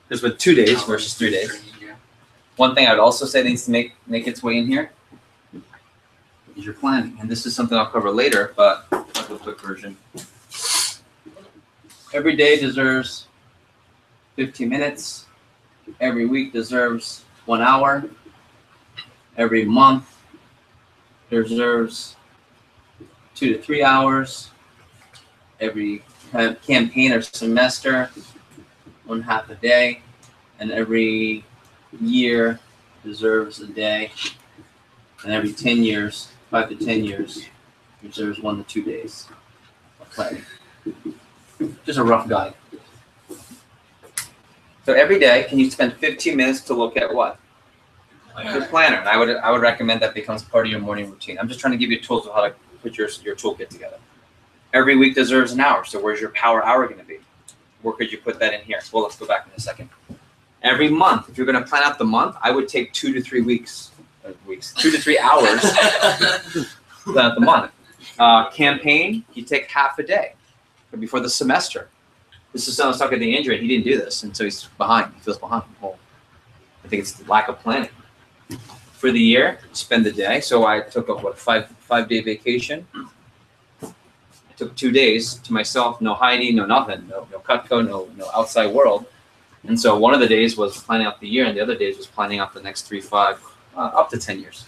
Because with 2 days versus 3 days. Yeah. One thing I'd also say needs to make its way in here is your planning. And this is something I'll cover later, but I'll do a quick version. Every day deserves 15 minutes. Every week deserves 1 hour. Every month deserves 2 to 3 hours. Every campaign or semester, 1/2 a day. And every year deserves a day. And every 10 years, 5 to 10 years, deserves 1 to 2 days of planning. Just a rough guide. So every day, can you spend 15 minutes to look at what? Your planner. And I would recommend that becomes part of your morning routine. I'm just trying to give you tools of how to put your toolkit together. Every week deserves an hour. So where's your power hour going to be? Where could you put that in here? Well, let's go back in a second. Every month, if you're going to plan out the month, I would take 2 to 3 weeks, 2 to 3 hours plan out the month. Campaign, you take half a day before the semester. This is something I was talking to Andrew, and he didn't do this, and so he's behind. He feels behind. Well, I think it's the lack of planning. For the year, spend the day. So I took a 5-day vacation. I took 2 days to myself, no Heidi, no nothing, no Cutco, no outside world. And so one of the days was planning out the year, and the other days was planning out the next 3, 5, up to 10 years.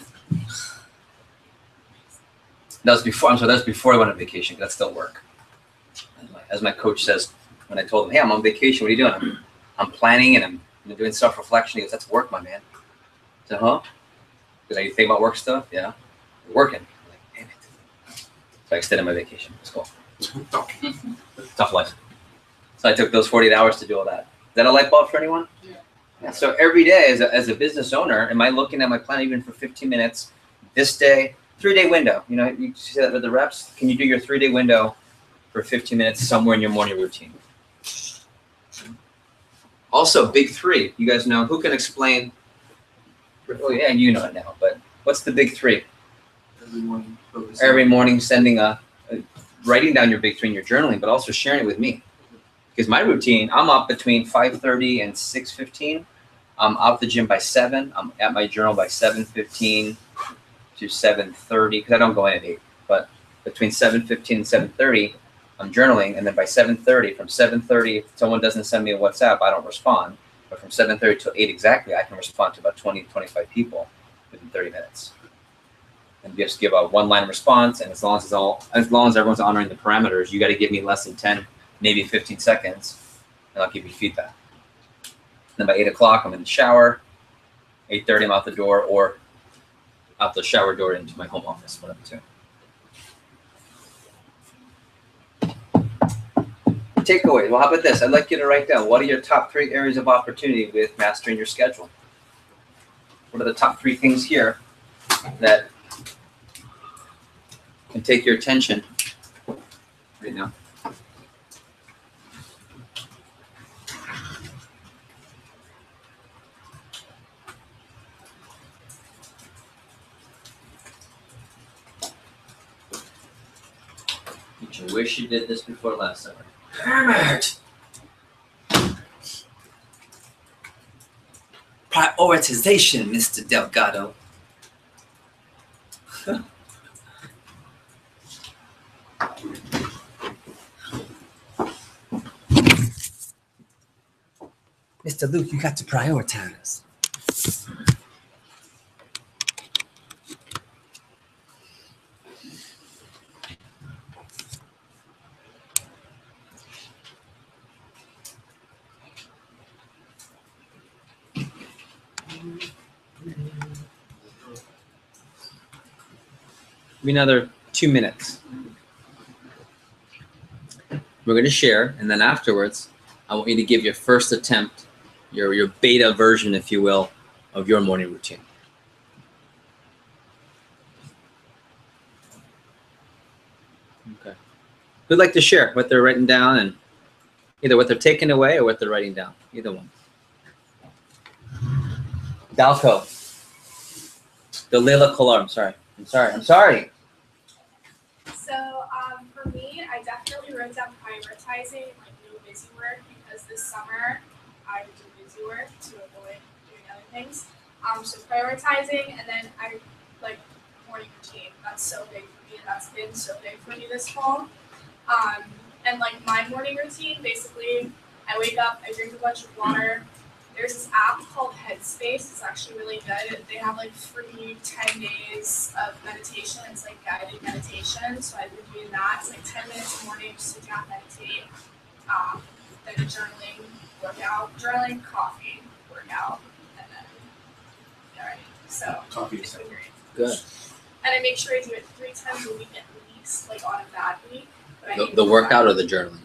That was before. That's before I went on vacation. That's still work. As my coach says, when I told him, "Hey, I'm on vacation. What are you doing?" I'm planning and I'm doing self-reflection. He goes, "That's work, my man." I said, "Huh?" Because you think about work stuff. Yeah, you're working. I'm like, damn it. So I extended my vacation. It's cool. Tough life. So I took those 48 hours to do all that. Is that a light bulb for anyone? Yeah. So every day, as a business owner, am I looking at my plan even for 15 minutes? This day, 3-day window. You know, you see that with the reps. Can you do your 3-day window for 15 minutes somewhere in your morning routine? Also, big 3. You guys know, who can explain? Oh yeah, you know it now. But what's the big 3? Every morning, sending writing down your big 3 in your journaling, but also sharing it with me. Because my routine, I'm up between 5:30 and 6:15. I'm out the gym by 7. I'm at my journal by 7:15 to 7:30. Because I don't go in at 8. But between 7:15 and 7:30, I'm journaling. And then by 7:30, from 7:30, if someone doesn't send me a WhatsApp, I don't respond. But from 7:30 to 8 exactly, I can respond to about 20 to 25 people within 30 minutes. And just give a one-line response. And as long as everyone's honoring the parameters, you got to give me less than 10, maybe 15 seconds, and I'll give you feedback. Then by 8 o'clock, I'm in the shower. 8:30, I'm out the door, or out the shower door into my home office, one of the two. Takeaways. Well, how about this? I'd like you to write down, what are your top 3 areas of opportunity with mastering your schedule? What are the top 3 things here that can take your attention right now? You wish you did this before last summer. Damn it! Prioritization, Mr. Delgado. Mr. Luke, you got to prioritize. Another 2 minutes. We're going to share, and then afterwards, I want you to give your first attempt, your beta version, if you will, of your morning routine. Okay. Who'd like to share what they're writing down, and either what they're taking away or what they're writing down? Either one. Dalco. Dalila Kolar. I'm sorry. So for me, I definitely wrote down prioritizing like no busy work because this summer I would do busy work to avoid doing other things. So prioritizing, and then I like morning routine. That's so big for me, and that's been so big for me this fall. And like my morning routine, basically, I wake up, I drink a bunch of water. There's this app called Headspace. It's actually really good. They have like free 10 days of meditation. It's like guided meditation. So I've been doing that. It's like 10 minutes in the morning just to down meditate. Then a journaling, workout, journaling, coffee, workout, and then all right. So Coffee it's is been great. Good. And I make sure I do it 3 times a week at least, like on a bad week. But I need The to workout or the journaling?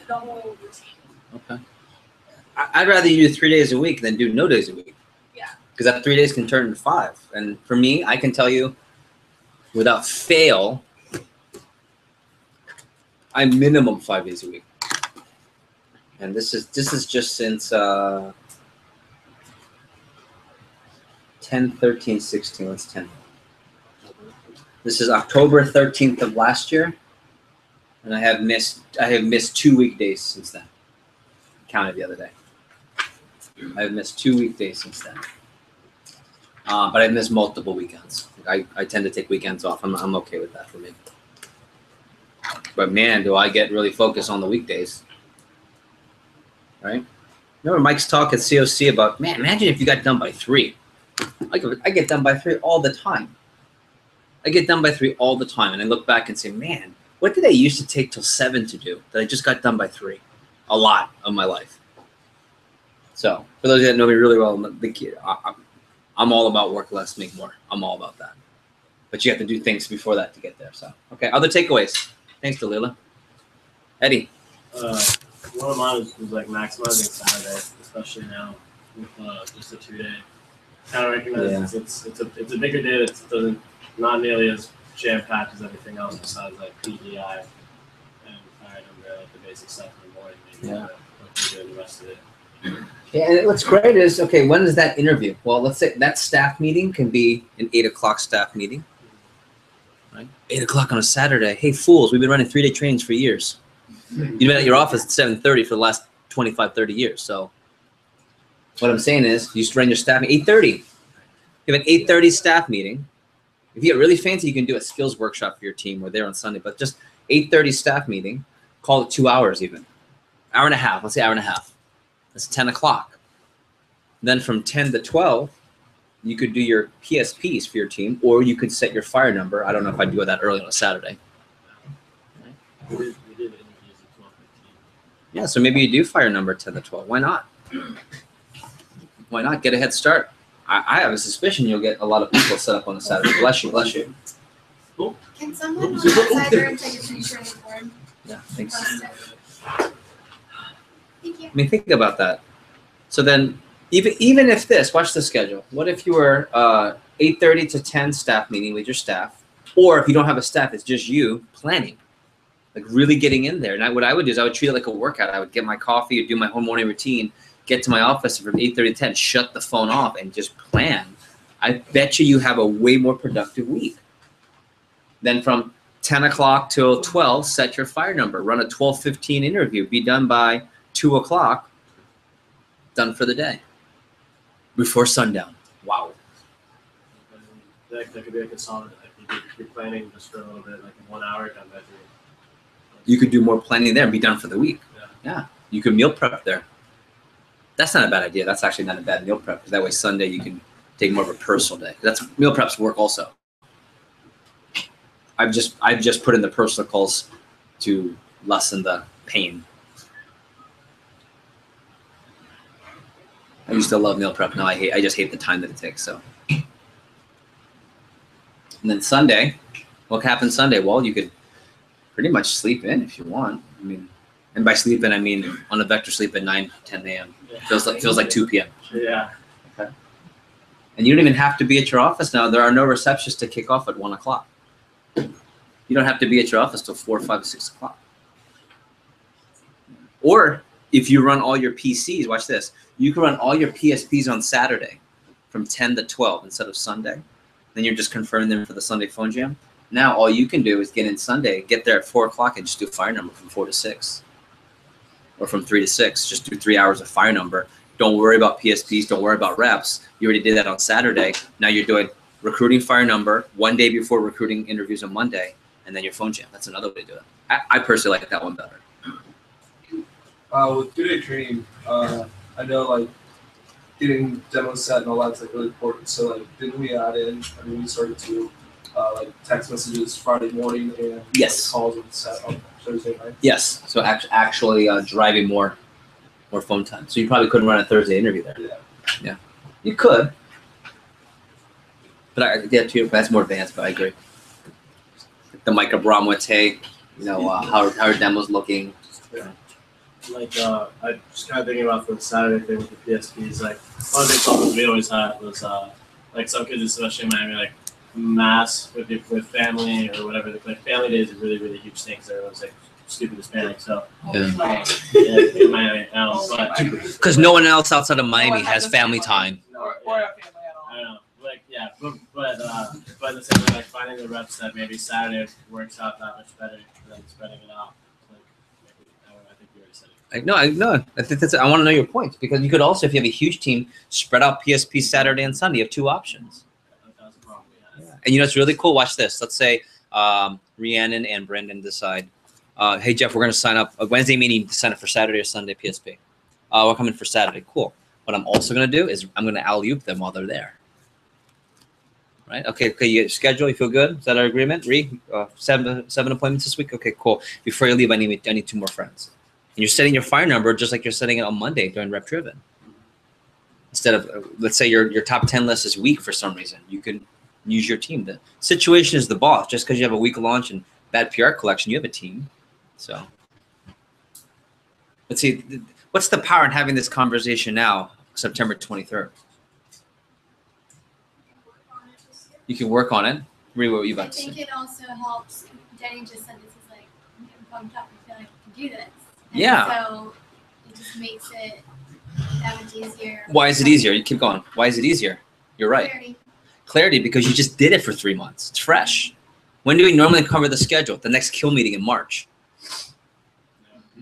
the whole routine. Okay. I'd rather you do 3 days a week than do no days a week. Yeah. Because that 3 days can turn into 5. And for me, I can tell you, without fail, I'm minimum 5 days a week. And this is just since 10, 13, 16. What's 10? This is October 13th of last year, and I have missed 2 weekdays since then. Counted the other day. I've missed 2 weekdays since then. But I've missed multiple weekends. I tend to take weekends off. I'm okay with that for me. But man, do I get really focused on the weekdays. Right? Remember Mike's talk at COC about, man, imagine if you got done by 3. I get done by 3 all the time. I get done by 3 all the time. And I look back and say, man, what did I used to take till 7 to do that I just got done by 3? A lot of my life. So for those that know me really well, I'm all about work less, make more. I'm all about that. But you have to do things before that to get there. So, okay, other takeaways. Thanks, Dalila. Eddie. One of mine was like maximizing Saturday, especially now with just a 2-day. Kind of recognize it's a bigger day that not nearly as jam packed as everything else besides like PDI and fire number, like the basic stuff in the morning. Maybe what you do the rest of it. Yeah, and what's great is, okay, when is that interview? Well, let's say that staff meeting can be an 8 o'clock staff meeting. Right? 8 o'clock on a Saturday. Hey, fools, we've been running 3-day trainings for years. You've been at your office at 7:30 for the last 25, 30 years. So what I'm saying is, you run your staff at 8:30. You have an 8:30 staff meeting. If you get really fancy, you can do a skills workshop for your team. We're there on Sunday, but just 8:30 staff meeting. Call it 2 hours even. Hour and a half. Let's say hour and a half. That's 10 o'clock. Then from 10 to 12, you could do your PSPs for your team, or you could set your fire number. I don't know if I'd do that early on a Saturday. We did interviews at 12:15. Yeah, so maybe you do fire number 10 to 12. Why not? Why not get a head start? I have a suspicion you'll get a lot of people set up on a Saturday. Bless you, bless you. Can someone on that side room take a picture of the board? Yeah, thanks. Thank you. I mean, think about that. So then, even if this, watch the schedule. What if you were 8:30 to 10 staff meeting with your staff, or if you don't have a staff, it's just you planning, like really getting in there. And what I would do is I would treat it like a workout. I would get my coffee, do my whole morning routine, get to my office from 8:30 to 10, shut the phone off, and just plan. I bet you have a way more productive week. Then from 10 o'clock till 12, set your fire number. Run a 12:15 interview. Be done by 2 o'clock. Done for the day. Before sundown. Wow. That could be like a solid. Like you're planning just for a little bit, like in 1 hour, done by 3. You could do more planning there and be done for the week. Yeah. You could meal prep there. That's not a bad idea. That's actually not a bad meal prep because that way Sunday you can take more of a personal day. That's meal preps work also. I've just put in the personal calls to lessen the pain. I used to love meal prep. Now I just hate the time that it takes. So, and then Sunday, what happens Sunday? Well, you could pretty much sleep in if you want. I mean, and by sleep in I mean on a vector sleep at 9, 10 a.m. Feels like 2 p.m. Yeah. Okay. And you don't even have to be at your office now. There are no receptionists to kick off at 1 o'clock. You don't have to be at your office till 4, 5, 6 o'clock. Or if you run all your PCs, watch this. You can run all your PSPs on Saturday from 10 to 12 instead of Sunday. Then you're just confirming them for the Sunday phone jam. Now all you can do is get in Sunday, get there at 4 o'clock and just do fire number from 4 to 6. Or from 3 to 6. Just do 3 hours of fire number. Don't worry about PSPs. Don't worry about reps. You already did that on Saturday. Now you're doing recruiting fire number 1 day before recruiting interviews on Monday, and then your phone jam. That's another way to do it. I personally like that one better. With 2-day training, I know like getting demos set and all that's like really important. So like, didn't we add in? I mean, we started to like text messages Friday morning and Yes. calls with set on Thursday night. Yes. So actually driving more phone time. So you probably couldn't run a Thursday interview there. Yeah. You could. But that's more advanced, but I agree. The Mike Abramowitz, hey, how are demos looking? Yeah. Like I just kind of thinking about the Saturday thing with the PSPs. Like one of the problems we always had was like some kids, especially in Miami, like mass with family or whatever. Like family days is really really huge thing because everyone's like stupid Hispanic. So in Miami, because no one else outside of Miami has family time. I don't know. Like yeah, but at the same time, like finding the reps that maybe Saturday works out that much better than spreading it out. No. I think I want to know your points because you could also, if you have a huge team, spread out PSP Saturday and Sunday. You have 2 options. Yeah. And it's really cool. Watch this. Let's say Rhiannon and Brendan decide, hey Jeff, we're going to sign up a Wednesday meeting to sign up for Saturday or Sunday PSP. We're coming for Saturday. Cool. What I'm also going to do is I'm going to alley-oop them while they're there. Right? Okay. You get schedule. You feel good? Is that our agreement? 7 appointments this week. Okay, cool. Before you leave, I need 2 more friends. And you're setting your fire number just like you're setting it on Monday during rep driven. Instead of, let's say your top 10 list is weak for some reason, you can use your team. The situation is the boss. Just because you have a weak launch and bad PR collection, you have a team. So let's see, what's the power in having this conversation now, September 23rd? You can work on it. Marie, what were you about to say? I think it also helps. Jenny just said this is like, I'm getting pumped up. I feel like I can do this. And Yeah. So it just makes it that much easier. Why is it easier? You keep going. Why is it easier? You're right. Clarity, because you just did it for 3 months. It's fresh. When do we normally cover the schedule? The next kill meeting in March.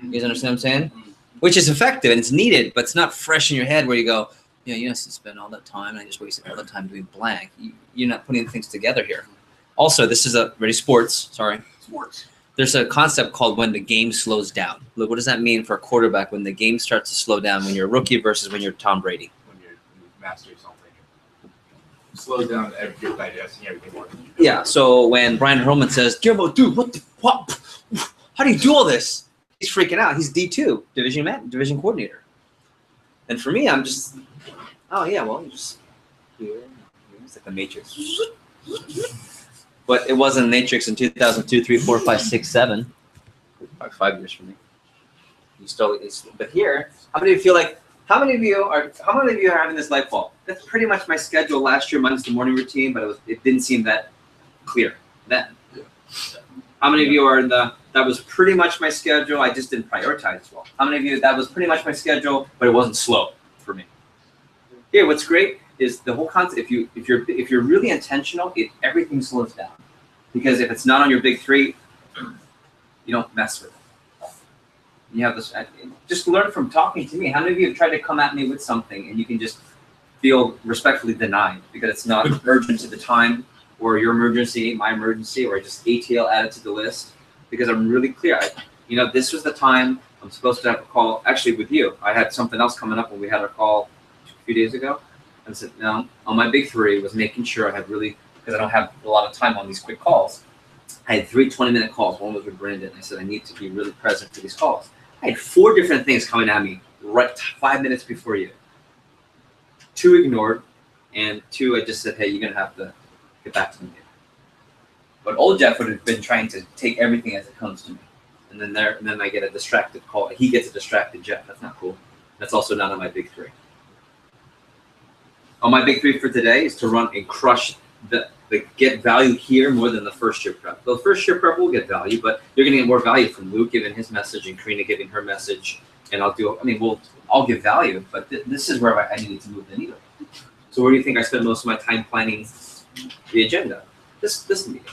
You guys understand what I'm saying? Which is effective and it's needed, but it's not fresh in your head where you go, you have to spend all that time and I just wasted all the time doing blank. You're not putting things together here. Also, this is sports. There's a concept called when the game slows down. Look, what does that mean for a quarterback when the game starts to slow down when you're a rookie versus when you're Tom Brady? When you master something, it slows down you're digesting everything more. Yeah, so when Brian Hurlman says, Guillermo, dude, what? How do you do all this? He's freaking out. He's D2, division coordinator. And for me, I'm just, you just, it's like the Matrix. But it wasn't Matrix in 2002, 3, 4, 5, 6, 7. About 5 years for me. You still, but here, how many of you are having this light bulb? That's pretty much my schedule last year, minus the morning routine, but it didn't seem that clear then. Yeah. How many of you are in that was pretty much my schedule, I just didn't prioritize as well? How many of you, that was pretty much my schedule, but it wasn't slow for me? Here, what's great is the whole concept, if you're really intentional, everything slows down. Because if it's not on your big three, you don't mess with it. You have this, just learn from talking to me. How many of you have tried to come at me with something and you can just feel respectfully denied because it's not urgent to the time, or your emergency, my emergency, or just ATL added to the list? Because I'm really clear. This was the time I'm supposed to have a call, actually with you. I had something else coming up when we had our call a few days ago. And I said, no, on my big three was making sure I had really, because I don't have a lot of time on these quick calls. I had 3 20-minute calls. One was with Brandon. I said, I need to be really present for these calls. I had 4 different things coming at me right 5 minutes before you. 2 ignored, and 2 I just said, hey, you're going to have to get back to me. But old Jeff would have been trying to take everything as it comes to me. And then I get a distracted call. He gets a distracted Jeff. That's not cool. That's also not on my big 3. On my big 3 for today is to run and crush the get value here more than the first year prep. The first year prep will get value, but you're going to get more value from Luke giving his message and Karina giving her message. And I'll give value, but this is where I needed to move the needle. So where do you think I spend most of my time planning the agenda? This meeting.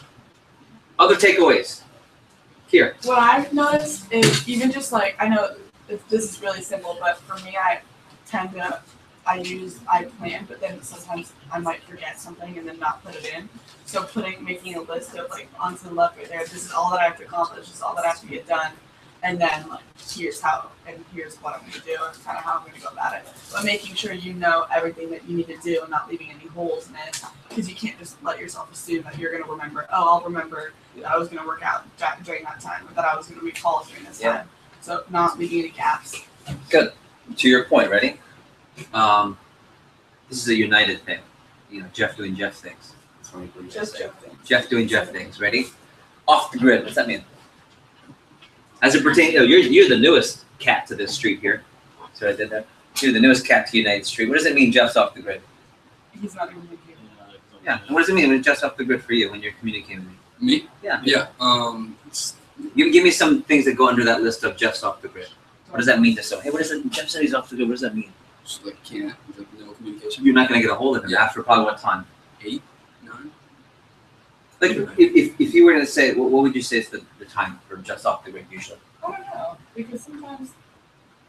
Other takeaways. Here. What I've noticed is even just like, I know this is really simple, but for me, I plan, but then sometimes I might forget something and then not put it in. So making a list of like onto the left right there, this is all that I have to accomplish, this is all that I have to get done. And then like, here's how, and here's what I'm going to do, and kind of how I'm going to go about it. But making sure you know everything that you need to do and not leaving any holes in it, because you can't just let yourself assume that you're going to remember, I'll remember that I was going to work out during that time, or that I was going to make calls during this time. So not leaving any gaps. Good. To your point, ready? This is a united thing. Jeff doing Jeff things. Just Jeff things. Jeff doing Jeff things. Ready? Off the grid. What's that mean? As it pertains, you're the newest cat to this street here. So I did that. You're the newest cat to United Street. What does it mean, Jeff's off the grid? He's not communicating. Yeah. And what does it mean when Jeff's off the grid for you when you're communicating with me? Me? Yeah. Yeah. Give me some things that go under that list of Jeff's off the grid. What does that mean to someone? Hey, what does that? Jeff said he's off the grid. What does that mean? Just like can't, like no communication. You're not going to get a hold of him after probably what time? 8, 9. Like if you were to say, what would you say is the time for just off the grid usually? I don't know, because sometimes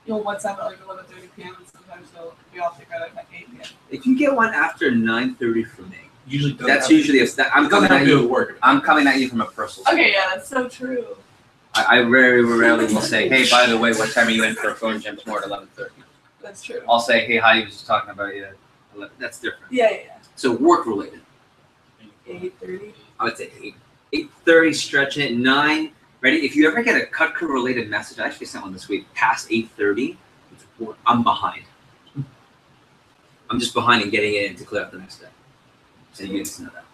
you'll WhatsApp at like 11:30 p.m. and sometimes you'll be off the grid at like 8 p.m. If you get one after 9:30 from me, Usually that's usually I'm coming at you. I'm coming at you from a personal. Okay, yeah, that's so true. I very rarely will say, hey, by the way, what time are you in for a phone gym tomorrow at 11:30? That's true. I'll say, hey, Heidi was just talking about you. That's different. Yeah. So work related. 8:30. I would say 8:30, stretching it. 9. Ready? If you ever get a cut crew related message, I actually sent one this week past 8:30. I'm behind. I'm just behind in getting it in to clear up the next day. So you need to know that.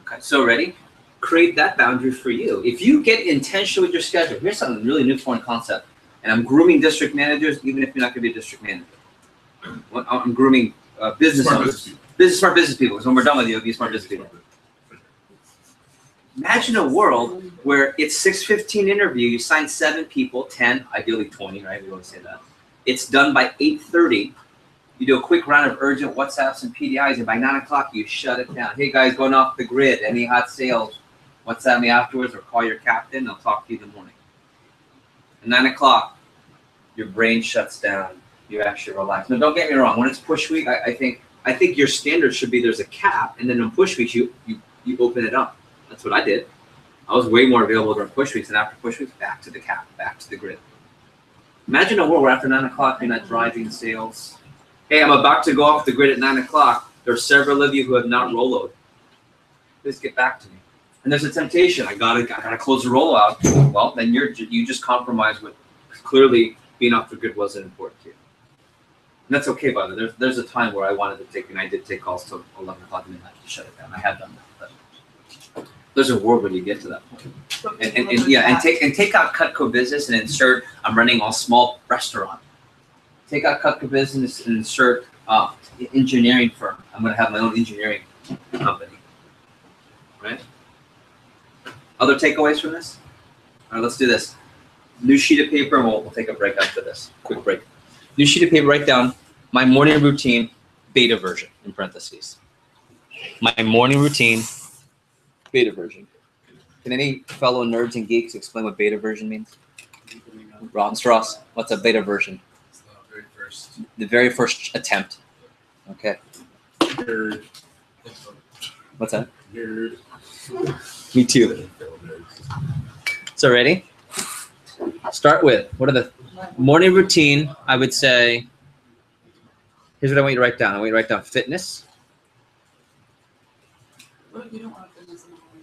Okay. So ready? Create that boundary for you. If you get intentional with your schedule, here's something really new foreign concept. And I'm grooming district managers, even if you're not going to be a district manager. I'm grooming business owners. Smart business people. So when we're done with you, be smart business people. Imagine a world where it's 6:15 interview, you sign 7 people, 10, ideally 20, right? We always say that. It's done by 8:30. You do a quick round of urgent WhatsApps and PDIs, and by 9 o'clock, you shut it down. Hey guys, going off the grid, any hot sales? WhatsApp me afterwards or call your captain. I'll talk to you in the morning. At 9 o'clock, your brain shuts down. You actually relax. Now, don't get me wrong. When it's push week, I think your standard should be there's a cap, and then on push weeks, you open it up. That's what I did. I was way more available during push weeks, and after push weeks, back to the cap, back to the grid. Imagine a world where after 9 o'clock, you're not driving sales. Hey, I'm about to go off the grid at 9 o'clock. There are several of you who have not rolloed. Please get back to me. And there's a temptation. I gotta close the rollout. Well, then you just compromise with clearly being off the grid wasn't important to you. And that's okay, by the way. There's a time where I wanted to take, and I did take calls till 11 o'clock midnight to shut it down. I had done that. But There's a world where you get to that point. And take out Cutco Business and insert I'm running a small restaurant. Take out Cutco Business and insert engineering firm. I'm going to have my own engineering company. Right? Other takeaways from this? All right, let's do this. New sheet of paper, and we'll take a break after this. Quick break. New sheet of paper, write down my morning routine, beta version, in parentheses. My morning routine, beta version. Can any fellow nerds and geeks explain what beta version means? Ross, what's a beta version? It's the very first. The very first attempt. Okay. Nerd. What's that? Nerd. Me too. So ready? Start with, what are the morning routine? I would say, here's what I want you to write down. I want you to write down fitness.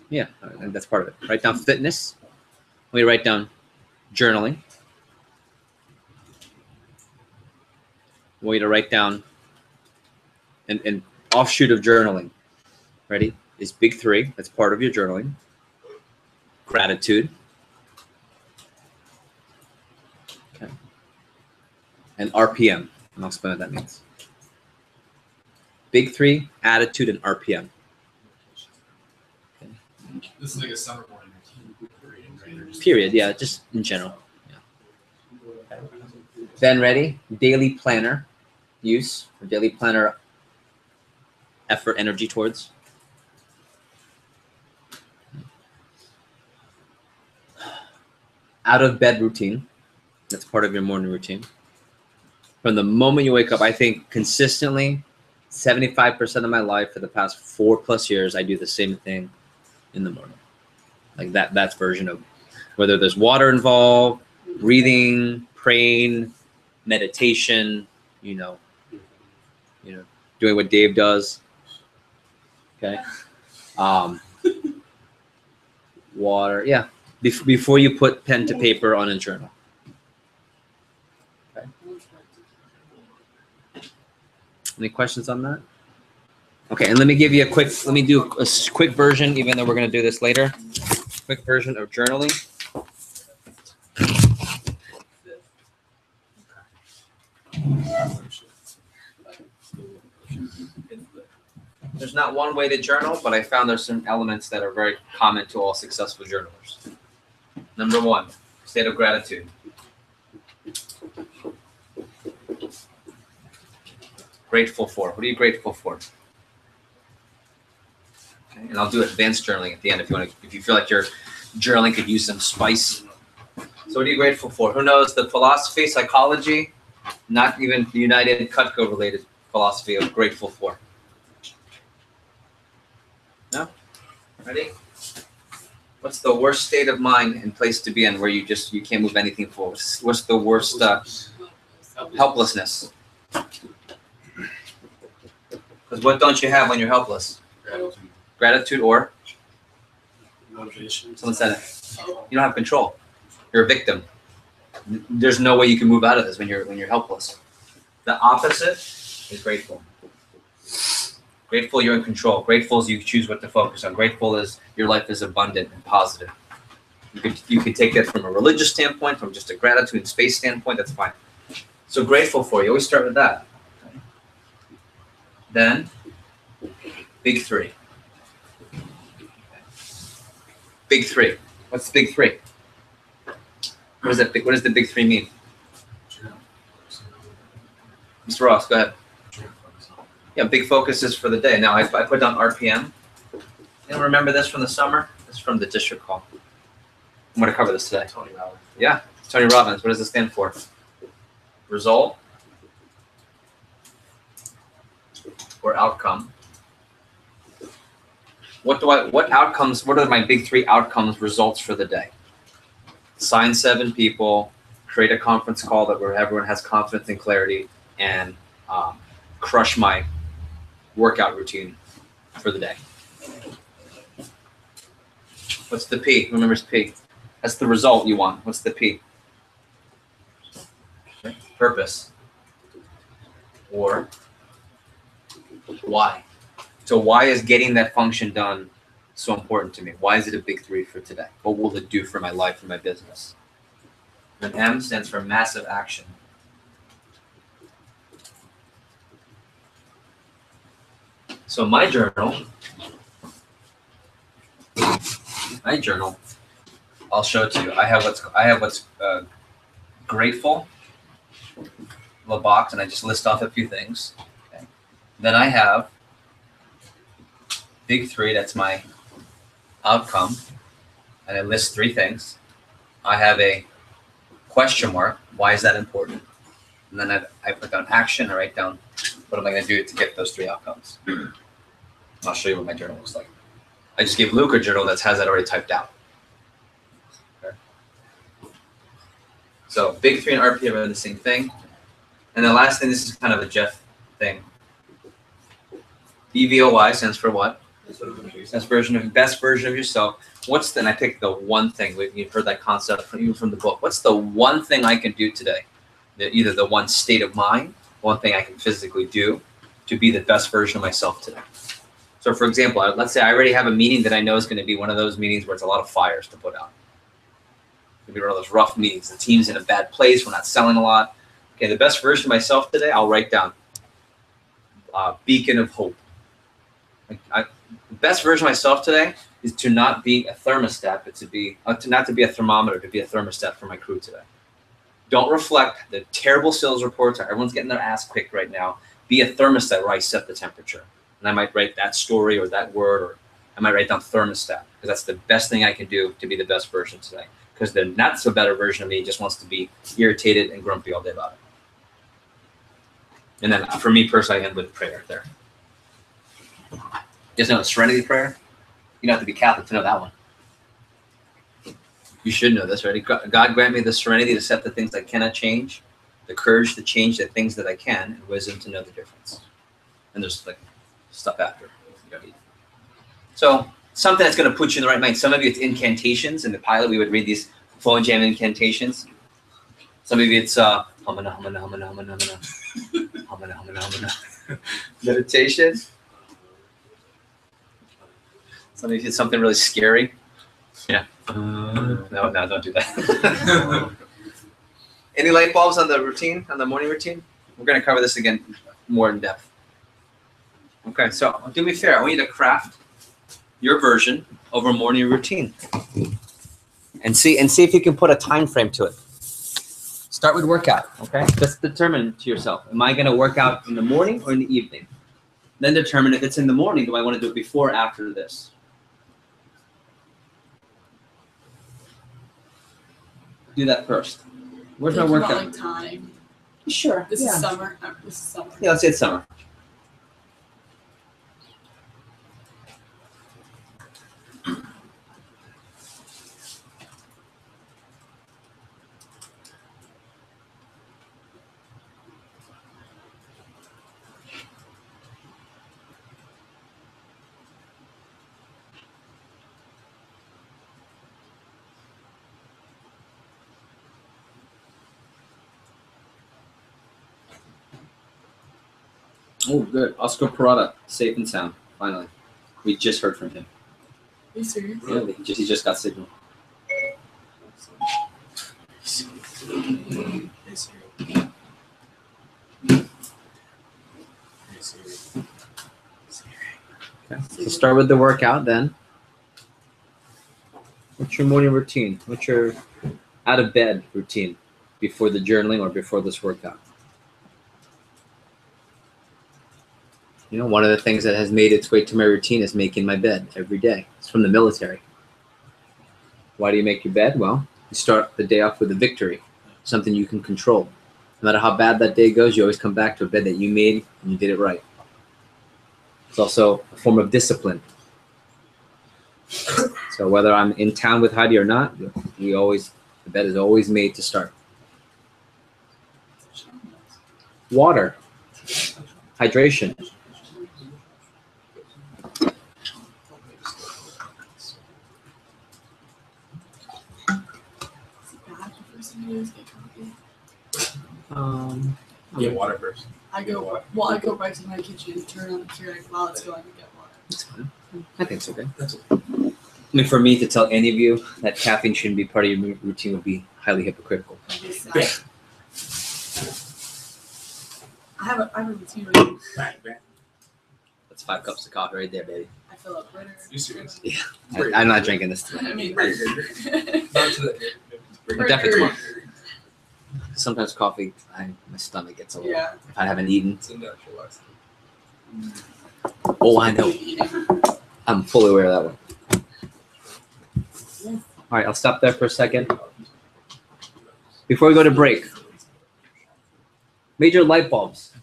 Yeah, and that's part of it. Write down fitness. I want you to write down journaling. I want you to write down an offshoot of journaling. Ready? Is big three. That's part of your journaling. Gratitude. Okay. And RPM. And I'll explain what that means. Big three, attitude, and RPM. This is like a summer morning routine. Period. Yeah, just in general. Yeah. Then ready? Daily planner use, or daily planner effort, energy towards. Out of bed routine. That's part of your morning routine. From the moment you wake up, I think consistently, 75% of my life for the past 4+ years, I do the same thing in the morning. Like that's version of whether there's water involved, breathing, praying, meditation, doing what Dave does. Okay. Water. Yeah. Before you put pen to paper on a journal. Okay. Any questions on that? Okay, and let me do a quick version, even though we're going to do this later. Quick version of journaling. There's not one way to journal, but I found there's some elements that are very common to all successful journalers. Number 1, state of gratitude. Grateful for. What are you grateful for? Okay, and I'll do advanced journaling at the end if you feel like your journaling could use some spice. So what are you grateful for? Who knows the philosophy, psychology, not even the United Cutco related philosophy of grateful for? No? Ready? What's the worst state of mind and place to be in where you can't move anything forward? What's the worst helplessness? Because what don't you have when you're helpless? Gratitude or? Motivation. Someone said it. You don't have control. You're a victim. There's no way you can move out of this when you're helpless. The opposite is grateful. Grateful, you're in control. Grateful is you choose what to focus on. Grateful is your life is abundant and positive. You could take that from a religious standpoint, from just a gratitude and space standpoint. That's fine. So grateful for you. Always start with that. Okay. Then, big three. Big three. What's the big three? What does the big three mean? Mr. Ross, go ahead. Yeah, big focuses for the day. Now, I put down RPM. You remember this from the summer? This is from the district call. I'm going to cover this today. Tony Robbins. Yeah, Tony Robbins. What does it stand for? Result or outcome? What are my big three outcomes, results for the day? Sign 7 people, create a conference call where everyone has confidence and clarity, and crush my workout routine for the day. What's the P? Who remembers P? That's the result you want. What's the P? Purpose. Or why. So why is getting that function done so important to me? Why is it a big 3 for today? What will it do for my life and my business? And M stands for massive action. So my journal, I'll show it to you. I have what's grateful, little box, and I just list off a few things. Okay. Then I have big 3. That's my outcome, and I list 3 things. I have a question mark. Why is that important? And then I put down action. I write down what am I going to do to get those 3 outcomes. I'll show you what my journal looks like. I just gave Luke a journal that has that already typed out. Okay. So big 3 and RPM are the same thing. And the last thing, this is kind of a Jeff thing. BVOY stands for what? Best version of yourself. What's the, and I picked the one thing, you've heard that concept even from the book. What's the one thing I can do today? Either the one state of mind, one thing I can physically do to be the best version of myself today. So for example, let's say I already have a meeting that I know is going to be one of those meetings where it's a lot of fires to put out. Maybe one of those rough meetings. The team's in a bad place. We're not selling a lot. Okay, the best version of myself today, I'll write down beacon of hope. The best version of myself today is to not be a thermostat, but not to be a thermometer, to be a thermostat for my crew today. Don't reflect the terrible sales reports. Everyone's getting their ass kicked right now. Be a thermostat where I set the temperature. And I might write that story or that word, or I might write down thermostat, because that's the best thing I can do to be the best version today. Because the not so better version of me just wants to be irritated and grumpy all day about it. And then for me personally, I end with prayer there. You guys know the Serenity Prayer? You don't have to be Catholic to know that one. You should know this, right? God grant me the serenity to accept the things I cannot change, the courage to change the things that I can, and wisdom to know the difference. And there's like stuff after. So something that's going to put you in the right mind. Some of you, it's incantations. In the pilot, we would read these phone jam incantations. Some of you, it's humana, humana, humana, humana, humana, humana, humana, humana. Meditation. Some of you, it's something really scary. Yeah. No, don't do that. Any light bulbs on the routine, on the morning routine? We're going to cover this again more in depth. Okay, so do me fair. I want you to craft your version of a morning routine, and see if you can put a time frame to it. Start with workout. Okay, just determine to yourself: am I going to work out in the morning or in the evening? Then determine if it's in the morning. Do I want to do it before or after this? Do that first. Where's my workout? Like time. Sure. This is summer. This is summer. Yeah, let's say it's summer. Oh, good. Oscar Parada, safe and sound. Finally, we just heard from him. Are you serious? Yeah, he just got signal. Okay. So start with the workout then. What's your morning routine? What's your out of bed routine before the journaling or before this workout? You know, one of the things that has made its way to my routine is making my bed every day. It's from the military. Why do you make your bed? Well, you start the day off with a victory, something you can control. No matter how bad that day goes, you always come back to a bed that you made and you did it right. It's also a form of discipline. So whether I'm in town with Heidi or not, the bed is always made to start. Water, hydration. Get water first. I go right to my kitchen, turn on the Keurig while it's going to get water. It's fine. I think it's okay. That's I mean, for me to tell any of you that caffeine shouldn't be part of your routine would be highly hypocritical. I have a routine. Right? That's 5 cups of coffee right there, baby. I fill up later. You serious? Yeah. I'm not drinking this today. I mean, Not today. Definitely tomorrow. Sometimes coffee, my stomach gets a little. Yeah. If I haven't eaten. It's a natural lifestyle. Oh, I know. I'm fully aware of that one. All right, I'll stop there for a second. Before we go to break, major light bulbs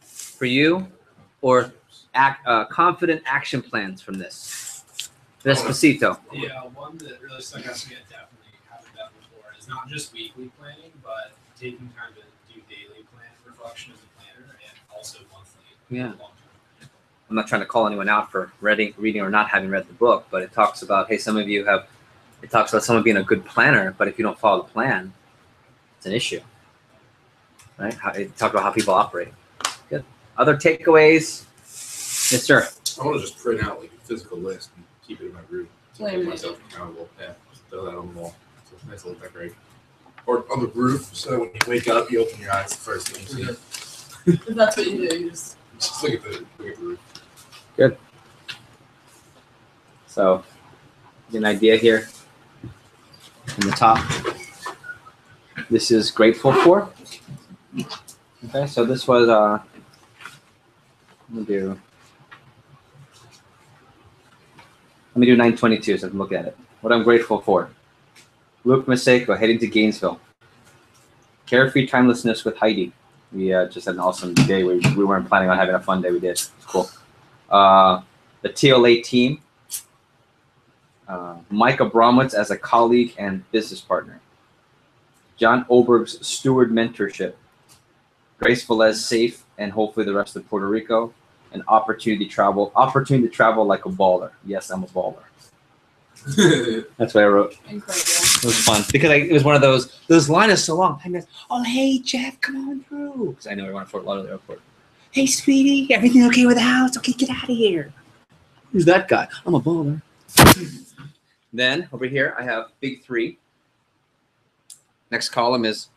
for you, or confident action plans from this. Despacito. Yeah, one that really stuck out to me, I definitely haven't done before, is not just weekly planning, but taking time to do daily plan reflection as a planner and also monthly. Yeah. long term. I'm not trying to call anyone out for reading or not having read the book, but it talks about, hey, some of you have, it talks about someone being a good planner, but if you don't follow the plan, it's an issue, right? It talks about how people operate. Good. Other takeaways? Yes, sir. I want to just print out like a physical list and keep it in my room. To Laminate keep myself accountable. Yeah, just throw that on the wall. So it's a nice little decoration. Or on the roof, so when you wake up, you open your eyes, the first thing you see. If that's what you do, you just Just look at the roof. Good. So, an idea here in the top. This is grateful for. Okay, so this was let me do 922 so I can look at it. What I'm grateful for. Luke Maseko heading to Gainesville. Carefree timelessness with Heidi. We just had an awesome day. We weren't planning on having a fun day. We did. It's cool. The TLA team. Mike Abramowitz as a colleague and business partner. John Oberg's steward mentorship. Grace Velez safe and hopefully the rest of Puerto Rico. And opportunity to travel like a baller. Yes, I'm a baller. That's what I wrote. incredible. It was fun because it was one of those line is so long. I mean, oh, hey, Jeff, come on through. Because I know we're on Fort Lauderdale Airport. Hey, sweetie, everything okay with the house? Okay, get out of here. Who's that guy? I'm a baller. Then over here, I have big 3. Next column is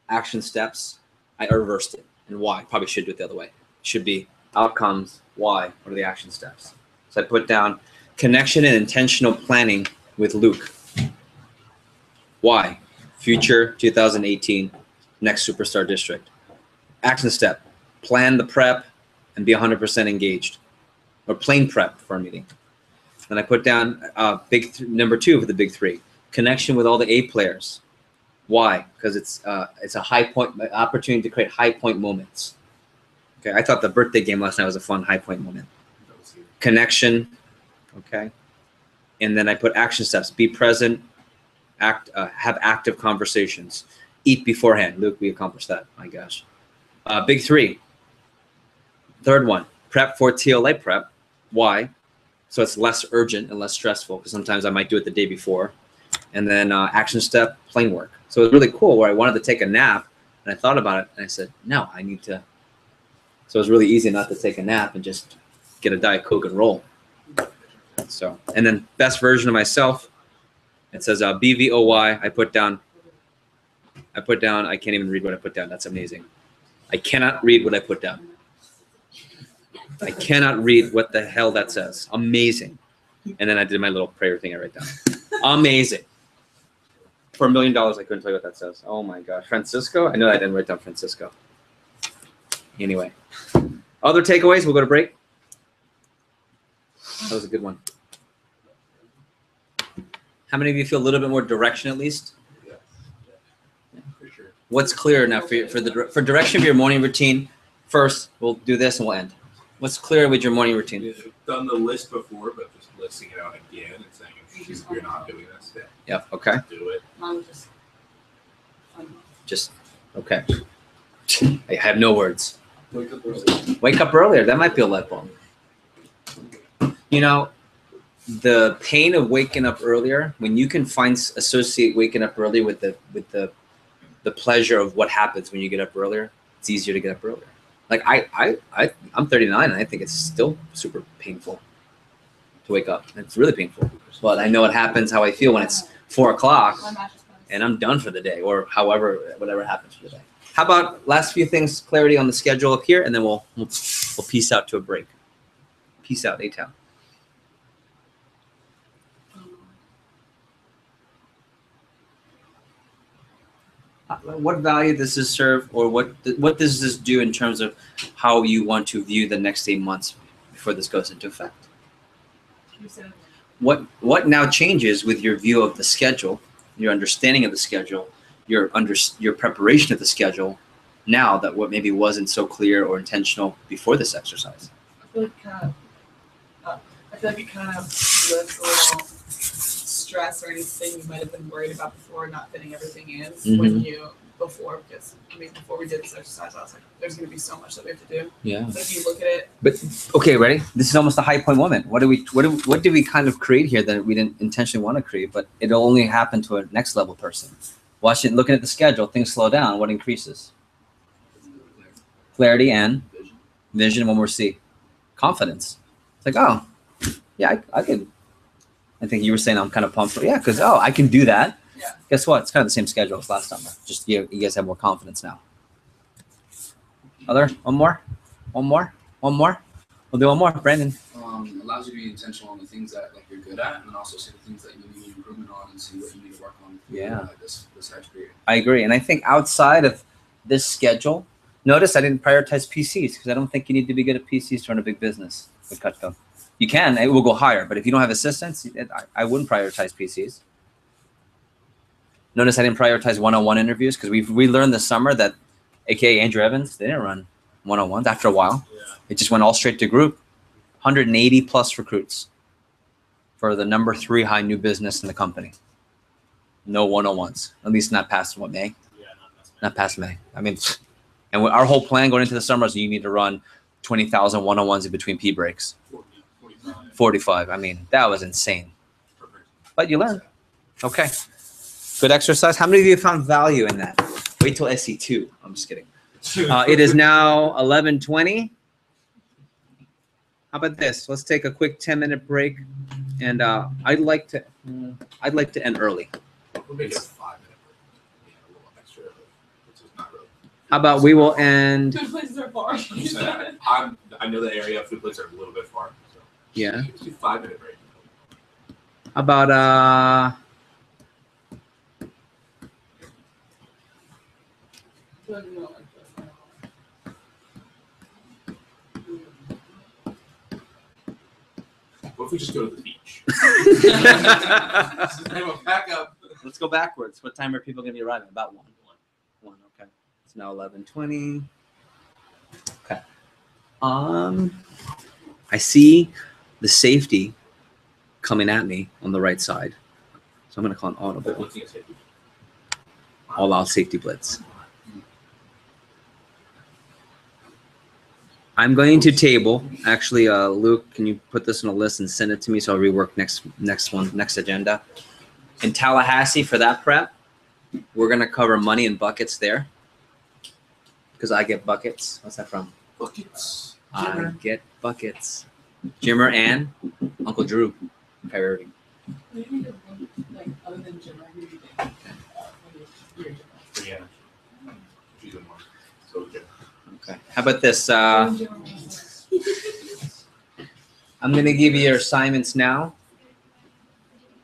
action steps. I reversed it. And why? Probably should do it the other way. It should be outcomes. Why? What are the action steps? So I put down connection and intentional planning with Luke. Why? Future 2018 next Superstar District. Action step. Plan the prep and be 100% engaged. Or plain prep for a meeting. Then I put down number 2 of the big 3. Connection with all the A players. Why? Because it's a high point opportunity to create high point moments. Okay, I thought the birthday game last night was a fun high point moment. Connection. Okay. And then I put action steps. Be present. Have active conversations. Eat beforehand. Luke, we accomplished that. My gosh. Big 3. Third one. Prep for TLA prep. Why? So it's less urgent and less stressful because sometimes I might do it the day before. And then action step, plane work. So it was really cool where I wanted to take a nap and I thought about it and I said, no, I need to. So it was really easy not to take a nap and just get a Diet Coke and roll. So, and then best version of myself, it says BVOY. I put down, I can't even read what I put down. That's amazing. I cannot read what I put down. I cannot read what the hell that says. Amazing. And then I did my little prayer thing I write down. Amazing. For $1 million, I couldn't tell you what that says. Oh my gosh. Francisco? I know I didn't write down Francisco. Anyway. Other takeaways? We'll go to break. That was a good one. How many of you feel a little bit more direction at least? Yeah, for sure. What's clear now for direction of your morning routine? First, we'll do this and we'll end. What's clear with your morning routine? We've done the list before, but just listing it out again and saying if you're not doing this, then Yep. Okay. do it. I'm Just okay. I have no words. Wake up early. Wake up earlier. That might be a light bulb. You know, the pain of waking up earlier, when you can associate waking up early with the pleasure of what happens when you get up earlier, it's easier to get up earlier. Like I'm 39 and I think it's still super painful to wake up. It's really painful. But I know it happens how I feel when it's 4 o'clock and I'm done for the day, or whatever happens for the day. How about last few things, clarity on the schedule up here, and then we'll peace out to a break. Peace out, A-Town. What value does this serve, or what does this do in terms of how you want to view the next 8 months before this goes into effect? What now changes with your view of the schedule, your understanding of the schedule, your preparation of the schedule, now that what maybe wasn't so clear or intentional before this exercise? I feel like it kind of lifts a little stress or anything you might have been worried about before, not fitting everything in because before we did this exercise, I was like, there's going to be so much that we have to do. Yeah. But if you look at it. But okay, ready? This is almost a high point moment. What did we kind of create here that we didn't intentionally want to create, but it'll only happen to a next level person? Watching, looking at the schedule, things slow down. What increases? Clarity and vision. One more C. Confidence. It's like, oh, yeah, I can. I think you were saying I'm kind of pumped for, yeah, because I can do that. Yeah. Guess what? It's kind of the same schedule as last summer. Just you guys have more confidence now. One more. We'll do one more, Brandon. Allows you to be intentional on the things that like you're good at, and then also see the things that you need improvement on, and see what you need to work on. Yeah. Like this period. I agree, and I think outside of this schedule, notice I didn't prioritize PCs because I don't think you need to be good at PCs to run a big business with Cutco. You can, it will go higher, but if you don't have assistants, I wouldn't prioritize PCs. Notice I didn't prioritize one-on-one interviews because we learned this summer that, AKA Andrew Evans, they didn't run one-on-ones after a while. Yeah. It just went all straight to group. 180 plus recruits for the number 3 high new business in the company. No one-on-ones, at least not past May? Yeah, not past May. I mean, and our whole plan going into the summer is you need to run 20,000 one-on-ones in between pee breaks. 45. I mean, that was insane. But you learn. Okay. Good exercise. How many of you found value in that? Wait till SC2. I'm just kidding. It is now 11:20. How about this? Let's take a quick 10-minute break, and I'd like to end early. We'll make it a 5-minute break. Yeah, a little extra, which is not really. How about we will end? Food places are far. I know the area. Food places are a little bit far. So Yeah. let's do 5-minute break. How about What if we just go to the beach? Back up. Let's go backwards. What time are people going to be arriving? About 1. 1. Okay. It's now 11:20. Okay. I see the safety coming at me on the right side, so I'm going to call an audible. All out safety blitz. I'm going to table. Actually, Luke, can you put this on a list and send it to me so I'll rework next agenda. In Tallahassee for that prep, we're gonna cover money and buckets there. Because I get buckets. What's that from? Buckets. I get buckets. Jimmer and Uncle Drew. Priority. Like other than Jimmer, who do you think? Yeah. She's in one. So Jim. Okay. How about this? I'm going to give you your assignments now,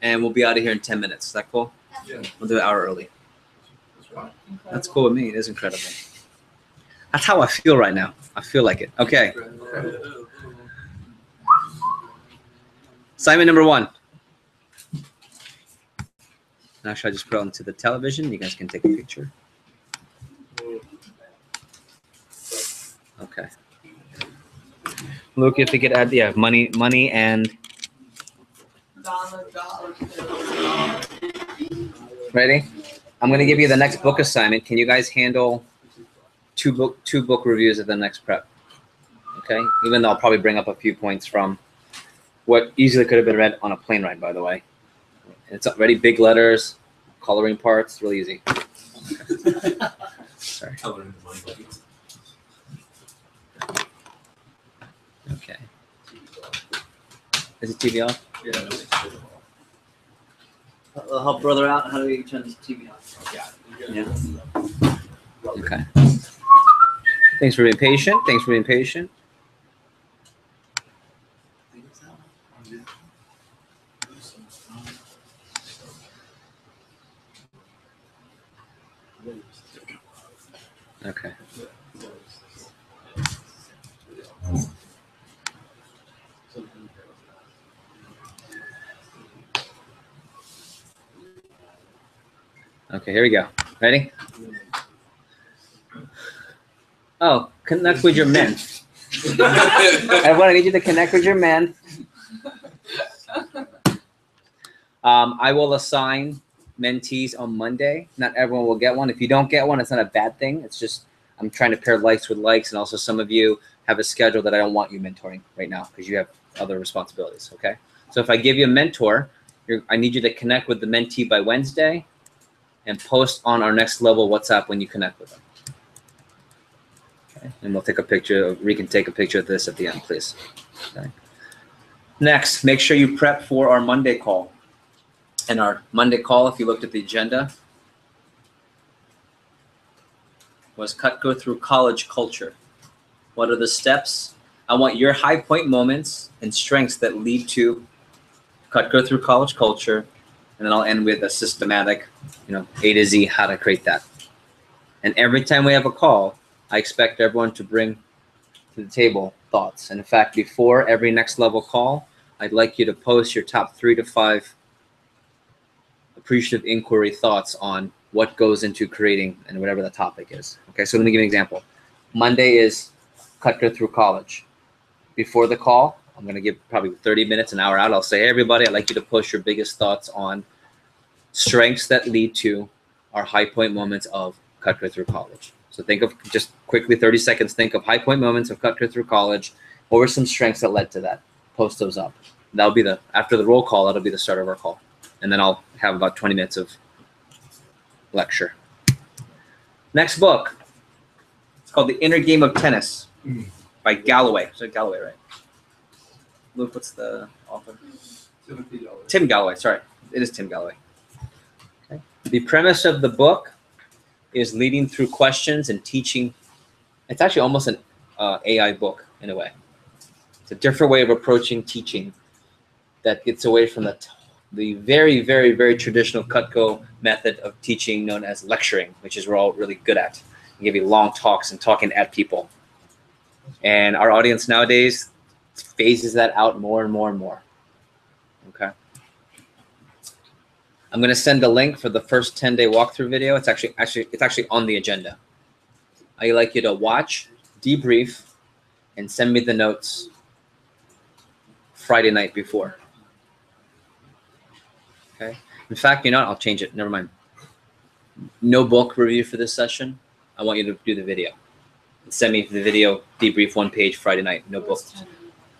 and we'll be out of here in 10 minutes. Is that cool? Yeah. We'll do an hour early. That's cool with me. It is incredible. That's how I feel right now. I feel like it. Okay. Assignment number 1. Actually, I just put it onto the television. You guys can take a picture. Okay. Luke, if you could add, money and. Ready? I'm going to give you the next book assignment. Can you guys handle two book reviews of the next prep? Okay. Even though I'll probably bring up a few points from what easily could have been read on a plane ride, by the way. It's already big letters, coloring parts, really easy. Sorry. Coloring the money buckets. Okay. Is the TV off? Yeah. I'll help brother out. How do we turn this TV off? Yeah. Okay. Thanks for being patient. Thanks for being patient. Okay. Okay, here we go. Ready? Oh, connect with your men. I need you to connect with your men. I will assign mentees on Monday. Not everyone will get one. If you don't get one, it's not a bad thing. It's just I'm trying to pair likes with likes, and also some of you have a schedule that I don't want you mentoring right now because you have other responsibilities, okay? So if I give you a mentor, I need you to connect with the mentee by Wednesday and post on our next level WhatsApp when you connect with them. Okay. And we'll take a picture. We can take a picture of this at the end, please. Okay. Next, make sure you prep for our Monday call. And our Monday call, if you looked at the agenda, was Cutco through college culture. What are the steps? I want your high point moments and strengths that lead to Cutco through college culture. And then I'll end with a systematic, A to Z, how to create that. And every time we have a call, I expect everyone to bring to the table thoughts. And in fact, before every next level call, I'd like you to post your top 3 to 5 appreciative inquiry thoughts on what goes into creating and whatever the topic is. Okay, so let me give you an example. Monday is Cutco through college. Before the call, I'm going to give probably 30 minutes, an hour out. I'll say, hey, everybody, I'd like you to post your biggest thoughts on strengths that lead to our high point moments of Cutco through college. So think of, just quickly, 30 seconds, think of high point moments of Cutco through college. What were some strengths that led to that? Post those up. That'll be after the roll call, that'll be the start of our call. And then I'll have about 20 minutes of lecture. Next book. It's called The Inner Game of Tennis by Galloway. Is it Galloway, right? Luke, what's the author? Tim Galloway, sorry. It is Tim Galloway. Okay. The premise of the book is leading through questions and teaching. It's actually almost an AI book in a way. It's a different way of approaching teaching that gets away from the very, very, very traditional Cutco method of teaching known as lecturing, which is we're all really good at. We give you long talks and talking at people. And our audience nowadays phases that out more and more and more. Okay. I'm going to send a link for the first 10-day walkthrough video. It's actually on the agenda. I'd like you to watch, debrief, and send me the notes Friday night before. Okay. In fact, I'll change it. Never mind. No book review for this session. I want you to do the video. Send me the video debrief 1 page Friday night. No book.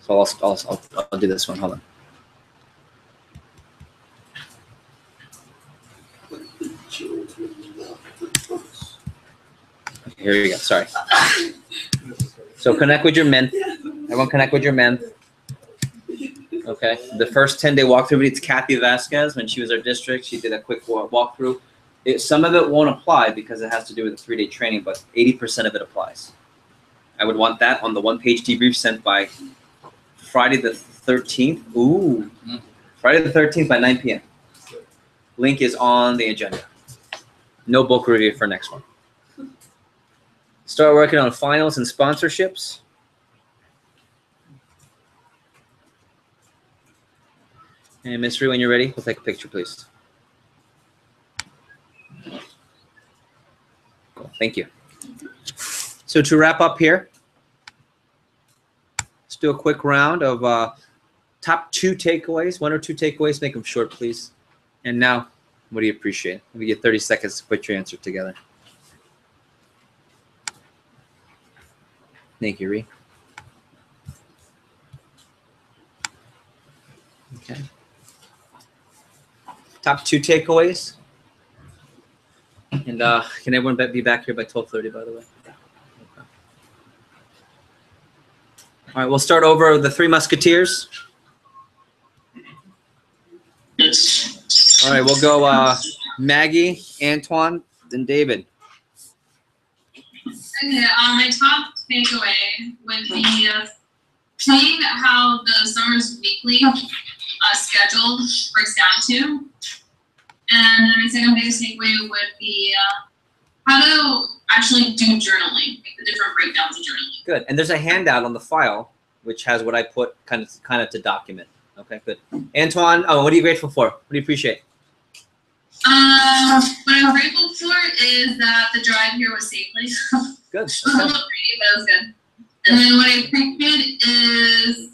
So I'll do this one. Hold on. Here we go. Sorry. So connect with your men. Everyone connect with your men. Okay. The first 10-day walkthrough, it's Kathy Vasquez. When she was our district, she did a quick walkthrough. Some of it won't apply because it has to do with a 3-day training, but 80% of it applies. I would want that on the 1-page debrief sent by Friday the 13th. Ooh. Friday the 13th by 9 p.m. Link is on the agenda. No book review for next one. Start working on finals and sponsorships. And Ms. Rue, when you're ready, we'll take a picture, please. Cool. Thank you. So to wrap up here, let's do a quick round of top 2 takeaways, 1 or 2 takeaways. Make them short, please. And now, what do you appreciate? I'll give you 30 seconds to put your answer together. Thank you, Ree. Okay. Top 2 takeaways. And can everyone be back here by 12:30, by the way? Okay. All right, we'll start over the 3 Musketeers. All right, we'll go Maggie, Antoine, then David. Okay, my top takeaway would be seeing how the summer's weekly schedule breaks down to. And my second biggest takeaway would be how to actually do journaling, like the different breakdowns of journaling. Good. And there's a handout on the file which has what I put kind of to document. Okay, good. Antoine, what are you grateful for? What do you appreciate? What I'm grateful for is that the drive here was safely. Good. It was a little rainy, but it was good. And then what I appreciate is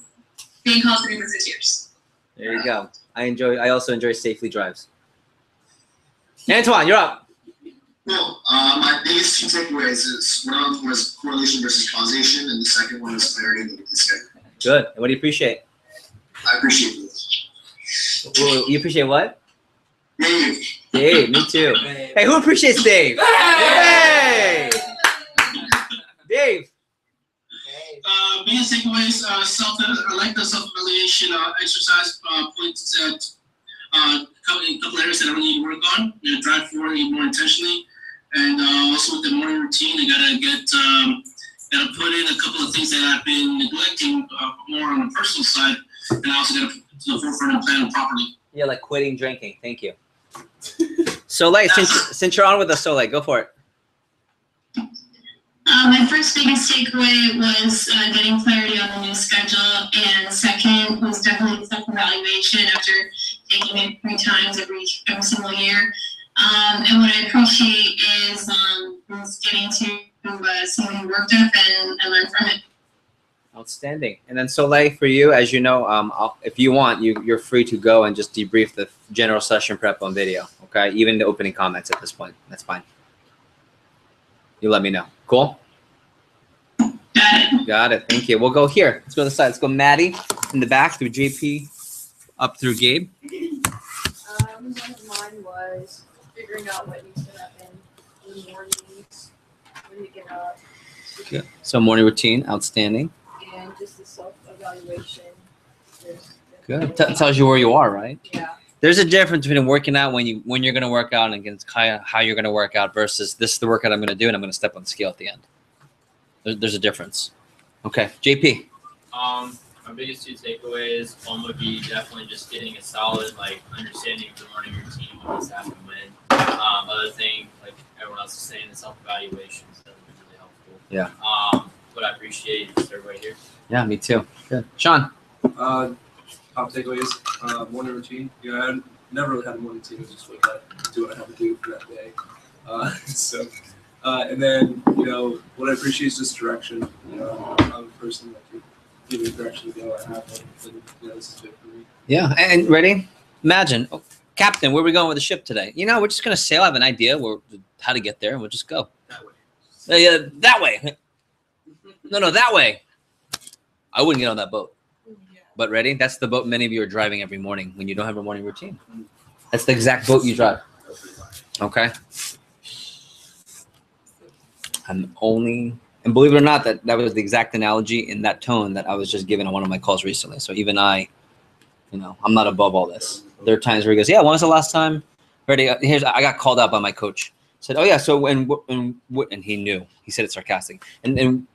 being called 3 for 6 years. There you go. I also enjoy safely drives. Antoine, you're up. Well, my biggest 2 takeaways is one was correlation versus causation, and the second one was clarity of the schedule. Good. And what do you appreciate? I appreciate this. Well, you appreciate what? Dave. Dave, me too. Hey, who appreciates Dave? Hey! Dave. Biggest takeaways, I like the self-evaluation exercise points that a couple areas that I really need to work on. Drive forward even more intentionally, and also with the morning routine, I gotta put in a couple of things that I've been neglecting more on the personal side, and I also gotta put to the forefront and plan them properly. Yeah, like quitting drinking. Thank you. Soleil, since you're on with us, Soleil, go for it. My first biggest takeaway was getting clarity on the new schedule, and second was definitely self-evaluation after taking it 3 times every single year. And what I appreciate is getting to see what you worked up and learn from it. Outstanding. And then Soleil, for you, as you know, if you want, you're free to go and just debrief the general session prep on video. Okay, even the opening comments at this point. That's fine. You let me know. Cool? Got it. Thank you. We'll go here. Let's go to the side. Let's go Maddie in the back through JP up through Gabe. One of mine was figuring out what needs to happen in the mornings when you get up. Good. So morning routine, outstanding. And just the self-evaluation. Good. Tells you where you are, right? Yeah. There's a difference between working out when you're going to work out and against how you're going to work out versus this is the workout I'm going to do and I'm going to step on the scale at the end. There's a difference. Okay, JP. My biggest 2 takeaways, one would be definitely just getting a solid understanding of the morning routine, what's happening when. Other thing, like everyone else is saying, the self-evaluations that have been really helpful. Yeah. What I appreciate is everybody here. Yeah, me too. Good. Sean. Top takeaways, morning routine. I never really had a morning routine. I just wake up, do what I have to do for that day. And then, what I appreciate is just direction. I'm a person that can give me direction to go. I have one, and this is good for me. Yeah, and ready? Imagine, Captain, where are we going with the ship today? We're just going to sail. I have an idea how to get there, and we'll just go. That way. That way. No, that way. I wouldn't get on that boat. But ready? That's the boat many of you are driving every morning when you don't have a morning routine. That's the exact boat you drive. Okay? And believe it or not, that was the exact analogy in that tone that I was just given on one of my calls recently. So even I'm not above all this. There are times where he goes, yeah, when was the last time? Ready? I got called out by my coach. Said, oh yeah, so and he knew. He said it sarcastic. And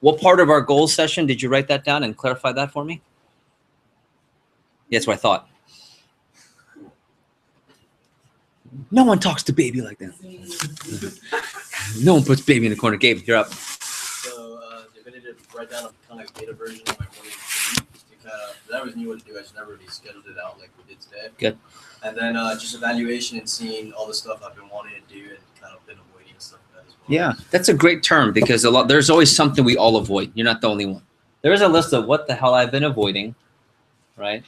what part of our goals session did you write that down and clarify that for me? Yeah, that's what I thought. No one talks to baby like that. No one puts baby in the corner. Gabe, you're up. So they needed to write down a kind of beta version of my morning routine. I always knew what to do. I just never really scheduled it out like we did today. Good. And then just evaluation and seeing all the stuff I've been wanting to do and kind of been avoiding and stuff like that as well. Yeah, that's a great term because there's always something we all avoid. You're not the only one. There is a list of what the hell I've been avoiding, right?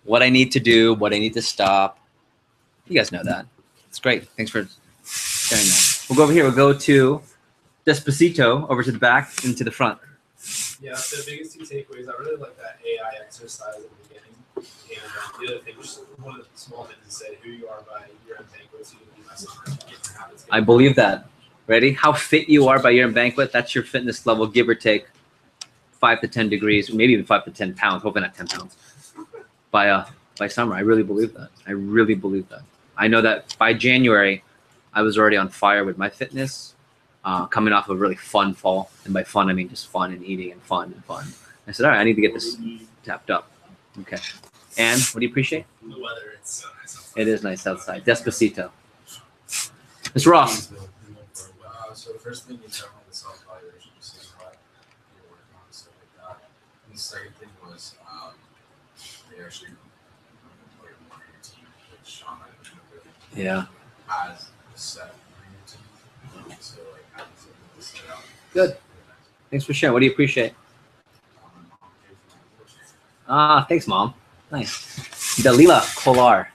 What I need to do, what I need to stop. You guys know that. It's great. Thanks for sharing that. We'll go over here. We'll go to Despacito, over to the back and to the front. Yeah, so the biggest 2 takeaways, I really like that AI exercise at the beginning. And the other thing, just one of the small things is say who you are by year-end banquets, you can do my summer, get your habits. I believe that. Ready? How fit you are by year-end banquet, that's your fitness level, give or take 5 to 10 degrees, maybe even 5 to 10 pounds, hopefully not 10 pounds, by by summer. I really believe that. I really believe that. I know that by January, I was already on fire with my fitness, coming off of a really fun fall. And by fun, I mean just fun and eating and fun and fun. I said, all right, I need to get this tapped up. Okay. And what do you appreciate? The weather, it's so nice outside. It is nice outside. Despacito. Mr. Ross. So the first thing you tell me the self-evaluation, just seeing what you're working on and stuff like that. And the second thing was they actually put a morning routine, which Sean really Yeah. has a set morning routine. So like how does it set out? Good. Thanks for sharing. What do you appreciate? Thanks, Mom. Nice. Dalila Kolar.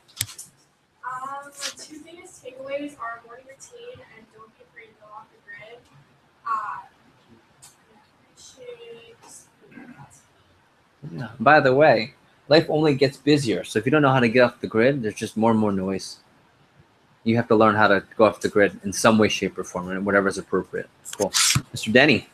Two biggest takeaways are morning routine and don't be afraid to go off the grid. Yeah. By the way, life only gets busier. So if you don't know how to get off the grid, there's just more and more noise. You have to learn how to go off the grid in some way, shape, or form, and whatever is appropriate. Cool. Mr. Denny.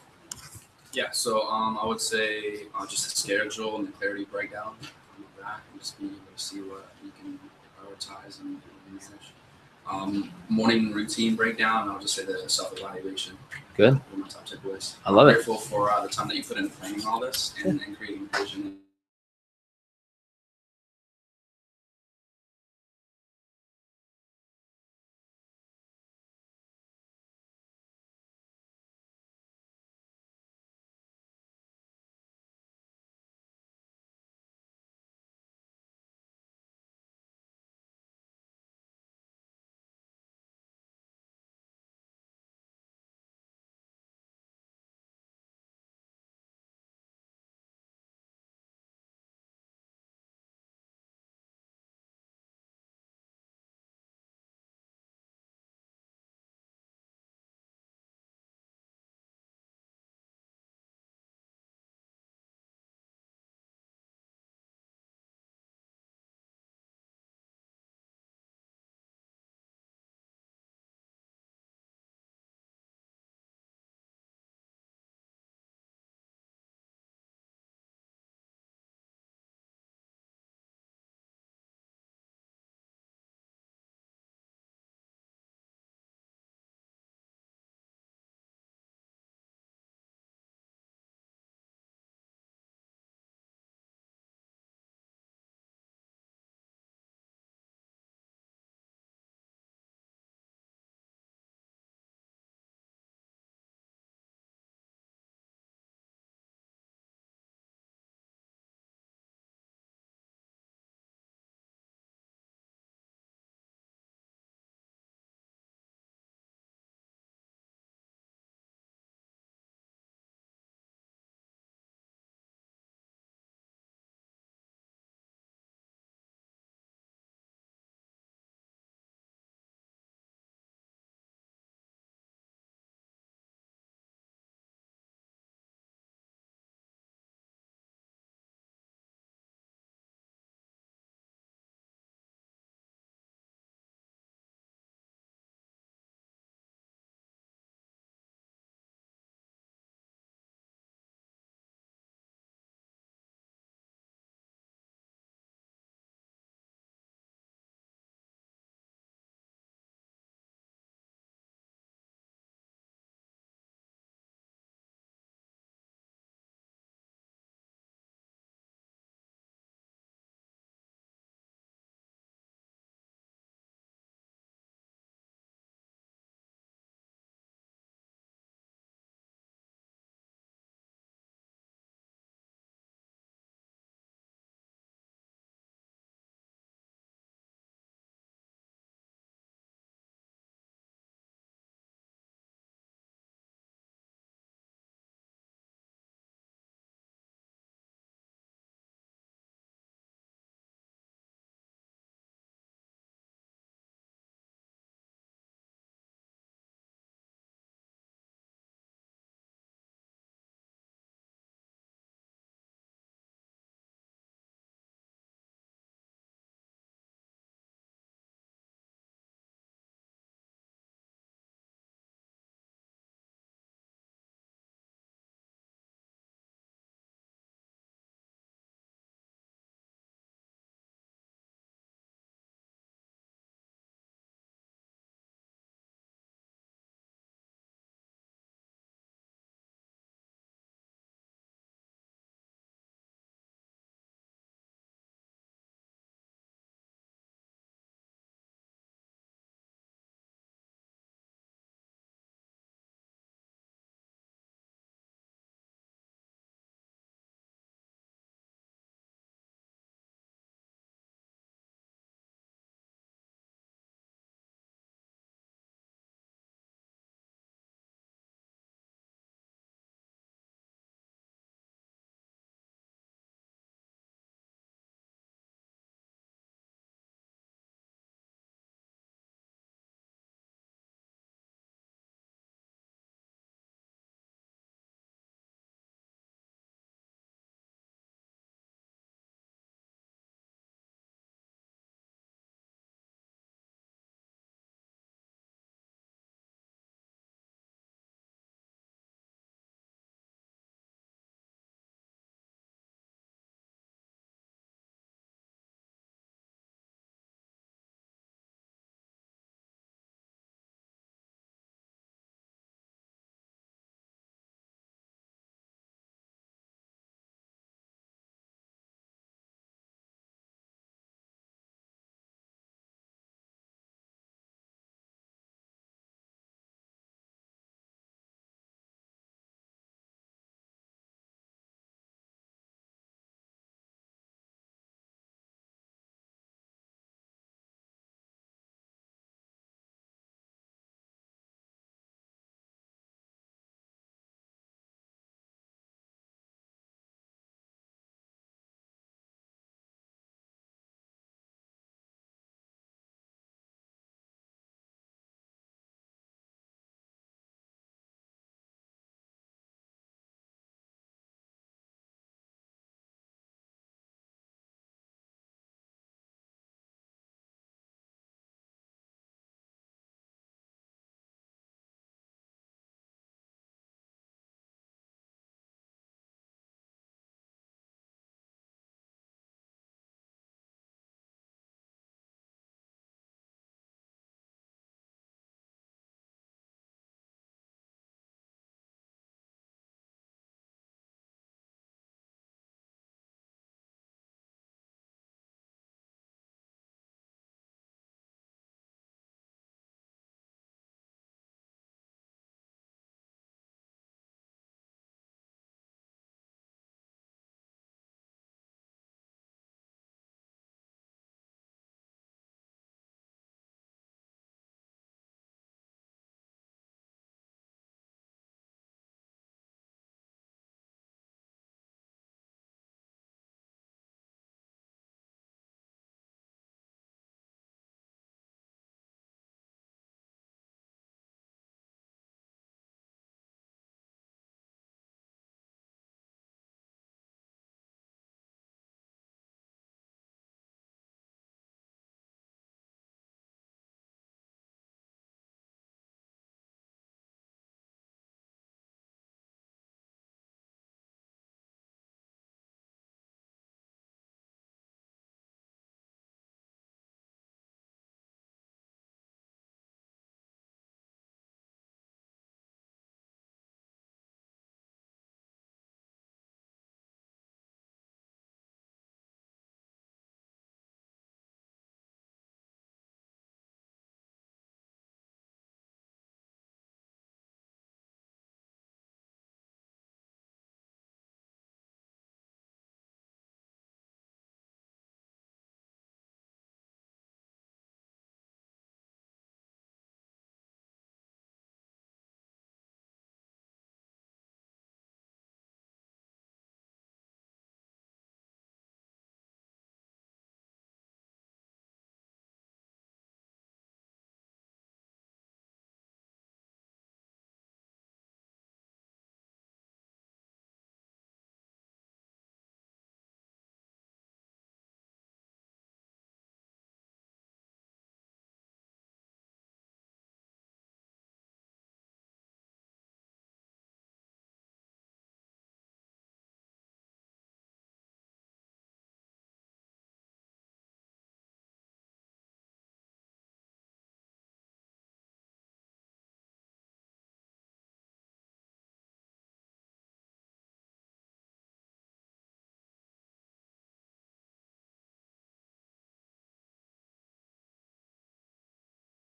Yeah, so I would say just a schedule and the clarity breakdown on the back and just being able to see what you can prioritize and manage. Morning routine breakdown, I'll just say the self-evaluation. Good. One of my top takeaways. I love it. Grateful for the time that you put into planning all this and creating vision